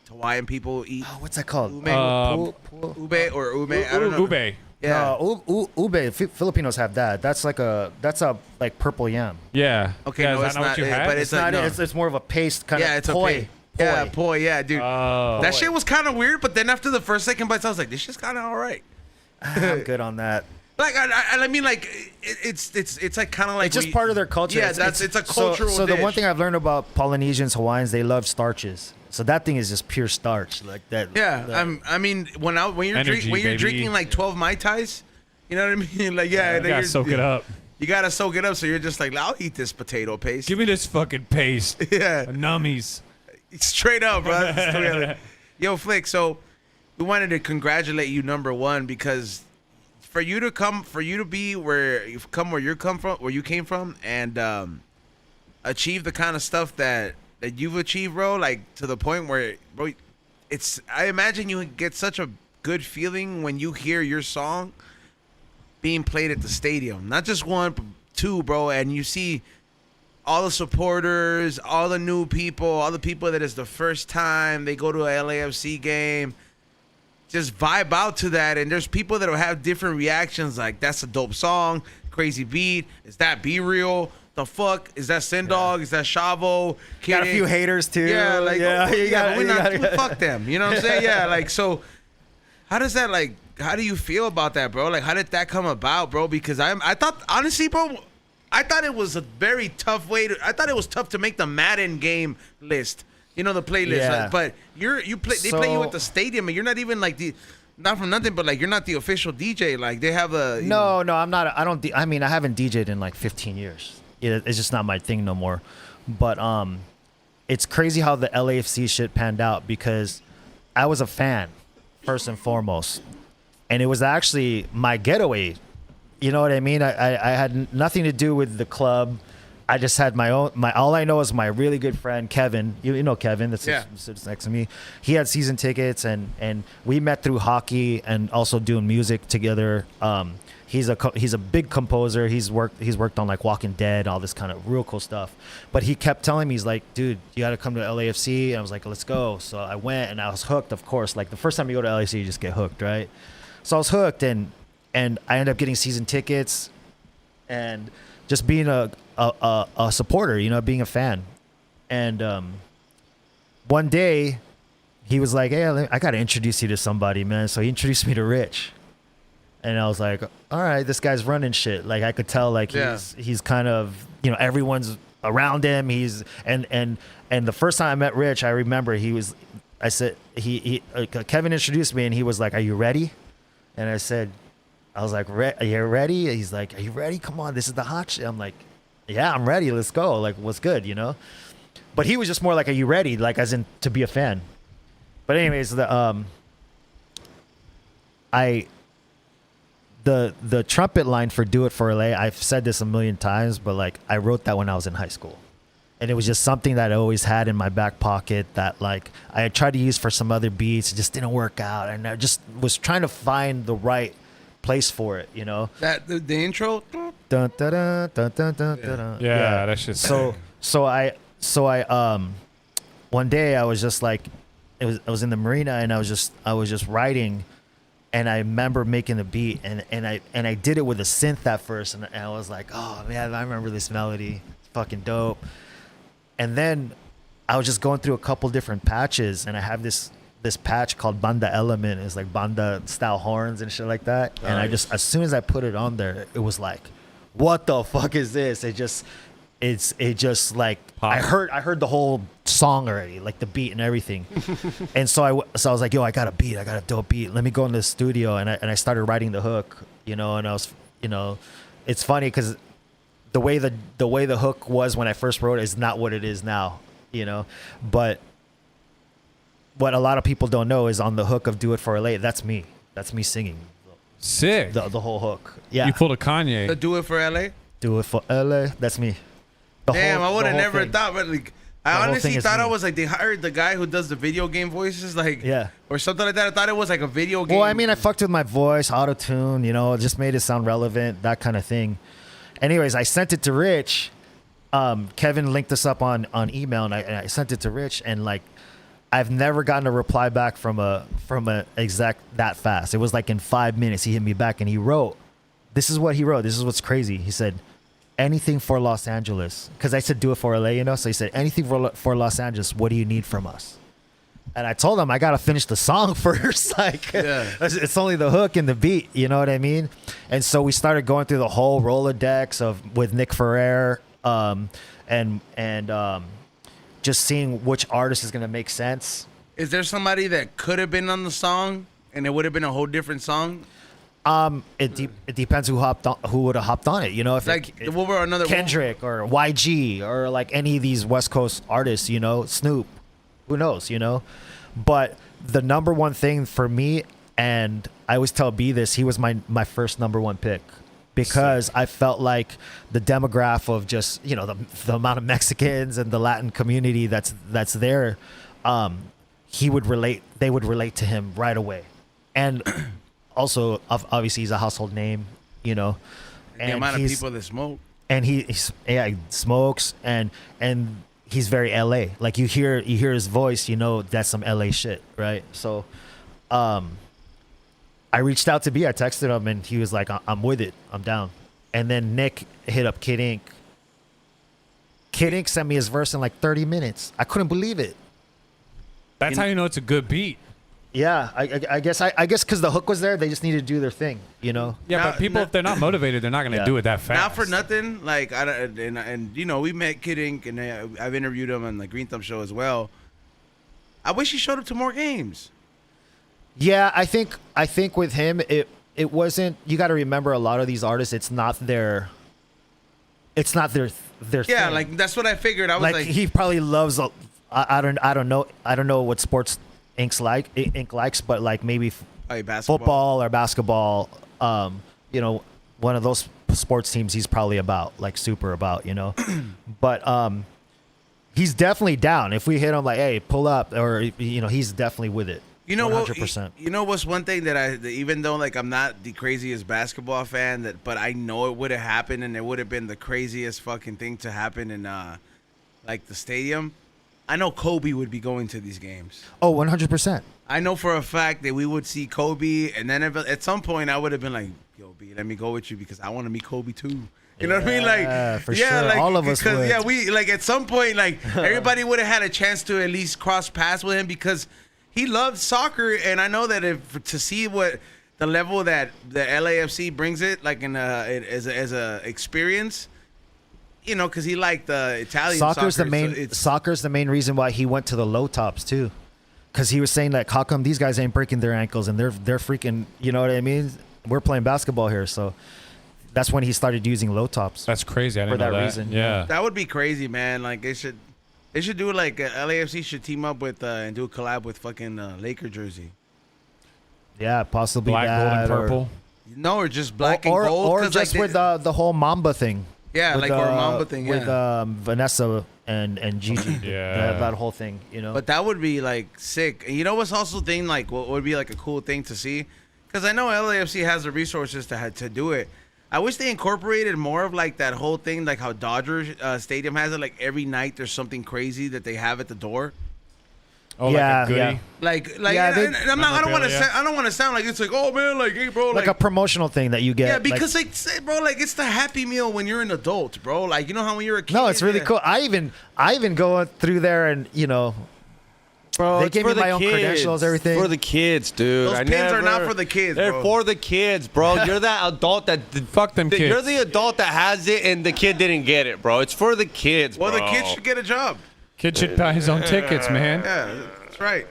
Hawaiian people eat. Oh, what's that called? Ube, ube or ume. I don't know. Ube. Yeah. Ube. Filipinos have that. That's a like purple yam. Yeah. Okay, Yeah, no, is it's that not not what you it, had? but It's like, not. no. It's more of a paste kind Yeah, of it's a poi. pay. Yeah, poi. Yeah, dude. Oh. That shit was kind of weird, but then after the first second bites, I was like, this shit's kind of all right. I'm good on that. Like I mean, like it's like kind of like It's just part of their culture. Yeah, it's a cultural. So the one dish. thing I've learned about Polynesians, Hawaiians, they love starches. So that thing is just pure starch, like that. Yeah, I mean, when you're Energy, when you're baby. drinking like 12 Mai Tais, you know what I mean? Like yeah, You gotta soak it up. You gotta soak it up. So you're just like, I'll eat this potato paste. Give me this fucking paste. Yeah, Nummies. straight up, bro. That's the way I- Yo, Flick. So we wanted to congratulate you, number one, because for you to be where you came from, and achieve the kind of stuff that you've achieved, bro. Like to the point where, bro, I imagine you get such a good feeling when you hear your song being played at the stadium. Not just one, but two, bro, and you see all the supporters, all the new people, all the people that is the first time they go to a LAFC game, just vibe out to that. And there's people that will have different reactions, like, that's a dope song, crazy beat, is that Be Real? The fuck? Is that Sin Dog? Is that Chavo? Got a few haters too. Yeah, like, fuck them. You know what I'm saying? Yeah, like, so how does that, like, how do you feel about that, bro? Like, how did that come about, bro? Because I thought, honestly, bro, I thought it was a very tough I thought it was tough to make the Madden game list. You know, the playlist. Yeah. Like, but they play you at the stadium, and you're not even like not from nothing, but like you're not the official DJ. Like they have a No, I'm not. I don't. I mean, I haven't DJ'd in like 15 years. It's just not my thing no more. But it's crazy how the LAFC shit panned out, because I was a fan first and foremost, and it was actually my getaway. You know what I mean? I had nothing to do with the club. I just had my all I know is my really good friend Kevin. You know Kevin, that sits next to me. He had season tickets, and we met through hockey and also doing music together. He's a big composer. He's worked on like Walking Dead, all this kind of real cool stuff. But he kept telling me, he's like, dude, you got to come to LAFC. And I was like, let's go. So I went, and I was hooked. Of course, like the first time you go to LAFC, you just get hooked, right? So I was hooked, and I ended up getting season tickets, and just being a supporter, you know, being a fan. And one day he was like, hey, I got to introduce you to somebody, man. So he introduced me to Rich. And I was like, all right, this guy's running shit. Like I could tell, like he's kind of, you know, everyone's around him. And the first time I met Rich, I remember Kevin introduced me, and he was like, are you ready? And I was like, are you ready? He's like, are you ready? Come on, this is the hot shit. I'm like, yeah, I'm ready. Let's go. Like, what's good, you know? But he was just more like, are you ready? Like, as in to be a fan. But anyways, the trumpet line for "Do It for LA," I've said this a million times, but like I wrote that when I was in high school, and it was just something that I always had in my back pocket that like I had tried to use for some other beats. It just didn't work out, and I just was trying to find the right place for it, you know. That the intro. Dun, dun, dun, dun, dun, dun, dun. Yeah, that's just So I one day I was just like, I was in the marina, and I was just writing, and I remember making the beat, and I did it with a synth at first, and I was like, oh man, I remember this melody. It's fucking dope. And then I was just going through a couple different patches, and I have this patch called Banda Element. It's like banda style horns and shit like that. And I just, as soon as I put it on there, it was like, what the fuck is this? It just like Pop. I heard the whole song already, like the beat and everything. And so I was like, yo, I got a dope beat. Let me go in the studio, and I started writing the hook, and I was, it's funny because the way the hook was when I first wrote it is not what it is now, but what a lot of people don't know is on the hook of Do It For LA, that's me singing Sick. the whole hook. Yeah, You pulled a Kanye. To Do It For LA. Do It For LA, that's me. Damn, I would have never thing. thought, but like, The I whole honestly thing is thought me. I was like they hired the guy who does the video game voices, like, Yeah. or something like that. I thought it was like a video game. Well, I mean, I fucked with my voice, auto-tune, just made it sound relevant, that kind of thing. Anyways, I sent it to Rich. Kevin linked us up on email, and I sent it to Rich, and like, I've never gotten a reply back from a exec that fast. It was like in 5 minutes, he hit me back, and he wrote, this is what he wrote. This is what's crazy. He said, anything for Los Angeles. Because I said, do it for LA, So he said, anything for Los Angeles. What do you need from us? And I told him I got to finish the song first. Like, it's only the hook and the beat. You know what I mean? And so we started going through the whole Rolodex with Nick Ferrer, and just seeing which artist is going to make sense. Is there somebody that could have been on the song and it would have been a whole different song? It depends who would have hopped on it. If Like, what were another Kendrick or YG or like any of these West Coast artists, Snoop, who knows, But the number one thing for me, and I always tell B this, he was my first number one pick. Because I felt like the demographic of just, the amount of Mexicans and the Latin community that's there, they would relate to him right away. And also, obviously, he's a household name, And the amount of people that smoke. And he smokes, and he's very LA. Like you hear his voice, that's some LA shit, right? So, I reached out to B. I texted him, and he was like, I'm with it. I'm down. And then Nick hit up Kid Ink. Kid Ink sent me his verse in like 30 minutes. I couldn't believe it. That's how you know it's a good beat. Yeah, I guess because the hook was there, they just needed to do their thing, Yeah, Now- but people, if they're not motivated, they're not going to Yeah. do it that fast. Not for nothing, like I don't, and we met Kid Ink, and I've interviewed him on the Green Thumb show as well. I wish he showed up to more games. Yeah, I think with him, it wasn't. You got to remember, a lot of these artists, it's not their Yeah, thing. like that's what I figured. I was like, he probably loves. I don't know what sports Ink likes, but like maybe basketball. football or basketball. One of those sports teams he's probably super about. But he's definitely down. If we hit him like, hey, pull up, or he's definitely with it. 100%. You know what's one thing that even though like I'm not the craziest basketball fan, but I know it would have happened, and it would have been the craziest fucking thing to happen in like the stadium. I know Kobe would be going to these games. Oh, 100%. I know for a fact that we would see Kobe, and then at some point I would have been like, yo, B, let me go with you because I want to meet Kobe too. You know what I mean? Like, for sure. like, All of us would. Yeah, we like at some point, like everybody would have had a chance to at least cross paths with him because he loved soccer, and I know that to see what the level that the LAFC brings it, like as a experience, because he liked the Italian Soccer's soccer. Soccer's the main reason why he went to the low tops too, because he was saying that how come these guys ain't breaking their ankles and they're freaking, you know what I mean? We're playing basketball here, so that's when he started using low tops. That's crazy. I didn't For know that that. reason, Yeah. That would be crazy, man. Like they should do like LAFC should team up with and do a collab with fucking Laker jersey. Yeah, possibly Black, gold, that, and purple. No, or just black or, and gold. or 'cause, just like, with the whole Mamba thing. yeah, with, like or Mamba thing. with Yeah. Vanessa and Gigi. Yeah. that whole thing. But that would be like sick. And you know what's also thing like what would be like a cool thing to see? Because I know LAFC has the resources to do it. I wish they incorporated more of like that whole thing, like how Dodger Stadium has it. Like every night there's something crazy that they have at the door. Oh, Yeah, like a goodie? yeah. Like, Yeah, and I don't want to. memorabilia. I don't want to sound like it's like, oh man, like, hey, bro, Like a promotional thing that you get. yeah, like- because like, say, bro, like it's the Happy Meal when you're an adult, bro. Like, you know how when you're a kid. no, it's really yeah. cool. I even go through there and Bro, They it's gave me for the my own kids. credentials, everything. For the kids, dude. Those I pins are not never- for the kids, They're bro. for the kids, bro. You're that adult that Fuck them kids. You're the adult that has it and the kid didn't get it, bro. It's for the kids, Well, bro. the kid should get a job. Kid should buy his own tickets, man. Yeah, that's right.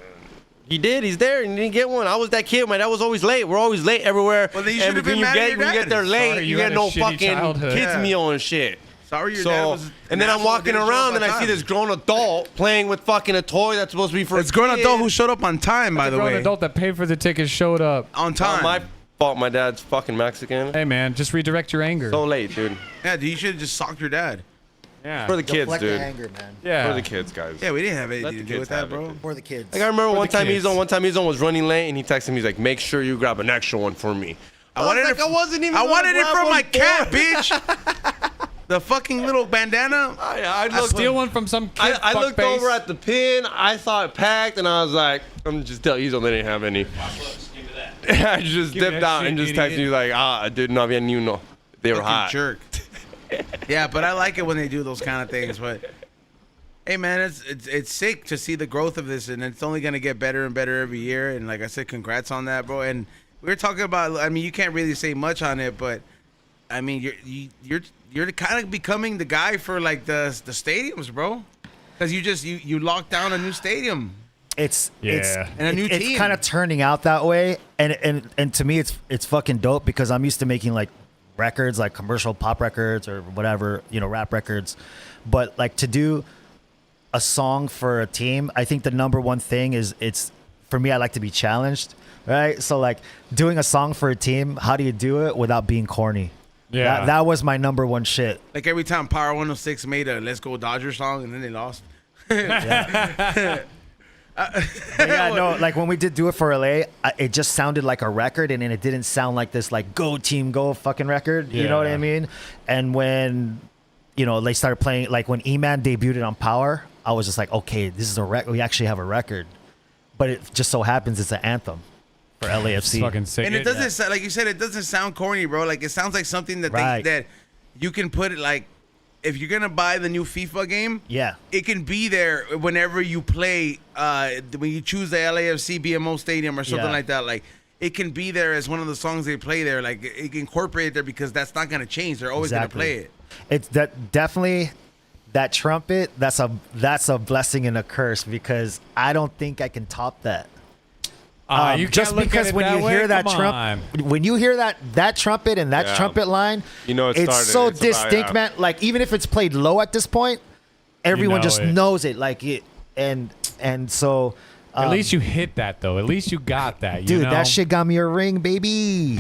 He did. He's there and he didn't get one. I was that kid. My dad was always late. We're always late everywhere. Well, then you And should've when been mad at your when you dad. get there late, Sorry, you you get had a no shitty fucking childhood. kids Yeah. meal and shit. Sorry, your dad So, was. and then I'm walking didn't show around up and on I see time. this grown adult playing with fucking a toy that's supposed to be for It's grown kid. adult who showed up on time, by The the grown way. adult that paid for the tickets showed up. On Not time. my fault. My dad's fucking Mexican. Hey, man, just redirect your anger. So late, dude. Yeah, dude, you should have just socked your dad. yeah. For the kids, deflect the dude. anger, man. yeah. For the kids, guys. Yeah, we didn't have Let anything the to do kids with that, have it, bro. dude. For the kids. Like I remember For one the time kids. He's on was running late and he texted me. He's like, "Make sure you grab an extra one for me." I wanted was like, it. I wasn't even. I gonna wanted it grab from one my for cat, it. bitch. The fucking little bandana. I looked. Steal one from some kid. I looked fuckface. over at the pin. I saw it packed, and I was like, "I'm just telling you, they didn't have any." I just Give me dipped that out shit, and just idiot. texted you like, "I did not even you know they were Fucking hot." jerk. Yeah, but I like it when they do those kind of things. But hey, man, it's sick to see the growth of this, and it's only gonna get better and better every year. And like I said, congrats on that, bro. And we were talking about. I mean, you can't really say much on it, but I mean, you're kind of becoming the guy for like the stadiums, bro. Because you locked down a new stadium. It's Yeah. And a new it's team. kind of turning out that way, and to me it's fucking dope because I'm used to making like records, like commercial pop records or whatever, rap records, but like to do a song for a team, I think the number one thing is it's for me. I like to be challenged, right? So like doing a song for a team, how do you do it without being corny? Yeah. that was my number one shit. Like every time Power 106 made a "Let's Go Dodgers" song, and then they lost. But yeah, no, like when we did Do It for LA, it just sounded like a record, and then it didn't sound like this like go team go fucking record. You know what I Yeah. mean? And when they started playing, like when E-Man debuted on Power, I was just like, okay, this is a record. We actually have a record. But it just so happens it's an anthem for It's LAFC. fucking sick. And it doesn't sound like you said. It doesn't sound corny, bro. Like it sounds like something that Right. that you can put it like if you're gonna buy the new FIFA game. Yeah. It can be there whenever you play. When you choose the LAFC BMO Stadium or something Yeah. like that, like it can be there as one of the songs they play there. Like it can incorporate it there because that's not gonna change. They're always Exactly. gonna play it. It's that definitely that trumpet. That's a blessing and a curse because I don't think I can top that. You can't Just look at because it when that you way? hear that Come trumpet, when you hear that trumpet and that Yeah. trumpet line, You know it it's started. so It's about- distinct, yeah. man. Like even if it's played low at this point, everyone know just it. knows it. Like it, and so. At least you hit that though. At least you got that. dude, you know? that shit got me a ring, baby.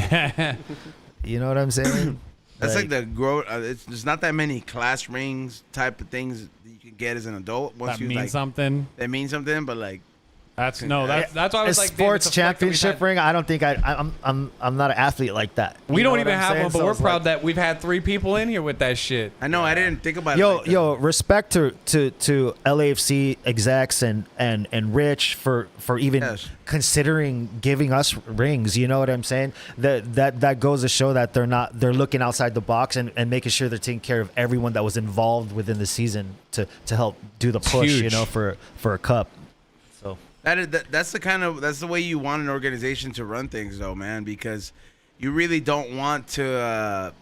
You know what I'm saying? That's like the growth. There's not that many class rings type of things that you can get as an adult. Once that you means like, something. that means something, but like. That's why I a was like, damn, sports it's a flex that we've championship had- ring. I don't think I'm not an athlete like that. We You know don't what even I'm have saying? one, but So we're it's proud like- that we've had 3 people in here with that shit. I know. I didn't think about it. Yo, like that. yo, respect to LAFC execs and Rich for even Yes. considering giving us rings. You know what I'm saying? That goes to show that they're looking outside the box and making sure they're taking care of everyone that was involved within the season to help do the push. huge. You know, for a cup. So That's the way you want an organization to run things, though, man. Because you really don't want to.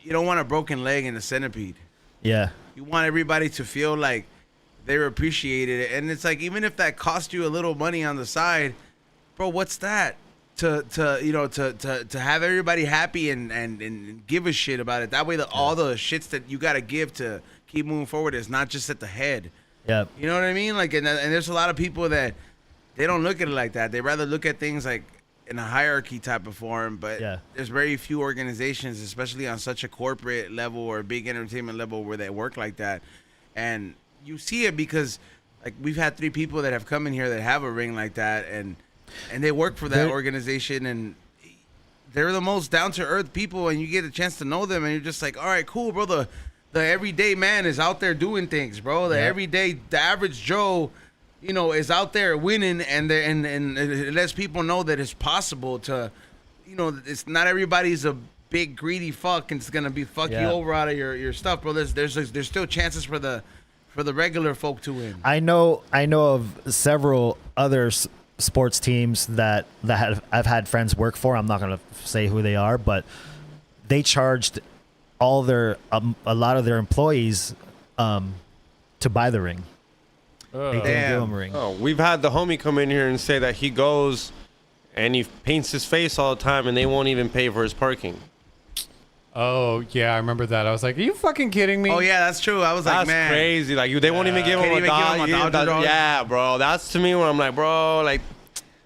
You don't want a broken leg in a centipede. yeah, You want everybody to feel like they're appreciated, and it's like even if that cost you a little money on the side, bro, what's that? To have everybody happy and give a shit about it. That way, all the shits that you gotta give to keep moving forward is not just at the head. yeah. You know what I mean? Like, and there's a lot of people that they don't look at it like that. They rather look at things like in a hierarchy type of form. But Yeah. there's very few organizations, especially on such a corporate level or a big entertainment level, where they work like that. And you see it because, like, we've had 3 people that have come in here that have a ring like that, and they work for that They're- organization, and they're the most down to earth people, and you get a chance to know them, and you're just like, all right, cool, bro. The everyday man is out there doing things, bro. The Yeah. everyday, the average Joe is out there winning, and it lets people know that it's possible to, it's not everybody's a big greedy fuck and it's gonna be fuck you over out of your stuff, bro. There's still chances for the regular folk to win. I know of several other sports teams that I've had friends work for. I'm not gonna say who they are, but they charged all their a lot of their employees to buy the ring. They didn't give them a ring. Oh, we've had the homie come in here and say that he goes and he paints his face all the time and they won't even pay for his parking. Oh, yeah, I remember that. I was like, are you fucking kidding me? Oh, yeah, that's true. I was like, That's man. crazy. Like, they won't even give him a dog. Yeah, bro. That's to me when I'm like, bro, like.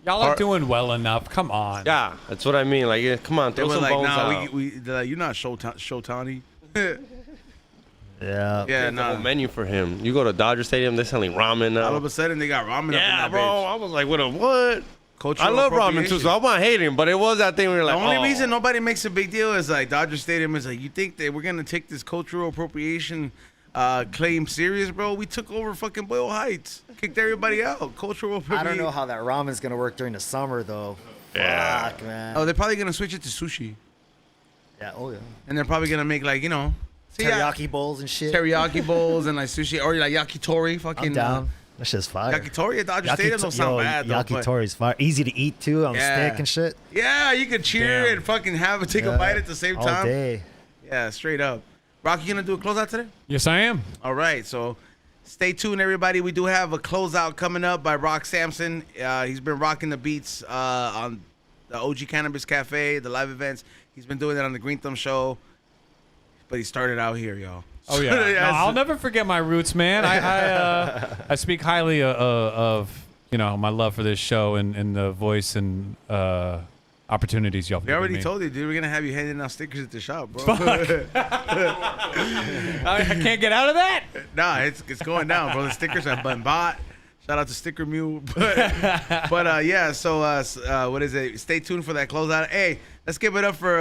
Y'all are doing well enough. Come on. Yeah, that's what I mean. Like, yeah, come on, They throw were some like, bones nah, out. you're not Showtani. Yeah. Yeah, There's a whole menu for him. You go to Dodger Stadium, they're selling ramen now. All of a sudden, they got ramen up in Yeah, that bro. bitch. I was like, what? Cultural I love ramen too, appropriation. so I'm not hating, but it was that thing where you're The like, only oh. reason nobody makes a big deal is like Dodger Stadium is like, you think that we're gonna take this cultural appropriation claim serious, bro? We took over fucking Boyle Heights, kicked everybody out. Cultural appropriation. I don't know how that ramen's gonna work during the summer though. Yeah. Fuck, man. Oh, they're probably gonna switch it to sushi, Yeah. Oh yeah. and they're probably gonna make like Teriyaki bowls and shit. teriyaki bowls and like sushi or like yakitori. Fucking I'm down. That shit's fire. yakitori at Dodger Stadium don't sound bad though. But Yakitori's fire. Easy to eat too on stick and shit. yeah, you could cheer Damn. and fucking take a bite at the same all time. day. Yeah, straight up. Rock, you gonna do a closeout today? Yes, I am. All right, so stay tuned, everybody. We do have a closeout coming up by Rock Samson. He's been rocking the beats on the OG Cannabis Cafe, the live events. He's been doing it on the Green Thumb Show, but he started out here, y'all. Oh, yeah. No, I'll never forget my roots, man. I speak highly of, my love for this show and the voice and opportunities y'all have We given already me. told you, dude. We're gonna have you handing out stickers at the shop, bro. I can't get out of that. Nah, it's going down, bro. The stickers have been bought. Shout out to Sticker Mule. But yeah, so what is it? Stay tuned for that closeout. Hey, let's give it up for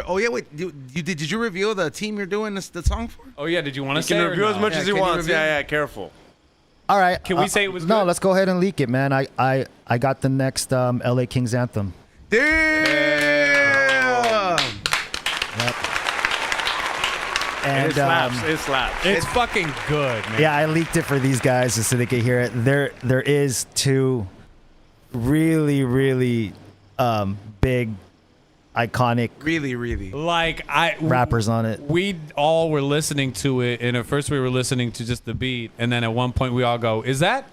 oh yeah, wait, did you reveal the team you're doing the song for? Oh, yeah. Did you want to You say can it or review as no? much Yeah, as he can you wants. review? Yeah, careful. All right. Can we say it was No, good? let's go ahead and leak it, man. I got the next LA Kings anthem. Damn! Yep. And It slaps. It slaps. It's fucking good, man. yeah, I leaked it for these guys just so they could hear it. There is two really, really big, iconic Really, really. Like, rappers on it. we all were listening to it, and at first we were listening to just the beat, and then at one point we all go, is that?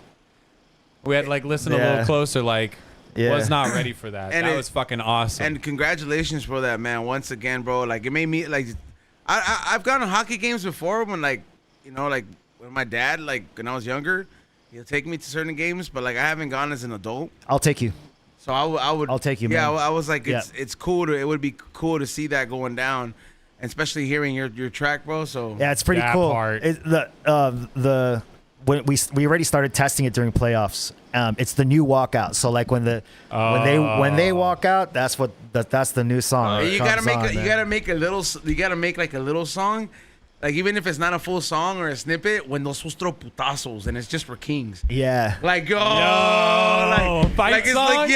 We had like listened a Yeah. little closer, like, Yeah. was not ready for that. And That it- was fucking awesome. And congratulations for that, man. Once again, bro. Like it made me like I've gone to hockey games before when like like when my dad, like when I was younger, he'll take me to certain games, but like I haven't gone as an adult. I'll take you. So I would. I'll take you, Yeah, man. I was like, Yeah. it's cool. It would be cool to see that going down, and especially hearing your track, bro. So Yeah, it's pretty That cool. part. When we already started testing it during playoffs. It's the new walkout. So like when they walk out, that's the new song. you Comes gotta make on, you man. gotta make a little. You gotta make like a little song. Like even if it's not a full song or a snippet, when those ostro putazos and it's just for kings. Yeah. Like Yo, fight like it's song? like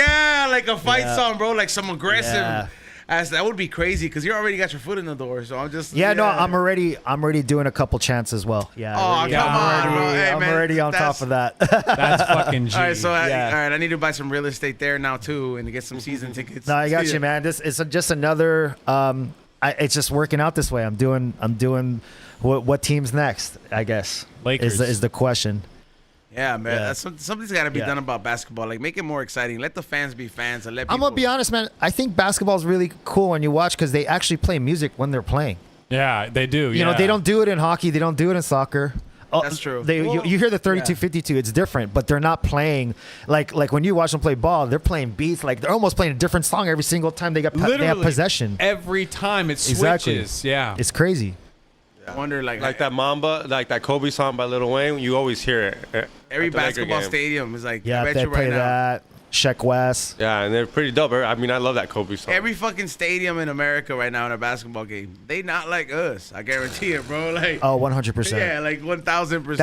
like a fight Yeah. song, bro. Like some aggressive. Yeah. That would be crazy because you already got your foot in the door. So I'm just No, I'm already doing a couple chants as well. Yeah. Oh, come on, bro. Hey, I'm man, already on that's- top of that. That's fucking G. All right, so Yeah. all right, I need to buy some real estate there now too, and to get some season tickets. No, I got you, man. This is just another. It's just working out this way. I'm doing. What team's next? I guess Lakers. is the question. Yeah, man. Yeah. That's something's got to be Yeah. done about basketball. Like make it more exciting. Let the fans be fans and let people. I'm gonna be honest, man. I think basketball is really cool when you watch because they actually play music when they're playing. Yeah, they do. You know, they don't do it in hockey. They don't do it in soccer. That's true. You hear the 32-52. It's different, but they're not playing like when you watch them play ball. They're playing beats. Like they're almost playing a different song every single time they have possession. Every time it Exactly. switches. Yeah. It's crazy. I wonder, Like that Mamba, like that Kobe song by Lil Wayne, you always hear it. every at the Laker basketball game. stadium is like. Yeah, I bet they you play right now. that. Sheck West. Yeah, and they're pretty dope. I mean, I love that Kobe song. Every fucking stadium in America right now in a basketball game, they not like us. I guarantee it, bro. Like, Oh, 100%. yeah, like 1,000%.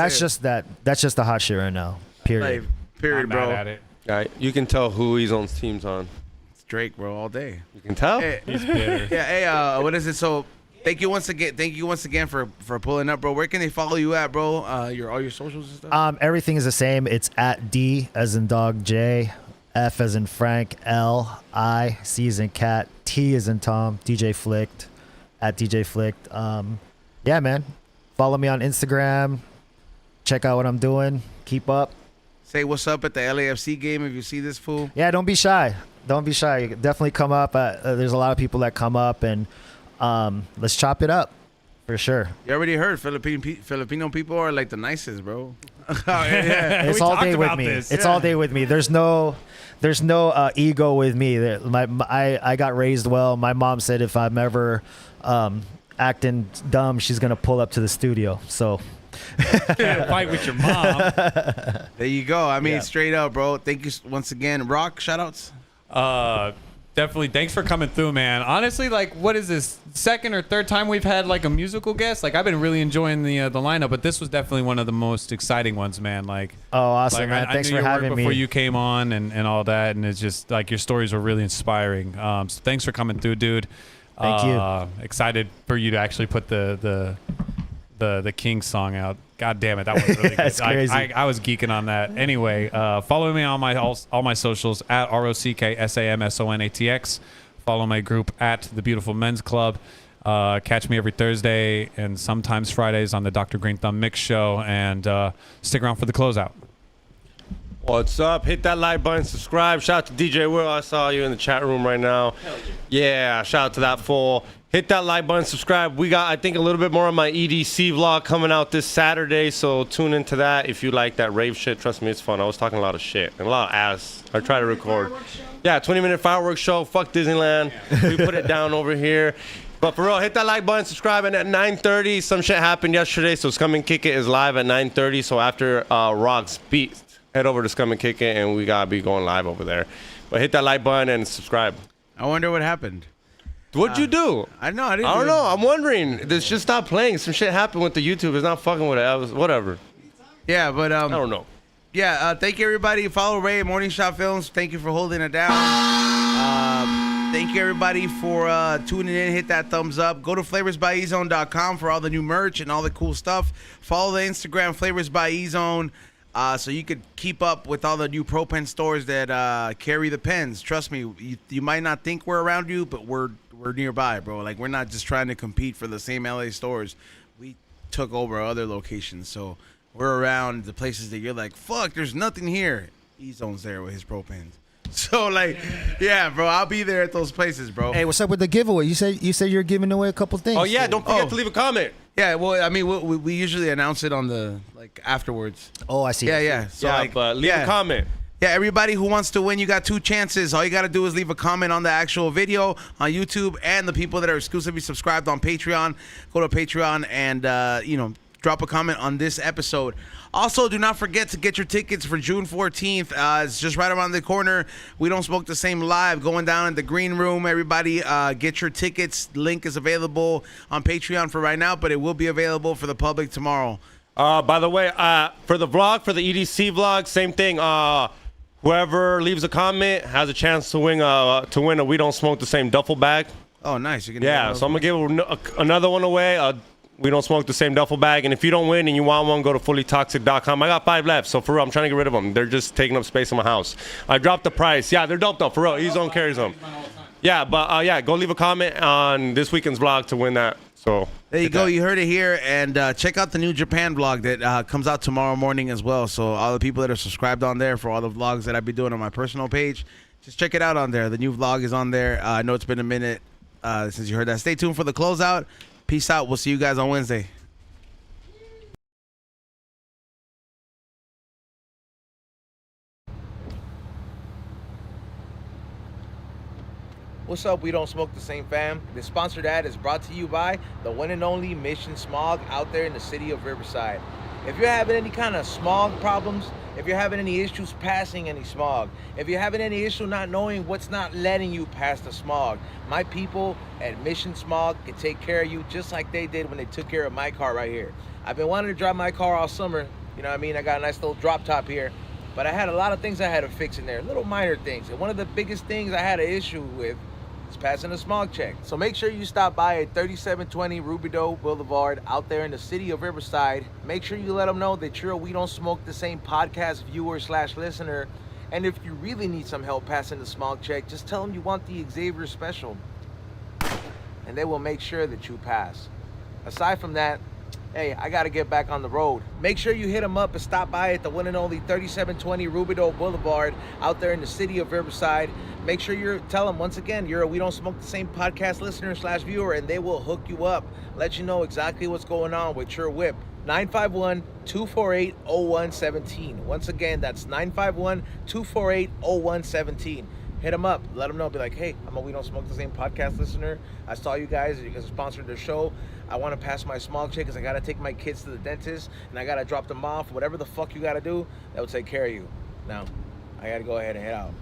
That's just the hot shit right now. Period. Period, Not bro. mad at it. Right, you can tell who Ezone's team's on. It's Drake, bro, all day. You can tell. Hey, He's bitter. yeah, hey, what is it? So, thank you once again for pulling up, bro. Where can they follow you at, bro? All your socials and stuff. Everything is the same. It's at D as in dog, J, F as in Frank, L, I, C as in cat, T as in Tom, DJ Flict, at DJ Flict. Yeah, man. Follow me on Instagram. Check out what I'm doing. Keep up. Say what's up at the LAFC game if you see this fool. Yeah, don't be shy. Don't be shy. Definitely come up. There's a lot of people that come up, and let's chop it up for sure. You already heard Filipino people are like the nicest, bro. It's We all talked day with about me. this. It's all day with me. There's no ego with me. I got raised well. My mom said if I'm ever acting dumb, she's gonna pull up to the studio. So Fight with your mom. There you go. I mean, Yeah. straight up, bro. Thank you once again. Rock, shout outs. Definitely. Thanks for coming through, man. Honestly, like, what is this second or third time we've had like a musical guest? Like, I've been really enjoying the lineup, but this was definitely one of the most exciting ones, man. Like, oh, awesome, like, man. I Thanks knew for your work having before me. you came on and all that, and it's just like your stories were really inspiring. So thanks for coming through, dude. Thank you. Excited for you to actually put the King song out. God damn it, that was really good. That's crazy. I was geeking on that. Anyway, follow me on all my socials at ROCKSAMSONATX. Follow my group at the Beautiful Men's Club. Catch me every Thursday and sometimes Fridays on the Dr. Green Thumb Mix Show, and stick around for the closeout. What's up? Hit that like button, subscribe. Shout out to DJ Will. I saw you in the chat room right now. Yeah, shout out to that fool. Hit that like button, subscribe. We got, I think, a little bit more on my EDC vlog coming out this Saturday, so tune into that if you like that rave shit. Trust me, it's fun. I was talking a lot of shit and a lot of ass. I try to record. Yeah, 20-minute fireworks show. Fuck Disneyland. We put it down over here. But for real, hit that like button, subscribe, and at 9:30, some shit happened yesterday, so Scum and Kick It is live at 9:30, so after Rock's beat, head over to Scum and Kick It, and we gotta be going live over there. But hit that like button and subscribe. I wonder what happened. What'd you do? I know. I didn't. I don't know. I'm wondering. This just stopped playing. Some shit happened with the YouTube. It's not fucking with it. Whatever. Yeah, but I don't know. Yeah, thank you everybody. Follow Ray at Morning Shot Films. Thank you for holding it down. Thank you everybody for tuning in. Hit that thumbs up. Go to flavorsbyezone.com for all the new merch and all the cool stuff. Follow the Instagram Flavors by Ezone so you could keep up with all the new Pro Pen stores that carry the pens. Trust me, you might not think we're around you, but we're nearby, bro. Like, we're not just trying to compete for the same LA stores. We took over other locations, so we're around the places that you're like, fuck, there's nothing here. E-Zone's there with his Pro Pens. So, like, yeah, bro, I'll be there at those places, bro. Hey, what's up with the giveaway? You said you're giving away a couple things. Oh, yeah. Don't forget to leave a comment. Yeah, well, I mean, we usually announce it on the, like, afterwards. Oh, I see. Yeah. So, Yeah, like, but leave a comment. Yeah, everybody who wants to win, you got 2 chances. All you got to do is leave a comment on the actual video on YouTube, and the people that are exclusively subscribed on Patreon, go to Patreon and, drop a comment on this episode. Also, do not forget to get your tickets for June 14th. It's just right around the corner. We Don't Smoke the Same live going down in the green room. Everybody, get your tickets. Link is available on Patreon for right now, but it will be available for the public tomorrow. By the way, for the vlog, for the EDC vlog, same thing. Whoever leaves a comment has a chance to win a We Don't Smoke the Same duffel bag. Oh, nice. You're Yeah, so I'm gonna give another one away. We Don't Smoke the Same duffel bag, and if you don't win and you want one, go to fullytoxic.com. I got 5 left, so for real, I'm trying to get rid of them. They're just taking up space in my house. I dropped the price. Yeah, they're dope though, for real. E-Zone carries them. Yeah, but go leave a comment on this weekend's vlog to win that. So there you go. You heard it here, and check out the new Japan vlog that comes out tomorrow morning as well. So all the people that are subscribed on there for all the vlogs that I be doing on my personal page, just check it out on there. The new vlog is on there. I know it's been a minute since you heard that. Stay tuned for the closeout. Peace out. We'll see you guys on Wednesday. What's up, We Don't Smoke the Same fam? This sponsored ad is brought to you by the one and only Mission Smog out there in the city of Riverside. If you're having any kind of smog problems, if you're having any issues passing any smog, if you're having any issue not knowing what's not letting you pass the smog, my people at Mission Smog can take care of you just like they did when they took care of my car right here. I've been wanting to drive my car all summer. You know what I mean? I got a nice little drop top here. But I had a lot of things I had to fix in there, little minor things. And one of the biggest things I had an issue with is passing a smog check. So make sure you stop by at 3720 Rubidoux Boulevard out there in the city of Riverside. Make sure you let them know that you're a We Don't Smoke the Same podcast viewer / listener. And if you really need some help passing the smog check, just tell them you want the Xavier special. And they will make sure that you pass. Aside from that, hey, I gotta get back on the road. Make sure you hit them up and stop by at the one and only 3720 Rubidoux Boulevard out there in the city of Riverside. Make sure you tell them, once again, you're a We Don't Smoke the Same podcast listener / viewer, and they will hook you up, let you know exactly what's going on with your whip. 951-248-0117. Once again, that's 951-248-0117. Hit them up. Let them know. Be like, hey, I'm a We Don't Smoke the Same podcast listener. I saw you guys sponsored the show. I want to pass my smog check because I got to take my kids to the dentist and I got to drop them off. Whatever the fuck you got to do, that will take care of you. Now, I got to go ahead and head out.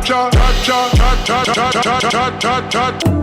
cha cha cha cha cha cha cha cha cha cha.